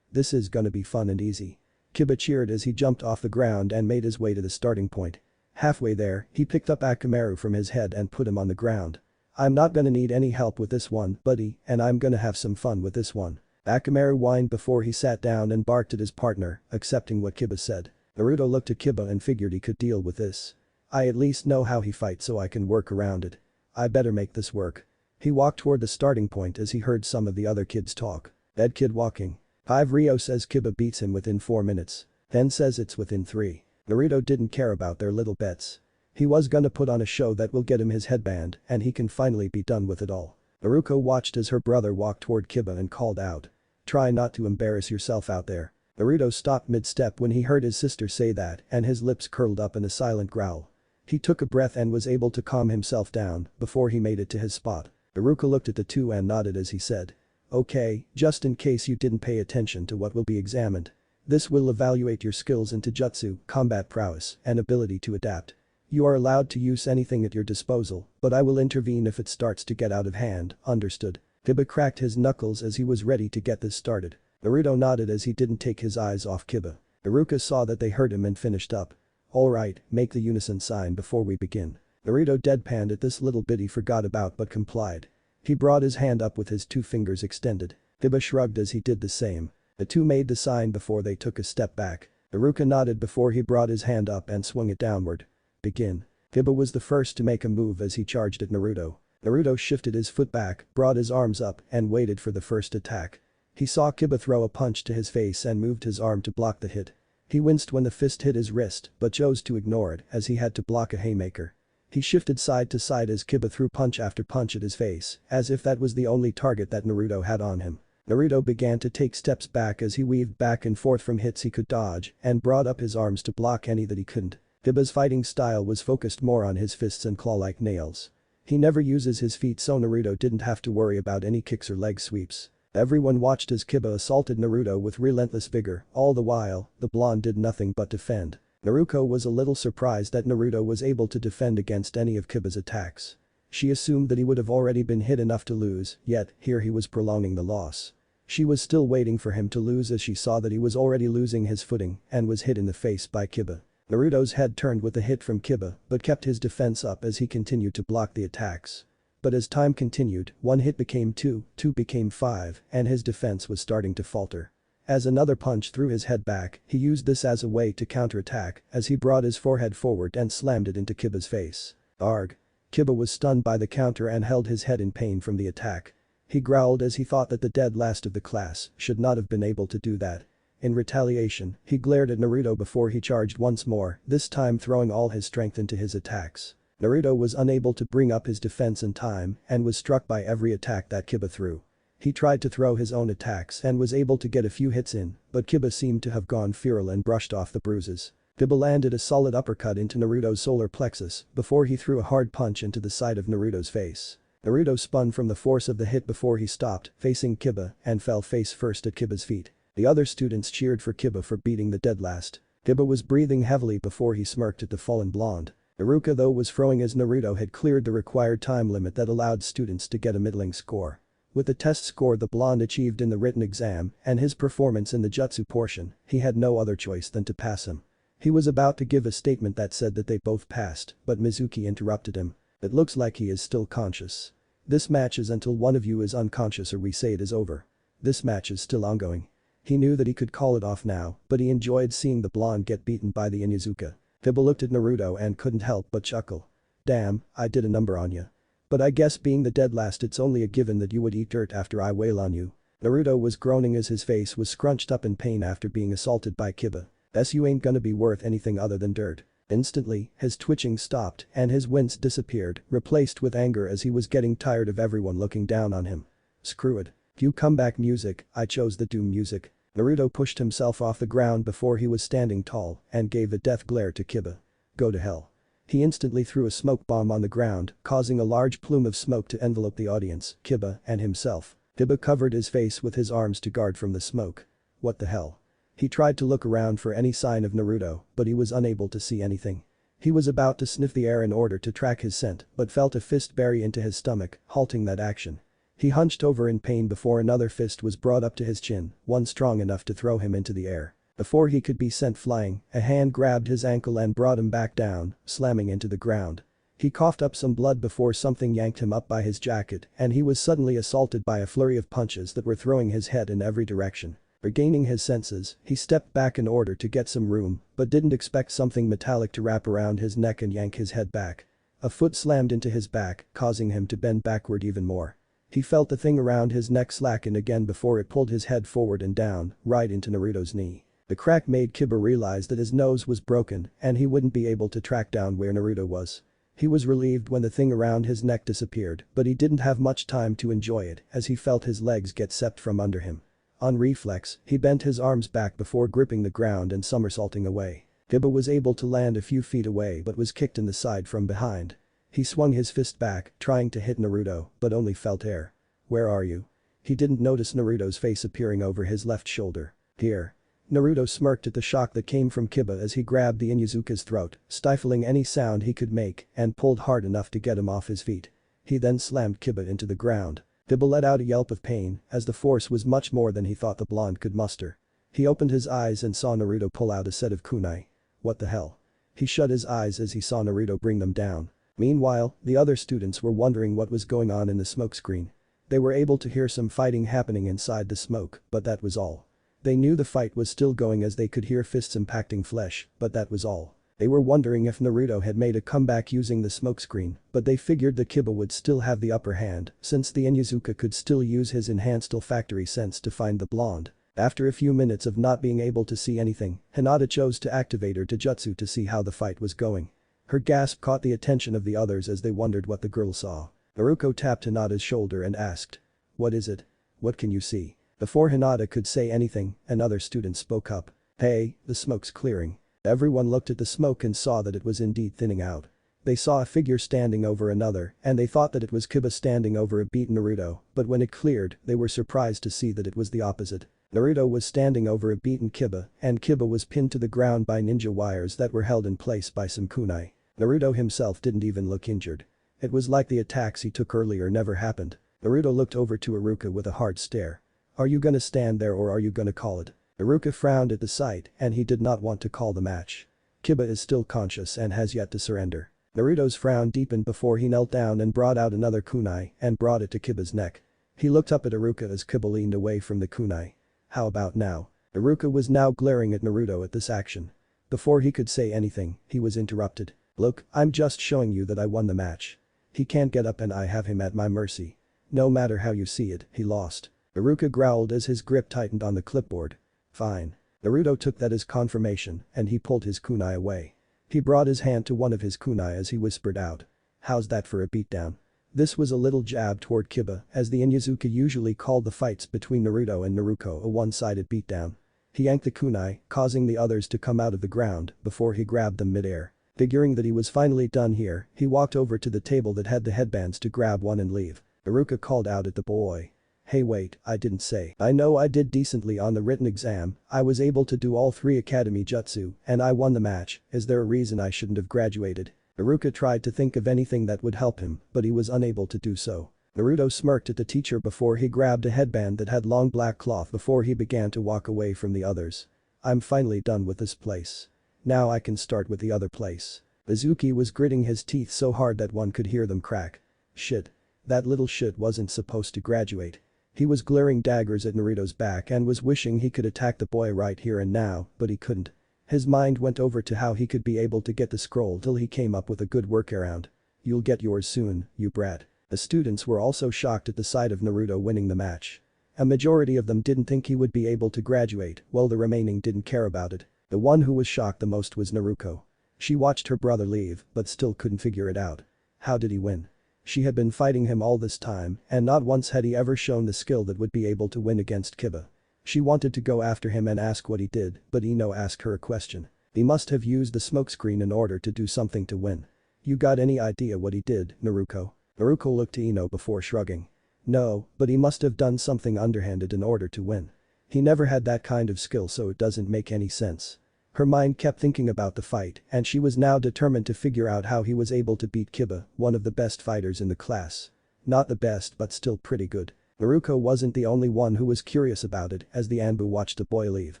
This is gonna be fun and easy. Kiba cheered as he jumped off the ground and made his way to the starting point. Halfway there, he picked up Akamaru from his head and put him on the ground. I'm not gonna need any help with this one, buddy, and I'm gonna have some fun with this one. Akamaru whined before he sat down and barked at his partner, accepting what Kiba said. Naruto looked at Kiba and figured he could deal with this. I at least know how he fights so I can work around it. I better make this work. He walked toward the starting point as he heard some of the other kids talk. That kid walking. 5 Rio says Kiba beats him within 4 minutes. Then says it's within 3. Naruto didn't care about their little bets. He was gonna put on a show that will get him his headband and he can finally be done with it all. Naruko watched as her brother walked toward Kiba and called out. Try not to embarrass yourself out there. Naruto stopped mid-step when he heard his sister say that and his lips curled up in a silent growl. He took a breath and was able to calm himself down before he made it to his spot. Naruko looked at the two and nodded as he said. Okay, just in case you didn't pay attention to what will be examined. This will evaluate your skills in Taijutsu, combat prowess, and ability to adapt. You are allowed to use anything at your disposal, but I will intervene if it starts to get out of hand, understood? Kiba cracked his knuckles as he was ready to get this started. Naruto nodded as he didn't take his eyes off Kiba. Naruko saw that they heard him and finished up. Alright, make the unison sign before we begin. Naruto deadpanned at this little bit he forgot about but complied. He brought his hand up with his 2 fingers extended. Kiba shrugged as he did the same. The two made the sign before they took a step back. Naruko nodded before he brought his hand up and swung it downward. Begin. Kiba was the first to make a move as he charged at Naruto. Naruto shifted his foot back, brought his arms up, and waited for the first attack. He saw Kiba throw a punch to his face and moved his arm to block the hit. He winced when the fist hit his wrist but chose to ignore it as he had to block a haymaker. He shifted side to side as Kiba threw punch after punch at his face, as if that was the only target that Naruto had on him. Naruto began to take steps back as he weaved back and forth from hits he could dodge and brought up his arms to block any that he couldn't. Kiba's fighting style was focused more on his fists and claw-like nails. He never uses his feet so Naruto didn't have to worry about any kicks or leg sweeps. Everyone watched as Kiba assaulted Naruto with relentless vigor, all the while, the blonde did nothing but defend. Naruko was a little surprised that Naruto was able to defend against any of Kiba's attacks. She assumed that he would have already been hit enough to lose, yet here he was prolonging the loss. She was still waiting for him to lose as she saw that he was already losing his footing and was hit in the face by Kiba. Naruto's head turned with a hit from Kiba but kept his defense up as he continued to block the attacks. But as time continued, 1 hit became 2, 2 became 5, and his defense was starting to falter. As another punch threw his head back, he used this as a way to counterattack as he brought his forehead forward and slammed it into Kiba's face. Arg. Kiba was stunned by the counter and held his head in pain from the attack. He growled as he thought that the dead last of the class should not have been able to do that. In retaliation, he glared at Naruto before he charged once more, this time throwing all his strength into his attacks. Naruto was unable to bring up his defense in time and was struck by every attack that Kiba threw. He tried to throw his own attacks and was able to get a few hits in, but Kiba seemed to have gone feral and brushed off the bruises. Kiba landed a solid uppercut into Naruto's solar plexus before he threw a hard punch into the side of Naruto's face. Naruto spun from the force of the hit before he stopped, facing Kiba, and fell face first at Kiba's feet. The other students cheered for Kiba for beating the dead last. Kiba was breathing heavily before he smirked at the fallen blonde. Naruko though was throwing as Naruto had cleared the required time limit that allowed students to get a middling score. With the test score the blonde achieved in the written exam and his performance in the jutsu portion, he had no other choice than to pass him. He was about to give a statement that said that they both passed, but Mizuki interrupted him. It looks like he is still conscious. This match is until one of you is unconscious or we say it is over. This match is still ongoing. He knew that he could call it off now, but he enjoyed seeing the blonde get beaten by the Inuzuka. Kiba looked at Naruto and couldn't help but chuckle. Damn, I did a number on you. But I guess being the dead last it's only a given that you would eat dirt after I wail on you. Naruto was groaning as his face was scrunched up in pain after being assaulted by Kiba. You ain't gonna be worth anything other than dirt. Instantly, his twitching stopped and his wince disappeared, replaced with anger as he was getting tired of everyone looking down on him. Screw it. Cue comeback music, I chose the doom music. Naruto pushed himself off the ground before he was standing tall and gave a death glare to Kiba. Go to hell. He instantly threw a smoke bomb on the ground, causing a large plume of smoke to envelope the audience, Kiba, and himself. Kiba covered his face with his arms to guard from the smoke. What the hell? He tried to look around for any sign of Naruto, but he was unable to see anything. He was about to sniff the air in order to track his scent, but felt a fist bury into his stomach, halting that action. He hunched over in pain before another fist was brought up to his chin, one strong enough to throw him into the air. Before he could be sent flying, a hand grabbed his ankle and brought him back down, slamming into the ground. He coughed up some blood before something yanked him up by his jacket and he was suddenly assaulted by a flurry of punches that were throwing his head in every direction. Regaining his senses, he stepped back in order to get some room but didn't expect something metallic to wrap around his neck and yank his head back. A foot slammed into his back, causing him to bend backward even more. He felt the thing around his neck slacken again before it pulled his head forward and down, right into Naruto's knee. The crack made Kiba realize that his nose was broken and he wouldn't be able to track down where Naruto was. He was relieved when the thing around his neck disappeared, but he didn't have much time to enjoy it as he felt his legs get sepped from under him. On reflex, he bent his arms back before gripping the ground and somersaulting away. Kiba was able to land a few feet away but was kicked in the side from behind. He swung his fist back, trying to hit Naruto, but only felt air. "Where are you?" He didn't notice Naruto's face appearing over his left shoulder. "Here." Naruto smirked at the shock that came from Kiba as he grabbed the Inuzuka's throat, stifling any sound he could make and pulled hard enough to get him off his feet. He then slammed Kiba into the ground. Kiba let out a yelp of pain as the force was much more than he thought the blonde could muster. He opened his eyes and saw Naruto pull out a set of kunai. What the hell? He shut his eyes as he saw Naruto bring them down. Meanwhile, the other students were wondering what was going on in the smokescreen. They were able to hear some fighting happening inside the smoke, but that was all. They knew the fight was still going as they could hear fists impacting flesh, but that was all. They were wondering if Naruto had made a comeback using the smokescreen, but they figured that Kiba would still have the upper hand since the Inuzuka could still use his enhanced olfactory sense to find the blonde. After a few minutes of not being able to see anything, Hinata chose to activate her Taijutsu to see how the fight was going. Her gasp caught the attention of the others as they wondered what the girl saw. Naruko tapped Hinata's shoulder and asked. "What is it? What can you see?" Before Hinata could say anything, another student spoke up. "Hey, the smoke's clearing." Everyone looked at the smoke and saw that it was indeed thinning out. They saw a figure standing over another and they thought that it was Kiba standing over a beaten Naruto, but when it cleared, they were surprised to see that it was the opposite. Naruto was standing over a beaten Kiba and Kiba was pinned to the ground by ninja wires that were held in place by some kunai. Naruto himself didn't even look injured. It was like the attacks he took earlier never happened. Naruto looked over to Iruka with a hard stare. "Are you gonna stand there or are you gonna call it?" Iruka frowned at the sight and he did not want to call the match. Kiba is still conscious and has yet to surrender. Naruto's frown deepened before he knelt down and brought out another kunai and brought it to Kiba's neck. He looked up at Iruka as Kiba leaned away from the kunai. "How about now?" Iruka was now glaring at Naruto at this action. Before he could say anything, he was interrupted. "Look, I'm just showing you that I won the match. He can't get up and I have him at my mercy. No matter how you see it, he lost." Iruka growled as his grip tightened on the clipboard. "Fine." Naruto took that as confirmation and he pulled his kunai away. He brought his hand to one of his kunai as he whispered out. "How's that for a beatdown?" This was a little jab toward Kiba as the Inuzuka usually called the fights between Naruto and Naruko a one-sided beatdown. He yanked the kunai, causing the others to come out of the ground before he grabbed them mid-air. Figuring that he was finally done here, he walked over to the table that had the headbands to grab one and leave. Naruto called out at the boy. "Hey wait, I didn't say. I know I did decently on the written exam, I was able to do all 3 academy jutsu and I won the match, is there a reason I shouldn't have graduated?" Naruto tried to think of anything that would help him, but he was unable to do so. Naruto smirked at the teacher before he grabbed a headband that had long black cloth before he began to walk away from the others. "I'm finally done with this place. Now I can start with the other place." Izuki was gritting his teeth so hard that one could hear them crack. Shit. That little shit wasn't supposed to graduate. He was glaring daggers at Naruto's back and was wishing he could attack the boy right here and now, but he couldn't. His mind went over to how he could be able to get the scroll till he came up with a good workaround. "You'll get yours soon, you brat." The students were also shocked at the sight of Naruto winning the match. A majority of them didn't think he would be able to graduate, while the remaining didn't care about it. The one who was shocked the most was Naruko. She watched her brother leave, but still couldn't figure it out. How did he win? She had been fighting him all this time, and not once had he ever shown the skill that would be able to win against Kiba. She wanted to go after him and ask what he did, but Ino asked her a question. He must have used the smokescreen in order to do something to win. "You got any idea what he did, Naruko?" Naruko looked to Ino before shrugging. "No, but he must have done something underhanded in order to win. He never had that kind of skill so it doesn't make any sense." Her mind kept thinking about the fight and she was now determined to figure out how he was able to beat Kiba, one of the best fighters in the class. Not the best but still pretty good. Naruko wasn't the only one who was curious about it as the Anbu watched the boy leave.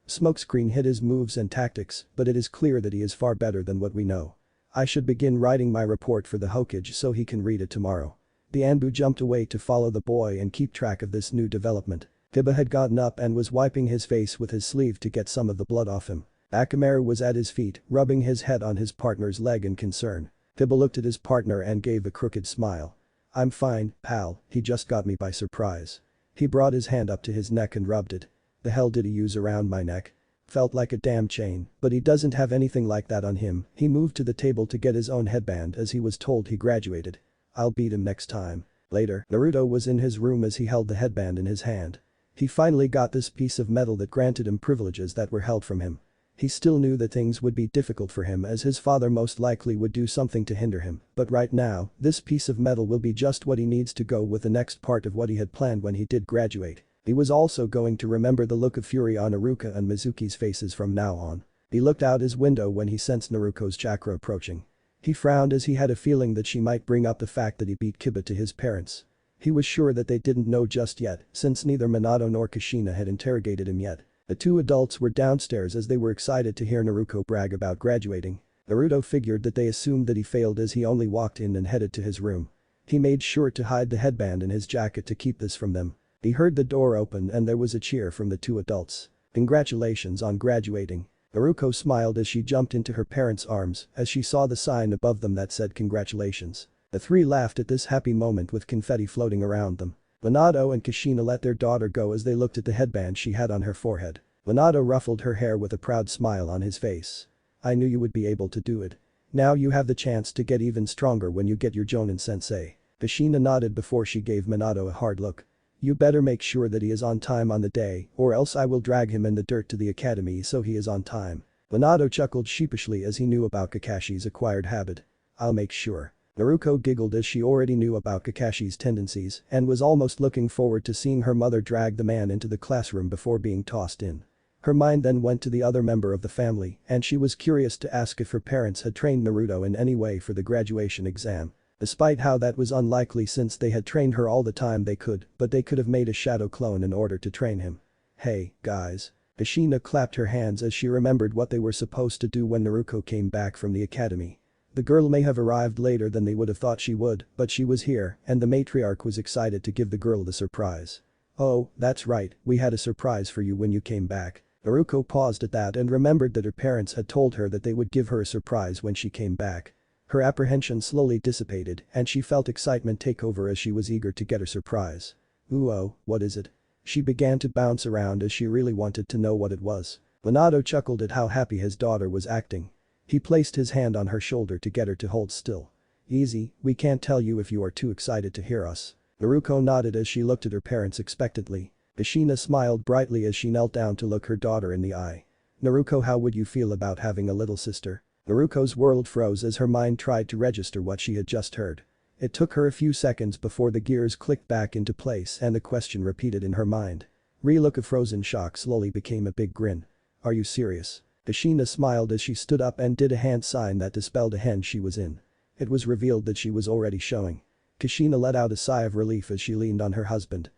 Smokescreen hid his moves and tactics, but it is clear that he is far better than what we know. I should begin writing my report for the Hokage so he can read it tomorrow. The Anbu jumped away to follow the boy and keep track of this new development. Kiba had gotten up and was wiping his face with his sleeve to get some of the blood off him. Akamaru was at his feet, rubbing his head on his partner's leg in concern. Kiba looked at his partner and gave a crooked smile. "I'm fine, pal, he just got me by surprise." He brought his hand up to his neck and rubbed it. "The hell did he use around my neck? Felt like a damn chain, but he doesn't have anything like that on him." He moved to the table to get his own headband as he was told he graduated. "I'll beat him next time." Later, Naruto was in his room as he held the headband in his hand. He finally got this piece of metal that granted him privileges that were held from him. He still knew that things would be difficult for him as his father most likely would do something to hinder him, but right now, this piece of metal will be just what he needs to go with the next part of what he had planned when he did graduate. He was also going to remember the look of fury on Naruto and Mizuki's faces from now on. He looked out his window when he sensed Naruko's chakra approaching. He frowned as he had a feeling that she might bring up the fact that he beat Kiba to his parents. He was sure that they didn't know just yet, since neither Minato nor Kushina had interrogated him yet. The two adults were downstairs as they were excited to hear Naruko brag about graduating. Naruto figured that they assumed that he failed as he only walked in and headed to his room. He made sure to hide the headband in his jacket to keep this from them. He heard the door open and there was a cheer from the two adults. "Congratulations on graduating." Naruko smiled as she jumped into her parents' arms as she saw the sign above them that said congratulations. The three laughed at this happy moment with confetti floating around them. Minato and Kushina let their daughter go as they looked at the headband she had on her forehead. Minato ruffled her hair with a proud smile on his face. "I knew you would be able to do it. Now you have the chance to get even stronger when you get your Jonin sensei." Kushina nodded before she gave Minato a hard look. "You better make sure that he is on time on the day or else I will drag him in the dirt to the academy so he is on time." Minato chuckled sheepishly as he knew about Kakashi's acquired habit. "I'll make sure." Naruko giggled as she already knew about Kakashi's tendencies and was almost looking forward to seeing her mother drag the man into the classroom before being tossed in. Her mind then went to the other member of the family and she was curious to ask if her parents had trained Naruto in any way for the graduation exam. Despite how that was unlikely since they had trained her all the time they could, but they could have made a shadow clone in order to train him. "Hey, guys." Kushina clapped her hands as she remembered what they were supposed to do when Naruko came back from the academy. The girl may have arrived later than they would have thought she would, but she was here and the matriarch was excited to give the girl the surprise. "Oh, that's right, we had a surprise for you when you came back." Naruko paused at that and remembered that her parents had told her that they would give her a surprise when she came back. Her apprehension slowly dissipated and she felt excitement take over as she was eager to get her surprise. "Ooh, oh, what is it?" She began to bounce around as she really wanted to know what it was. Minato chuckled at how happy his daughter was acting. He placed his hand on her shoulder to get her to hold still. "Easy, we can't tell you if you are too excited to hear us." Naruko nodded as she looked at her parents expectantly. Kushina smiled brightly as she knelt down to look her daughter in the eye. "Naruko, how would you feel about having a little sister?" Naruko's world froze as her mind tried to register what she had just heard. It took her a few seconds before the gears clicked back into place and the question repeated in her mind. Her look of frozen shock slowly became a big grin. "Are you serious?" Kushina smiled as she stood up and did a hand sign that dispelled a hen she was in. It was revealed that she was already showing. Kushina let out a sigh of relief as she leaned on her husband.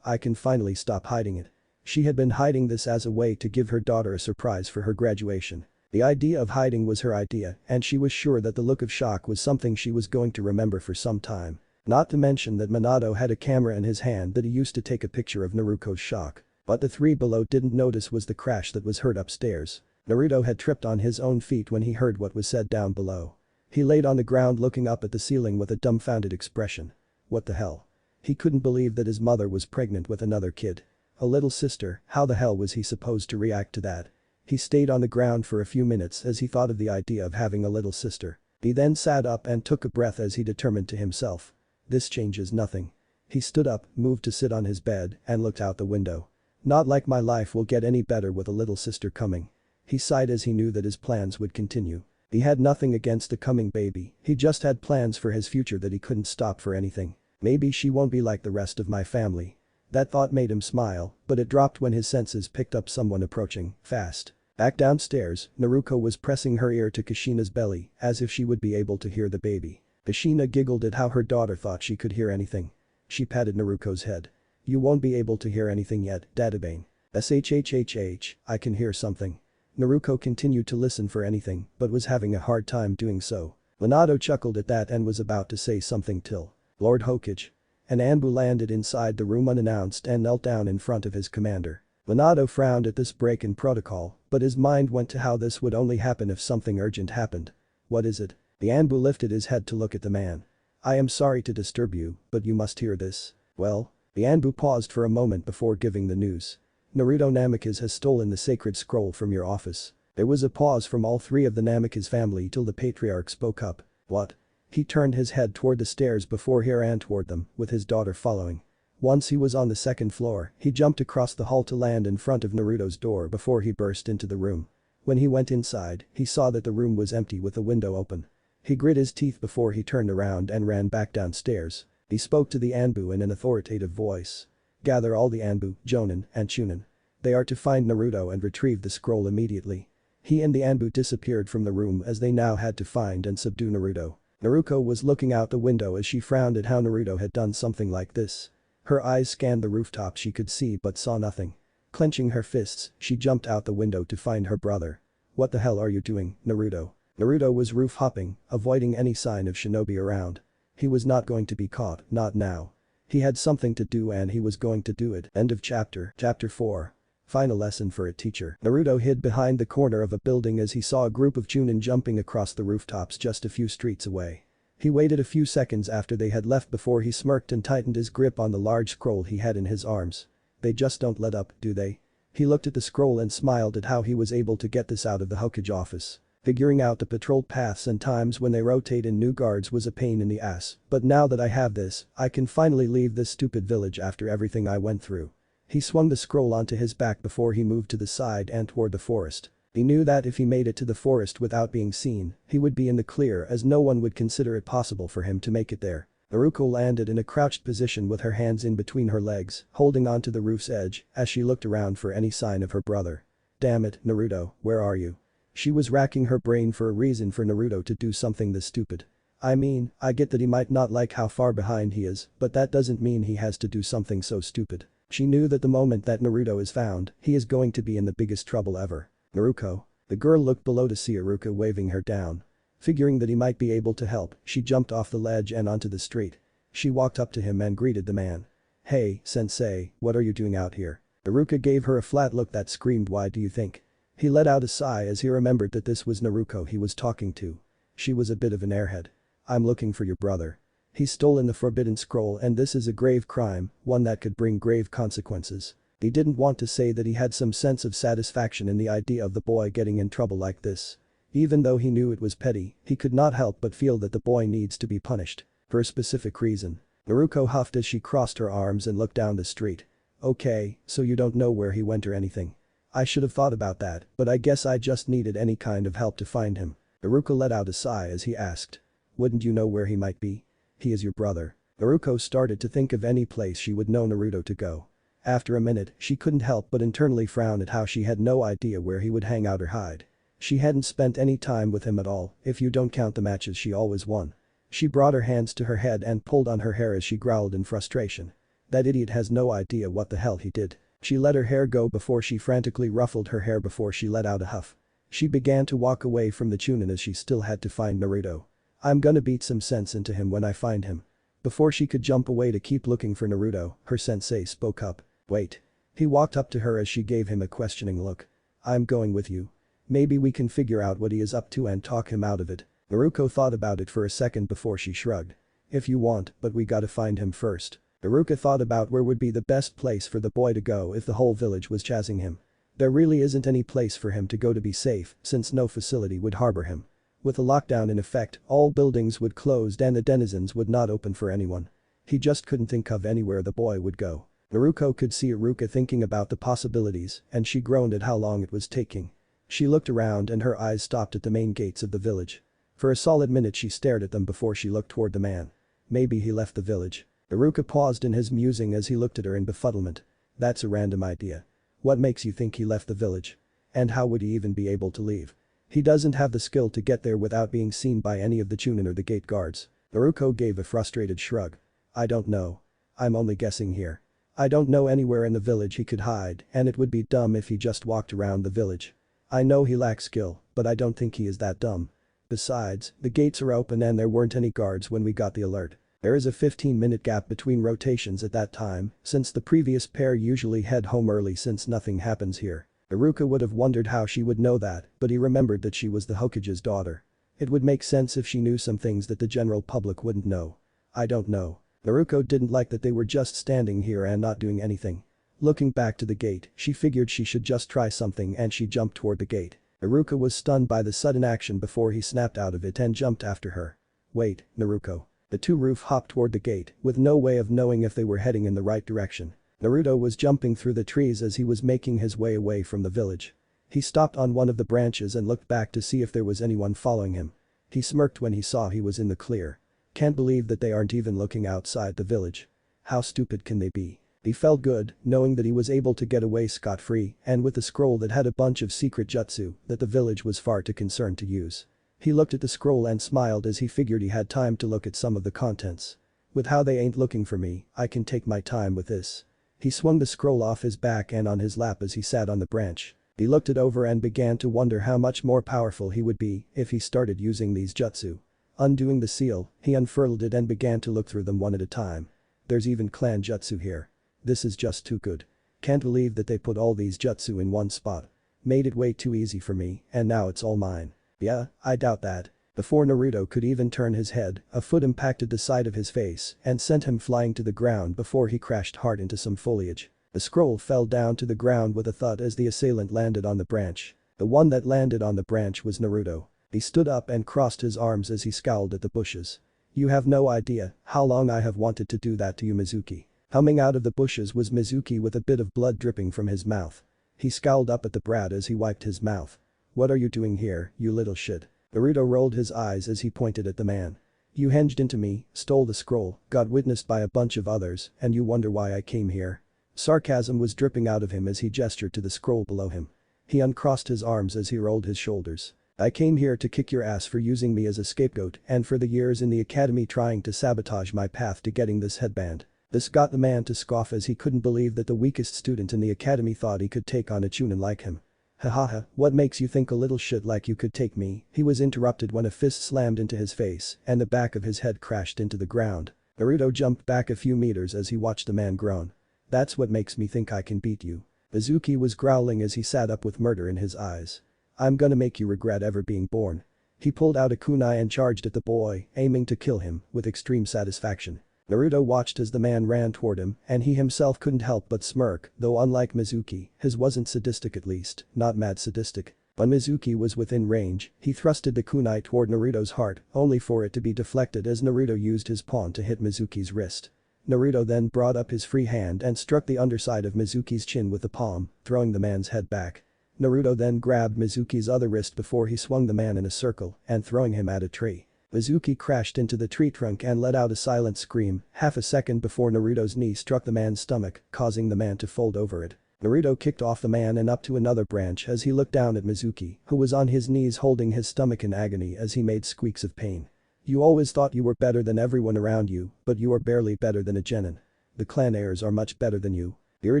I can finally stop hiding it." She had been hiding this as a way to give her daughter a surprise for her graduation. The idea of hiding was her idea and she was sure that the look of shock was something she was going to remember for some time. Not to mention that Minato had a camera in his hand that he used to take a picture of Naruko's shock. What the three below didn't notice was the crash that was heard upstairs. Naruto had tripped on his own feet when he heard what was said down below. He laid on the ground looking up at the ceiling with a dumbfounded expression. What the hell? He couldn't believe that his mother was pregnant with another kid. A little sister, how the hell was he supposed to react to that? He stayed on the ground for a few minutes as he thought of the idea of having a little sister. He then sat up and took a breath as he determined to himself. This changes nothing. He stood up, moved to sit on his bed, and looked out the window. Not like my life will get any better with a little sister coming. He sighed as he knew that his plans would continue. He had nothing against the coming baby, he just had plans for his future that he couldn't stop for anything. Maybe she won't be like the rest of my family. That thought made him smile, but it dropped when his senses picked up someone approaching, fast. Back downstairs, Naruko was pressing her ear to Kushina's belly as if she would be able to hear the baby. Ashina giggled at how her daughter thought she could hear anything. She patted Naruko's head. You won't be able to hear anything yet, Dadabane. SHHHH, I can hear something. Naruko continued to listen for anything but was having a hard time doing so. Minato chuckled at that and was about to say something till Lord Hokage. An Anbu landed inside the room unannounced and knelt down in front of his commander. Minato frowned at this break in protocol, but his mind went to how this would only happen if something urgent happened. What is it? The Anbu lifted his head to look at the man. I am sorry to disturb you, but you must hear this. Well? The Anbu paused for a moment before giving the news. Naruto Namikaze has stolen the sacred scroll from your office. There was a pause from all three of the Namikaze family till the patriarch spoke up. What? He turned his head toward the stairs before he ran toward them, with his daughter following. Once he was on the second floor, he jumped across the hall to land in front of Naruto's door before he burst into the room. When he went inside, he saw that the room was empty with the window open. He grit his teeth before he turned around and ran back downstairs. He spoke to the Anbu in an authoritative voice. Gather all the Anbu, Jonin, and Chunin. They are to find Naruto and retrieve the scroll immediately. He and the Anbu disappeared from the room as they now had to find and subdue Naruto. Naruko was looking out the window as she frowned at how Naruto had done something like this. Her eyes scanned the rooftop she could see but saw nothing. Clenching her fists, she jumped out the window to find her brother. What the hell are you doing, Naruto? Naruto was roof hopping, avoiding any sign of shinobi around. He was not going to be caught, not now. He had something to do and he was going to do it. End of chapter. Chapter 4. Final lesson for a teacher. Naruto hid behind the corner of a building as he saw a group of Chunin jumping across the rooftops just a few streets away. He waited a few seconds after they had left before he smirked and tightened his grip on the large scroll he had in his arms. They just don't let up, do they? He looked at the scroll and smiled at how he was able to get this out of the Hokage office. Figuring out the patrol paths and times when they rotate in new guards was a pain in the ass, but now that I have this, I can finally leave this stupid village after everything I went through. He swung the scroll onto his back before he moved to the side and toward the forest. He knew that if he made it to the forest without being seen, he would be in the clear as no one would consider it possible for him to make it there. Naruko landed in a crouched position with her hands in between her legs, holding onto the roof's edge as she looked around for any sign of her brother. Damn it, Naruto, where are you? She was racking her brain for a reason for Naruto to do something this stupid. I mean, I get that he might not like how far behind he is, but that doesn't mean he has to do something so stupid. She knew that the moment that Naruto is found, he is going to be in the biggest trouble ever. Naruko. The girl looked below to see Iruka waving her down. Figuring that he might be able to help, she jumped off the ledge and onto the street. She walked up to him and greeted the man. Hey, sensei, what are you doing out here? Iruka gave her a flat look that screamed, why do you think? He let out a sigh as he remembered that this was Naruko he was talking to. She was a bit of an airhead. I'm looking for your brother. He's stolen the forbidden scroll and this is a grave crime, one that could bring grave consequences. He didn't want to say that he had some sense of satisfaction in the idea of the boy getting in trouble like this. Even though he knew it was petty, he could not help but feel that the boy needs to be punished. For a specific reason. Naruko huffed as she crossed her arms and looked down the street. Okay, so you don't know where he went or anything. I should have thought about that, but I guess I just needed any kind of help to find him. Naruko let out a sigh as he asked. Wouldn't you know where he might be? He is your brother. Naruko started to think of any place she would know Naruto to go. After a minute, she couldn't help but internally frown at how she had no idea where he would hang out or hide. She hadn't spent any time with him at all, if you don't count the matches she always won. She brought her hands to her head and pulled on her hair as she growled in frustration. That idiot has no idea what the hell he did. She let her hair go before she frantically ruffled her hair before she let out a huff. She began to walk away from the Chunin as she still had to find Naruto. I'm gonna beat some sense into him when I find him. Before she could jump away to keep looking for Naruto, her sensei spoke up. Wait. He walked up to her as she gave him a questioning look. I'm going with you. Maybe we can figure out what he is up to and talk him out of it. Naruko thought about it for a second before she shrugged. If you want, but we gotta find him first. Naruko thought about where would be the best place for the boy to go if the whole village was chasing him. There really isn't any place for him to go to be safe since no facility would harbor him. With the lockdown in effect, all buildings would close and the denizens would not open for anyone. He just couldn't think of anywhere the boy would go. Naruko could see Iruka thinking about the possibilities and she groaned at how long it was taking. She looked around and her eyes stopped at the main gates of the village. For a solid minute she stared at them before she looked toward the man. Maybe he left the village. Iruka paused in his musing as he looked at her in befuddlement. That's a random idea. What makes you think he left the village? And how would he even be able to leave? He doesn't have the skill to get there without being seen by any of the Chunin or the gate guards. Naruko gave a frustrated shrug. I don't know. I'm only guessing here. I don't know anywhere in the village he could hide and it would be dumb if he just walked around the village. I know he lacks skill, but I don't think he is that dumb. Besides, the gates are open and there weren't any guards when we got the alert. There is a 15-minute gap between rotations at that time, since the previous pair usually head home early since nothing happens here. Naruko would have wondered how she would know that, but he remembered that she was the Hokage's daughter. It would make sense if she knew some things that the general public wouldn't know. I don't know. Naruko didn't like that they were just standing here and not doing anything. Looking back to the gate, she figured she should just try something and she jumped toward the gate. Naruko was stunned by the sudden action before he snapped out of it and jumped after her. Wait, Naruko. The two roof hopped toward the gate, with no way of knowing if they were heading in the right direction. Naruto was jumping through the trees as he was making his way away from the village. He stopped on one of the branches and looked back to see if there was anyone following him. He smirked when he saw he was in the clear. Can't believe that they aren't even looking outside the village. How stupid can they be? He felt good, knowing that he was able to get away scot-free and with a scroll that had a bunch of secret jutsu that the village was far too concerned to use. He looked at the scroll and smiled as he figured he had time to look at some of the contents. With how they ain't looking for me, I can take my time with this. He swung the scroll off his back and on his lap as he sat on the branch. He looked it over and began to wonder how much more powerful he would be if he started using these jutsu. Undoing the seal, he unfurled it and began to look through them one at a time. There's even clan jutsu here. This is just too good. Can't believe that they put all these jutsu in one spot. Made it way too easy for me, and now it's all mine. Yeah, I doubt that. Before Naruto could even turn his head, a foot impacted the side of his face and sent him flying to the ground before he crashed hard into some foliage. The scroll fell down to the ground with a thud as the assailant landed on the branch. The one that landed on the branch was Naruto. He stood up and crossed his arms as he scowled at the bushes. You have no idea how long I have wanted to do that to you, Mizuki. Coming out of the bushes was Mizuki with a bit of blood dripping from his mouth. He scowled up at the brat as he wiped his mouth. What are you doing here, you little shit? Naruto rolled his eyes as he pointed at the man. You hinged into me, stole the scroll, got witnessed by a bunch of others, and you wonder why I came here? Sarcasm was dripping out of him as he gestured to the scroll below him. He uncrossed his arms as he rolled his shoulders. I came here to kick your ass for using me as a scapegoat and for the years in the academy trying to sabotage my path to getting this headband. This got the man to scoff as he couldn't believe that the weakest student in the academy thought he could take on a chunin like him. Hahaha, what makes you think a little shit like you could take me? He was interrupted when a fist slammed into his face and the back of his head crashed into the ground. Naruto jumped back a few meters as he watched the man groan. That's what makes me think I can beat you. Mizuki was growling as he sat up with murder in his eyes. I'm gonna make you regret ever being born. He pulled out a kunai and charged at the boy, aiming to kill him with extreme satisfaction. Naruto watched as the man ran toward him and he himself couldn't help but smirk, though unlike Mizuki, his wasn't sadistic, at least, not mad sadistic. When Mizuki was within range, he thrusted the kunai toward Naruto's heart, only for it to be deflected as Naruto used his pawn to hit Mizuki's wrist. Naruto then brought up his free hand and struck the underside of Mizuki's chin with the palm, throwing the man's head back. Naruto then grabbed Mizuki's other wrist before he swung the man in a circle and throwing him at a tree. Mizuki crashed into the tree trunk and let out a silent scream half a second before Naruto's knee struck the man's stomach, causing the man to fold over it. Naruto kicked off the man and up to another branch as he looked down at Mizuki, who was on his knees holding his stomach in agony as he made squeaks of pain. You always thought you were better than everyone around you, but you are barely better than a genin. The clan heirs are much better than you. You're a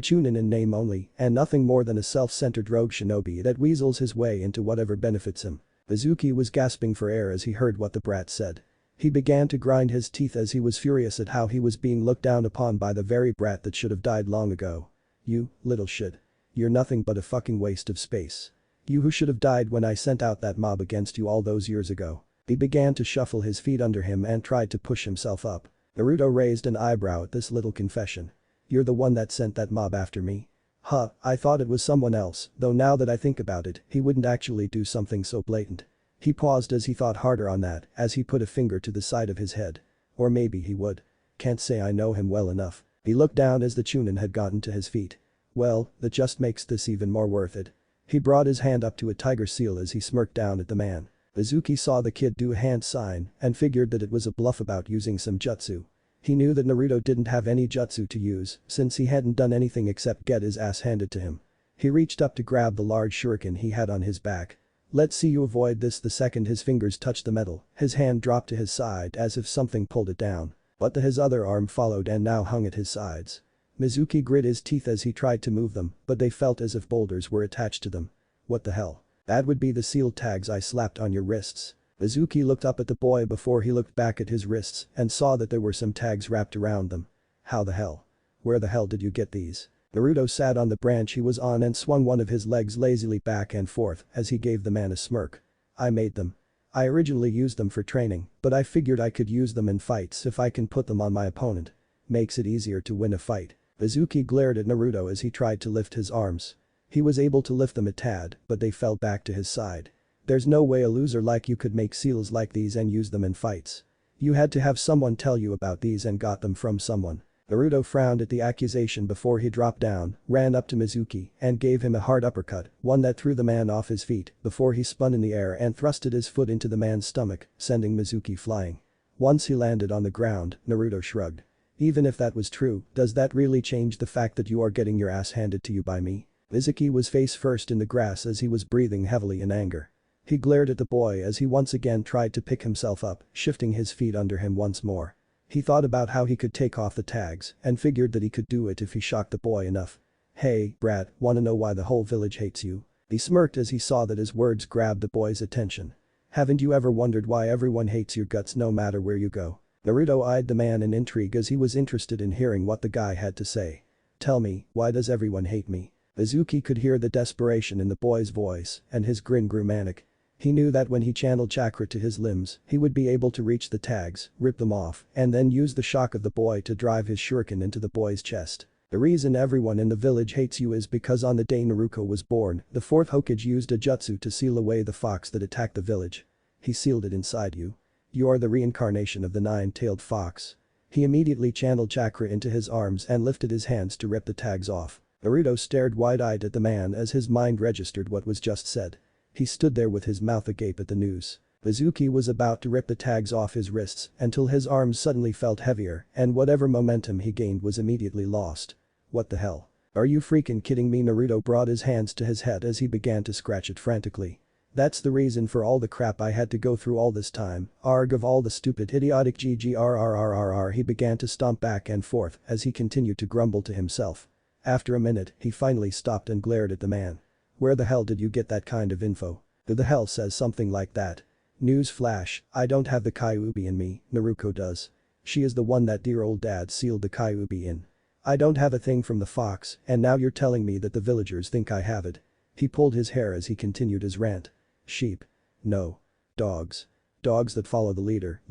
chunin in name only and nothing more than a self-centered rogue shinobi that weasels his way into whatever benefits him. Mizuki was gasping for air as he heard what the brat said. He began to grind his teeth as he was furious at how he was being looked down upon by the very brat that should have died long ago. You, little shit. You're nothing but a fucking waste of space. You who should have died when I sent out that mob against you all those years ago. He began to shuffle his feet under him and tried to push himself up. Naruto raised an eyebrow at this little confession. You're the one that sent that mob after me? Huh, I thought it was someone else, though now that I think about it, he wouldn't actually do something so blatant. He paused as he thought harder on that, as he put a finger to the side of his head. Or maybe he would. Can't say I know him well enough. He looked down as the chunin had gotten to his feet. Well, that just makes this even more worth it. He brought his hand up to a tiger seal as he smirked down at the man. Mizuki saw the kid do a hand sign and figured that it was a bluff about using some jutsu. He knew that Naruto didn't have any jutsu to use since he hadn't done anything except get his ass handed to him. He reached up to grab the large shuriken he had on his back. Let's see you avoid this. The second his fingers touched the metal, his hand dropped to his side as if something pulled it down. But his other arm followed and now hung at his sides. Mizuki grit his teeth as he tried to move them, but they felt as if boulders were attached to them. What the hell? That would be the sealed tags I slapped on your wrists. Mizuki looked up at the boy before he looked back at his wrists and saw that there were some tags wrapped around them. How the hell? Where the hell did you get these? Naruto sat on the branch he was on and swung one of his legs lazily back and forth as he gave the man a smirk. I made them. I originally used them for training, but I figured I could use them in fights if I can put them on my opponent. Makes it easier to win a fight. Mizuki glared at Naruto as he tried to lift his arms. He was able to lift them a tad, but they fell back to his side. There's no way a loser like you could make seals like these and use them in fights. You had to have someone tell you about these and got them from someone. Naruto frowned at the accusation before he dropped down, ran up to Mizuki, and gave him a hard uppercut, one that threw the man off his feet before he spun in the air and thrusted his foot into the man's stomach, sending Mizuki flying. Once he landed on the ground, Naruto shrugged. Even if that was true, does that really change the fact that you are getting your ass handed to you by me? Mizuki was face first in the grass as he was breathing heavily in anger. He glared at the boy as he once again tried to pick himself up, shifting his feet under him once more. He thought about how he could take off the tags and figured that he could do it if he shocked the boy enough. Hey, brat, wanna know why the whole village hates you? He smirked as he saw that his words grabbed the boy's attention. Haven't you ever wondered why everyone hates your guts no matter where you go? Naruto eyed the man in intrigue as he was interested in hearing what the guy had to say. Tell me, why does everyone hate me? Mizuki could hear the desperation in the boy's voice and his grin grew manic. He knew that when he channeled chakra to his limbs, he would be able to reach the tags, rip them off, and then use the shock of the boy to drive his shuriken into the boy's chest. The reason everyone in the village hates you is because on the day Naruko was born, the fourth Hokage used a jutsu to seal away the fox that attacked the village. He sealed it inside you. You are the reincarnation of the nine-tailed fox. He immediately channeled chakra into his arms and lifted his hands to rip the tags off. Naruto stared wide-eyed at the man as his mind registered what was just said. He stood there with his mouth agape at the news. Mizuki was about to rip the tags off his wrists until his arms suddenly felt heavier and whatever momentum he gained was immediately lost. What the hell? Are you freaking kidding me? Naruto brought his hands to his head as he began to scratch it frantically. That's the reason for all the crap I had to go through all this time, arg of all the stupid idiotic ggrrrrrr. He began to stomp back and forth as he continued to grumble to himself. After a minute, he finally stopped and glared at the man. Where the hell did you get that kind of info? Who the hell says something like that? News flash, I don't have the Kyuubi in me, Naruko does. She is the one that dear old dad sealed the Kyuubi in. I don't have a thing from the fox and now you're telling me that the villagers think I have it. He pulled his hair as he continued his rant. Sheep. No. Dogs. Dogs that follow the leader,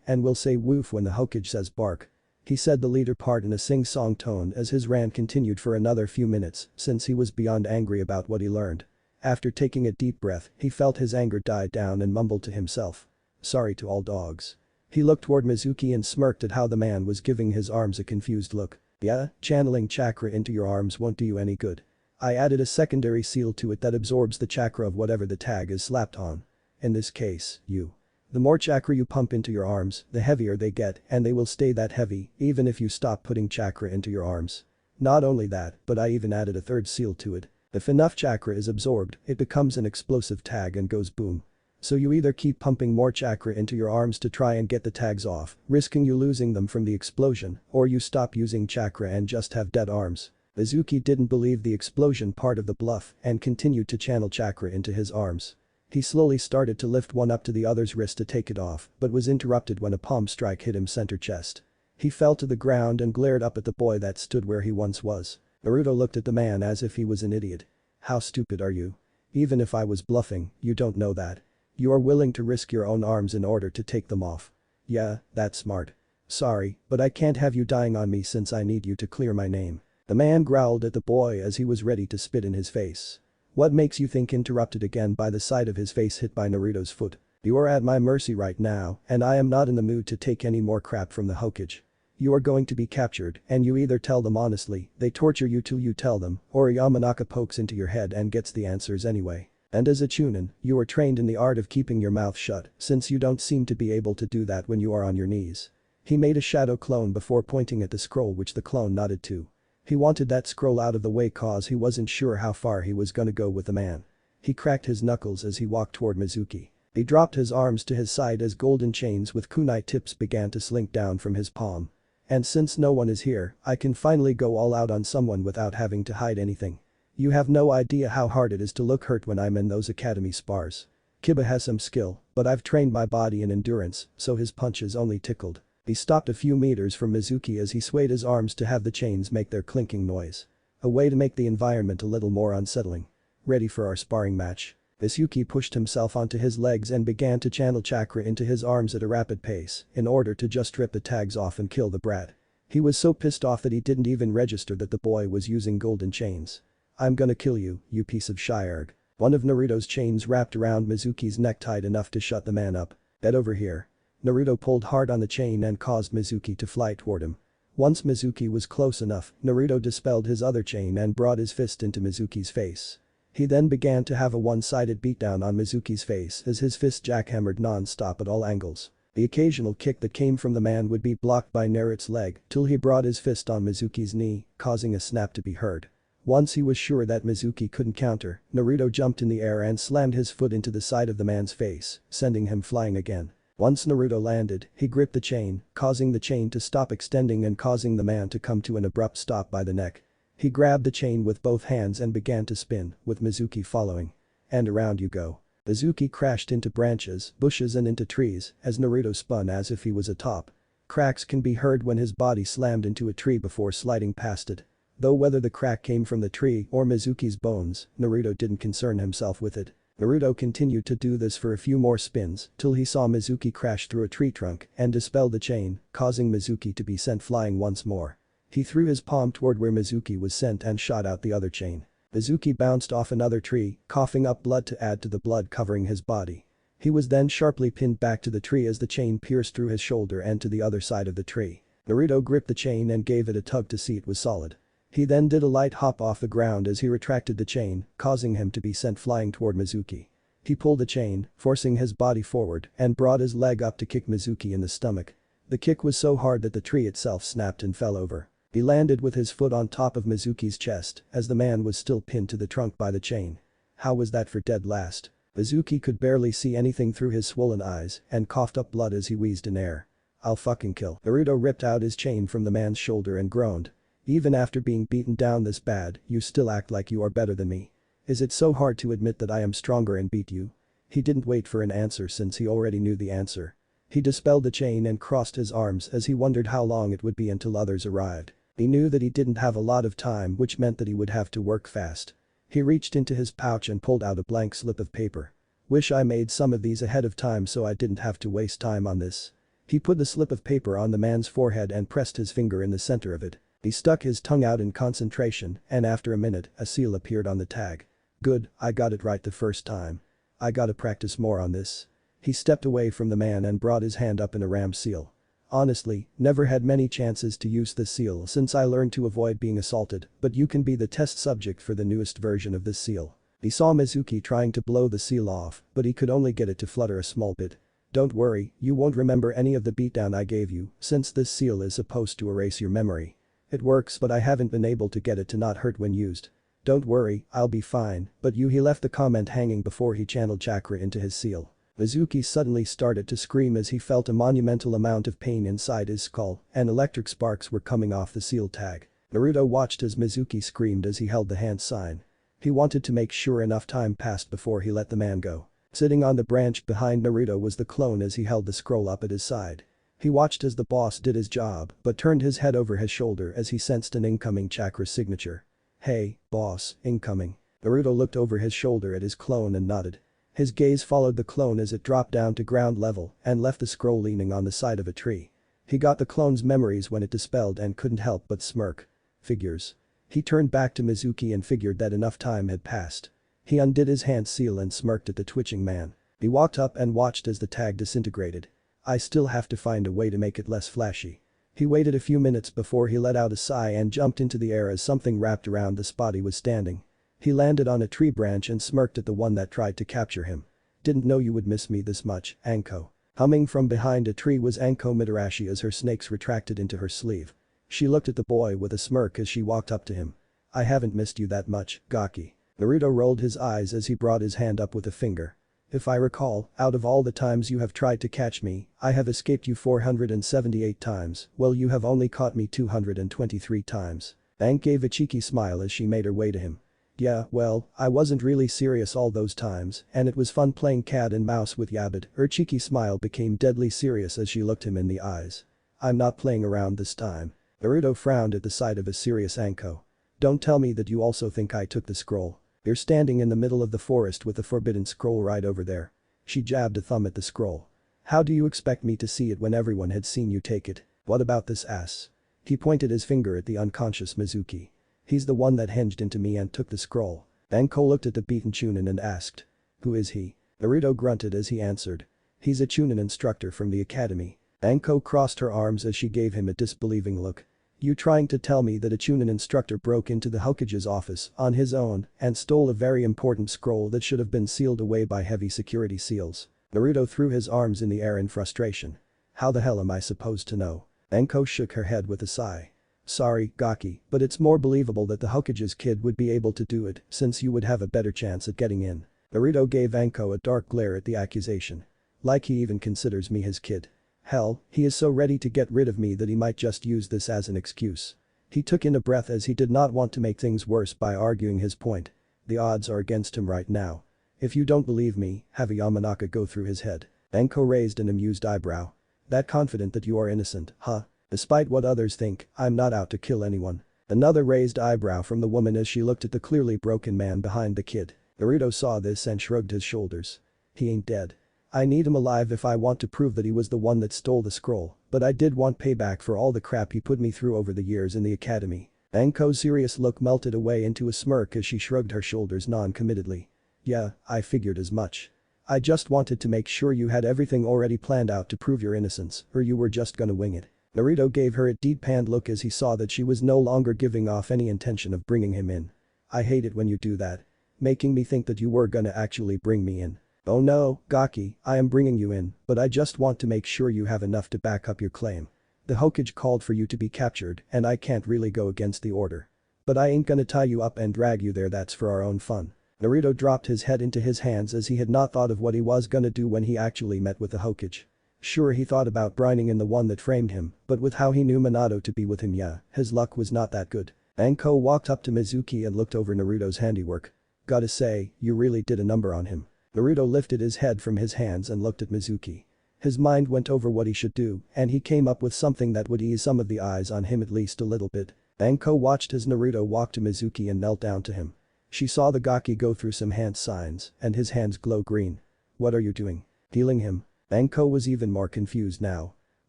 and will say woof when the Hokage says bark. He said the leader part in a sing-song tone as his rant continued for another few minutes since he was beyond angry about what he learned. After taking a deep breath, he felt his anger die down and mumbled to himself. Sorry to all dogs. He looked toward Mizuki and smirked at how the man was giving his arms a confused look. Yeah, channeling chakra into your arms won't do you any good. I added a secondary seal to it that absorbs the chakra of whatever the tag is slapped on. In this case, you. The more chakra you pump into your arms, the heavier they get and they will stay that heavy even if you stop putting chakra into your arms. Not only that, but I even added a third seal to it. If enough chakra is absorbed, it becomes an explosive tag and goes boom. So you either keep pumping more chakra into your arms to try and get the tags off, risking you losing them from the explosion, or you stop using chakra and just have dead arms. Mizuki didn't believe the explosion part of the bluff and continued to channel chakra into his arms. He slowly started to lift one up to the other's wrist to take it off, but was interrupted when a palm strike hit him center chest. He fell to the ground and glared up at the boy that stood where he once was. Naruto looked at the man as if he was an idiot. How stupid are you? Even if I was bluffing, you don't know that. You are willing to risk your own arms in order to take them off. Yeah, that's smart. Sorry, but I can't have you dying on me since I need you to clear my name. The man growled at the boy as he was ready to spit in his face. What makes you think? Interrupted again by the sight of his face hit by Naruto's foot. You are at my mercy right now and I am not in the mood to take any more crap from the Hokage. You are going to be captured and you either tell them honestly, they torture you till you tell them, or Yamanaka pokes into your head and gets the answers anyway. And as a chunin, you are trained in the art of keeping your mouth shut since you don't seem to be able to do that when you are on your knees. He made a shadow clone before pointing at the scroll which the clone nodded to. He wanted that scroll out of the way cause he wasn't sure how far he was gonna go with the man. He cracked his knuckles as he walked toward Mizuki. He dropped his arms to his side as golden chains with kunai tips began to slink down from his palm. And since no one is here, I can finally go all out on someone without having to hide anything. You have no idea how hard it is to look hurt when I'm in those academy spars. Kiba has some skill, but I've trained my body in endurance, so his punches only tickled. He stopped a few meters from Mizuki as he swayed his arms to have the chains make their clinking noise. A way to make the environment a little more unsettling. Ready for our sparring match? Mizuki pushed himself onto his legs and began to channel chakra into his arms at a rapid pace in order to just rip the tags off and kill the brat. He was so pissed off that he didn't even register that the boy was using golden chains. I'm gonna kill you, you piece of shirg. One of Naruto's chains wrapped around Mizuki's neck tight enough to shut the man up. Get over here. Naruto pulled hard on the chain and caused Mizuki to fly toward him. Once Mizuki was close enough, Naruto dispelled his other chain and brought his fist into Mizuki's face. He then began to have a one-sided beatdown on Mizuki's face as his fist jackhammered non-stop at all angles. The occasional kick that came from the man would be blocked by Naruto's leg till he brought his fist on Mizuki's knee, causing a snap to be heard. Once he was sure that Mizuki couldn't counter, Naruto jumped in the air and slammed his foot into the side of the man's face, sending him flying again. Once Naruto landed, he gripped the chain, causing the chain to stop extending and causing the man to come to an abrupt stop by the neck. He grabbed the chain with both hands and began to spin, with Mizuki following. And around you go. Mizuki crashed into branches, bushes and into trees as Naruto spun as if he was atop. Cracks can be heard when his body slammed into a tree before sliding past it. Though whether the crack came from the tree or Mizuki's bones, Naruto didn't concern himself with it. Naruto continued to do this for a few more spins till he saw Mizuki crash through a tree trunk and dispel the chain, causing Mizuki to be sent flying once more. He threw his palm toward where Mizuki was sent and shot out the other chain. Mizuki bounced off another tree, coughing up blood to add to the blood covering his body. He was then sharply pinned back to the tree as the chain pierced through his shoulder and to the other side of the tree. Naruto gripped the chain and gave it a tug to see it was solid. He then did a light hop off the ground as he retracted the chain, causing him to be sent flying toward Mizuki. He pulled the chain, forcing his body forward and brought his leg up to kick Mizuki in the stomach. The kick was so hard that the tree itself snapped and fell over. He landed with his foot on top of Mizuki's chest as the man was still pinned to the trunk by the chain. How was that for dead last? Mizuki could barely see anything through his swollen eyes and coughed up blood as he wheezed in air. I'll fucking kill. Naruto ripped out his chain from the man's shoulder and groaned. Even after being beaten down this bad, you still act like you are better than me. Is it so hard to admit that I am stronger and beat you? He didn't wait for an answer since he already knew the answer. He dispelled the chain and crossed his arms as he wondered how long it would be until others arrived. He knew that he didn't have a lot of time, which meant that he would have to work fast. He reached into his pouch and pulled out a blank slip of paper. Wish I made some of these ahead of time so I didn't have to waste time on this. He put the slip of paper on the man's forehead and pressed his finger in the center of it. He stuck his tongue out in concentration and after a minute, a seal appeared on the tag. Good, I got it right the first time. I gotta practice more on this. He stepped away from the man and brought his hand up in a ram seal. Honestly, never had many chances to use this seal since I learned to avoid being assaulted, but you can be the test subject for the newest version of this seal. He saw Mizuki trying to blow the seal off, but he could only get it to flutter a small bit. Don't worry, you won't remember any of the beatdown I gave you, since this seal is supposed to erase your memory. It works but I haven't been able to get it to not hurt when used. Don't worry, I'll be fine, but he left the comment hanging before he channeled chakra into his seal. Mizuki suddenly started to scream as he felt a monumental amount of pain inside his skull and electric sparks were coming off the seal tag. Naruto watched as Mizuki screamed as he held the hand sign. He wanted to make sure enough time passed before he let the man go. Sitting on the branch behind Naruto was the clone as he held the scroll up at his side. He watched as the boss did his job but turned his head over his shoulder as he sensed an incoming chakra signature. Hey, boss, incoming. Naruto looked over his shoulder at his clone and nodded. His gaze followed the clone as it dropped down to ground level and left the scroll leaning on the side of a tree. He got the clone's memories when it dispelled and couldn't help but smirk. Figures. He turned back to Mizuki and figured that enough time had passed. He undid his hand seal and smirked at the twitching man. He walked up and watched as the tag disintegrated. I still have to find a way to make it less flashy. He waited a few minutes before he let out a sigh and jumped into the air as something wrapped around the spot he was standing. He landed on a tree branch and smirked at the one that tried to capture him. Didn't know you would miss me this much, Anko. Humming from behind a tree was Anko Midarashi as her snakes retracted into her sleeve. She looked at the boy with a smirk as she walked up to him. I haven't missed you that much, Gaki. Naruto rolled his eyes as he brought his hand up with a finger. If I recall, out of all the times you have tried to catch me, I have escaped you 478 times, well you have only caught me 223 times. Aang gave a cheeky smile as she made her way to him. Yeah, well, I wasn't really serious all those times, and it was fun playing cat and mouse with Yabid. Her cheeky smile became deadly serious as she looked him in the eyes. I'm not playing around this time. Naruto frowned at the sight of a serious Anko. Don't tell me that you also think I took the scroll. You're standing in the middle of the forest with the forbidden scroll right over there. She jabbed a thumb at the scroll. How do you expect me to see it when everyone had seen you take it? What about this ass? He pointed his finger at the unconscious Mizuki. He's the one that hinged into me and took the scroll. Anko looked at the beaten Chunin and asked. Who is he? Naruto grunted as he answered. He's a Chunin instructor from the academy. Anko crossed her arms as she gave him a disbelieving look. You trying to tell me that a Chunin instructor broke into the Hokage's office on his own and stole a very important scroll that should have been sealed away by heavy security seals? Naruto threw his arms in the air in frustration. How the hell am I supposed to know? Anko shook her head with a sigh. Sorry, Gaki, but it's more believable that the Hokage's kid would be able to do it since you would have a better chance at getting in. Naruto gave Anko a dark glare at the accusation. Like he even considers me his kid. Hell, he is so ready to get rid of me that he might just use this as an excuse. He took in a breath as he did not want to make things worse by arguing his point. The odds are against him right now. If you don't believe me, have a Yamanaka go through his head. Anko raised an amused eyebrow. That confident that you are innocent, huh? Despite what others think, I'm not out to kill anyone. Another raised eyebrow from the woman as she looked at the clearly broken man behind the kid. Naruto saw this and shrugged his shoulders. He ain't dead. I need him alive if I want to prove that he was the one that stole the scroll, but I did want payback for all the crap he put me through over the years in the academy. Anko's serious look melted away into a smirk as she shrugged her shoulders non-committedly. Yeah, I figured as much. I just wanted to make sure you had everything already planned out to prove your innocence, or you were just gonna wing it. Naruto gave her a deadpan look as he saw that she was no longer giving off any intention of bringing him in. I hate it when you do that. Making me think that you were gonna actually bring me in. Oh no, Gaki, I am bringing you in, but I just want to make sure you have enough to back up your claim. The Hokage called for you to be captured and I can't really go against the order. But I ain't gonna tie you up and drag you there, that's for our own fun. Naruto dropped his head into his hands as he had not thought of what he was gonna do when he actually met with the Hokage. Sure, he thought about brining in the one that framed him, but with how he knew Minato to be with him, yeah, his luck was not that good. Anko walked up to Mizuki and looked over Naruto's handiwork. Gotta say, you really did a number on him. Naruto lifted his head from his hands and looked at Mizuki. His mind went over what he should do, and he came up with something that would ease some of the eyes on him at least a little bit. Anko watched as Naruto walked to Mizuki and knelt down to him. She saw the Gaki go through some hand signs, and his hands glow green. What are you doing? Healing him? Anko was even more confused now.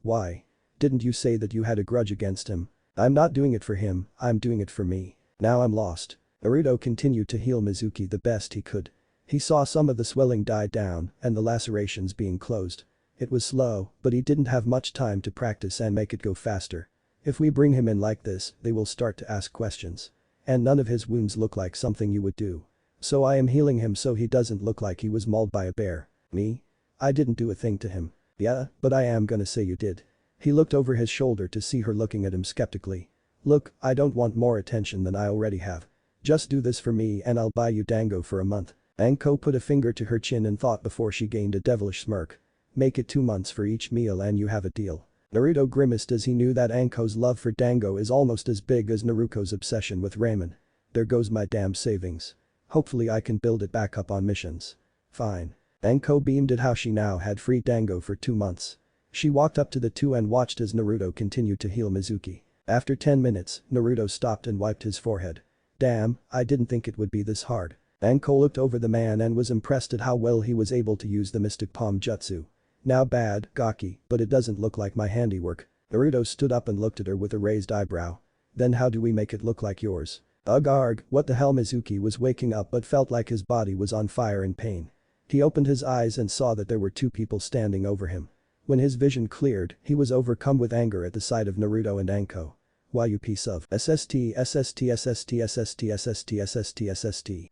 Why? Didn't you say that you had a grudge against him? I'm not doing it for him, I'm doing it for me. Now I'm lost. Naruto continued to heal Mizuki the best he could. He saw some of the swelling die down and the lacerations being closed. It was slow, but he didn't have much time to practice and make it go faster. If we bring him in like this, they will start to ask questions. And none of his wounds look like something you would do. So I am healing him so he doesn't look like he was mauled by a bear. Me? I didn't do a thing to him. Yeah, but I am gonna say you did. He looked over his shoulder to see her looking at him skeptically. Look, I don't want more attention than I already have. Just do this for me and I'll buy you dango for a month. Anko put a finger to her chin and thought before she gained a devilish smirk. Make it 2 months for each meal and you have a deal. Naruto grimaced as he knew that Anko's love for dango is almost as big as Naruko's obsession with ramen. There goes my damn savings. Hopefully I can build it back up on missions. Fine. Anko beamed at how she now had free dango for 2 months. She walked up to the two and watched as Naruto continued to heal Mizuki. After 10 minutes, Naruto stopped and wiped his forehead. Damn, I didn't think it would be this hard. Anko looked over the man and was impressed at how well he was able to use the mystic palm jutsu. Now bad, Gaki, but it doesn't look like my handiwork. Naruto stood up and looked at her with a raised eyebrow. Then how do we make it look like yours? Ugh arg, what the hell? Mizuki was waking up but felt like his body was on fire in pain. He opened his eyes and saw that there were 2 people standing over him. When his vision cleared, he was overcome with anger at the sight of Naruto and Anko. Why you piece of SST.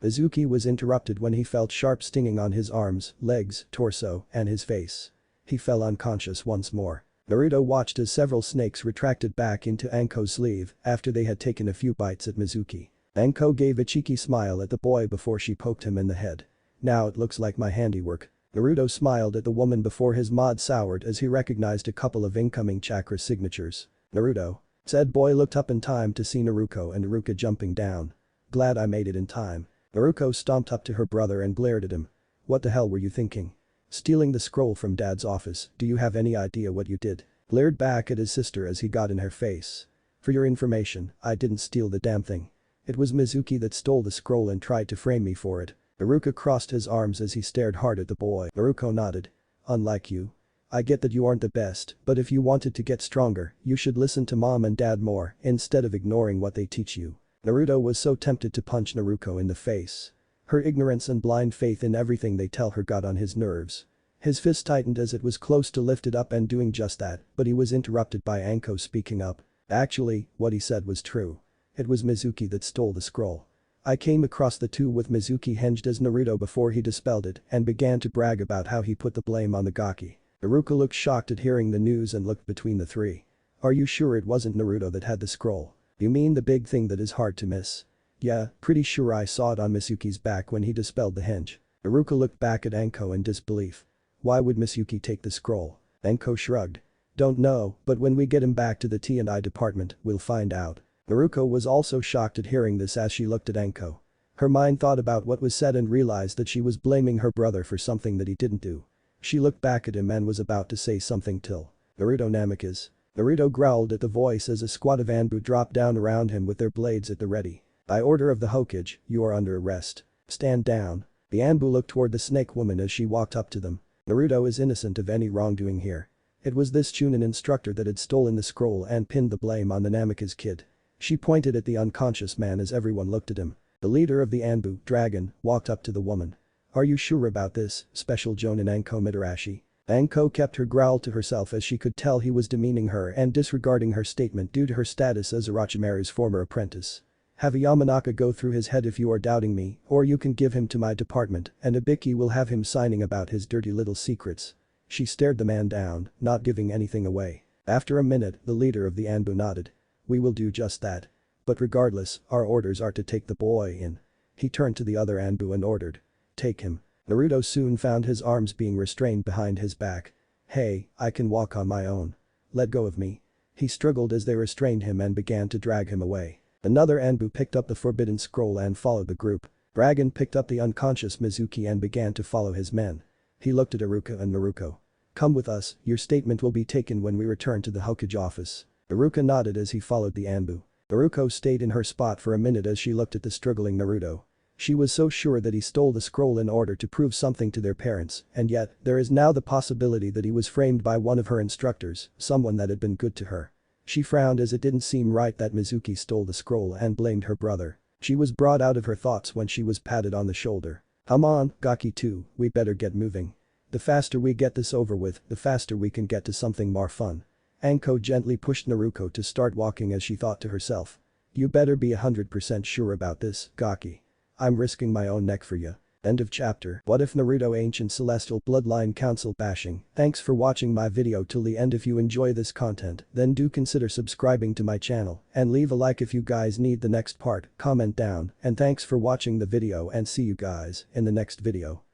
Mizuki was interrupted when he felt sharp stinging on his arms, legs, torso, and his face. He fell unconscious once more. Naruto watched as several snakes retracted back into Anko's sleeve after they had taken a few bites at Mizuki. Anko gave a cheeky smile at the boy before she poked him in the head. Now it looks like my handiwork. Naruto smiled at the woman before his mod soured as he recognized a couple of incoming chakra signatures. Naruto. Said boy looked up in time to see Naruko and Naruka jumping down. Glad I made it in time. Naruko stomped up to her brother and glared at him. What the hell were you thinking? Stealing the scroll from dad's office, do you have any idea what you did? Glared back at his sister as he got in her face. For your information, I didn't steal the damn thing. It was Mizuki that stole the scroll and tried to frame me for it. Naruto crossed his arms as he stared hard at the boy. Naruko nodded. Unlike you. I get that you aren't the best, but if you wanted to get stronger, you should listen to mom and dad more instead of ignoring what they teach you. Naruto was so tempted to punch Naruko in the face. Her ignorance and blind faith in everything they tell her got on his nerves. His fist tightened as it was close to lift it up and doing just that, but he was interrupted by Anko speaking up. Actually, what he said was true. It was Mizuki that stole the scroll. I came across the two with Mizuki hinged as Naruto before he dispelled it and began to brag about how he put the blame on the Gaki. Naruko looked shocked at hearing the news and looked between the three. Are you sure it wasn't Naruto that had the scroll? You mean the big thing that is hard to miss? Yeah, pretty sure I saw it on Mizuki's back when he dispelled the hinge. Naruko looked back at Anko in disbelief. Why would Mizuki take the scroll? Anko shrugged. Don't know, but when we get him back to the T&I department, we'll find out. Naruko was also shocked at hearing this as she looked at Anko. Her mind thought about what was said and realized that she was blaming her brother for something that he didn't do. She looked back at him and was about to say something till. Naruto Namikaze. Naruto growled at the voice as a squad of Anbu dropped down around him with their blades at the ready. By order of the Hokage, you are under arrest. Stand down. The Anbu looked toward the snake woman as she walked up to them. Naruto is innocent of any wrongdoing here. It was this Chunin instructor that had stolen the scroll and pinned the blame on the Namikaze kid. She pointed at the unconscious man as everyone looked at him. The leader of the Anbu, Dragon, walked up to the woman. Are you sure about this, Special Jonin Anko Mitarashi? Anko kept her growl to herself as she could tell he was demeaning her and disregarding her statement due to her status as Orochimaru's former apprentice. Have a Yamanaka go through his head if you are doubting me, or you can give him to my department and Ibiki will have him signing about his dirty little secrets. She stared the man down, not giving anything away. After a minute, the leader of the Anbu nodded. We will do just that. But regardless, our orders are to take the boy in. He turned to the other Anbu and ordered. Take him. Naruto soon found his arms being restrained behind his back. Hey, I can walk on my own. Let go of me. He struggled as they restrained him and began to drag him away. Another Anbu picked up the forbidden scroll and followed the group. Dragon picked up the unconscious Mizuki and began to follow his men. He looked at Iruka and Naruko. Come with us, your statement will be taken when we return to the Hokage office. Iruka nodded as he followed the Anbu. Naruko stayed in her spot for a minute as she looked at the struggling Naruto. She was so sure that he stole the scroll in order to prove something to their parents, and yet, there is now the possibility that he was framed by one of her instructors, someone that had been good to her. She frowned as it didn't seem right that Mizuki stole the scroll and blamed her brother. She was brought out of her thoughts when she was patted on the shoulder. Come on, Gaki 2, we better get moving. The faster we get this over with, the faster we can get to something more fun. Anko gently pushed Naruko to start walking as she thought to herself. You better be 100% sure about this, Gaki. I'm risking my own neck for you. End of chapter. What if Naruto Ancient Celestial Bloodline Council bashing? Thanks for watching my video till the end. If you enjoy this content, then do consider subscribing to my channel and leave a like if you guys need the next part, comment down, and thanks for watching the video and see you guys in the next video.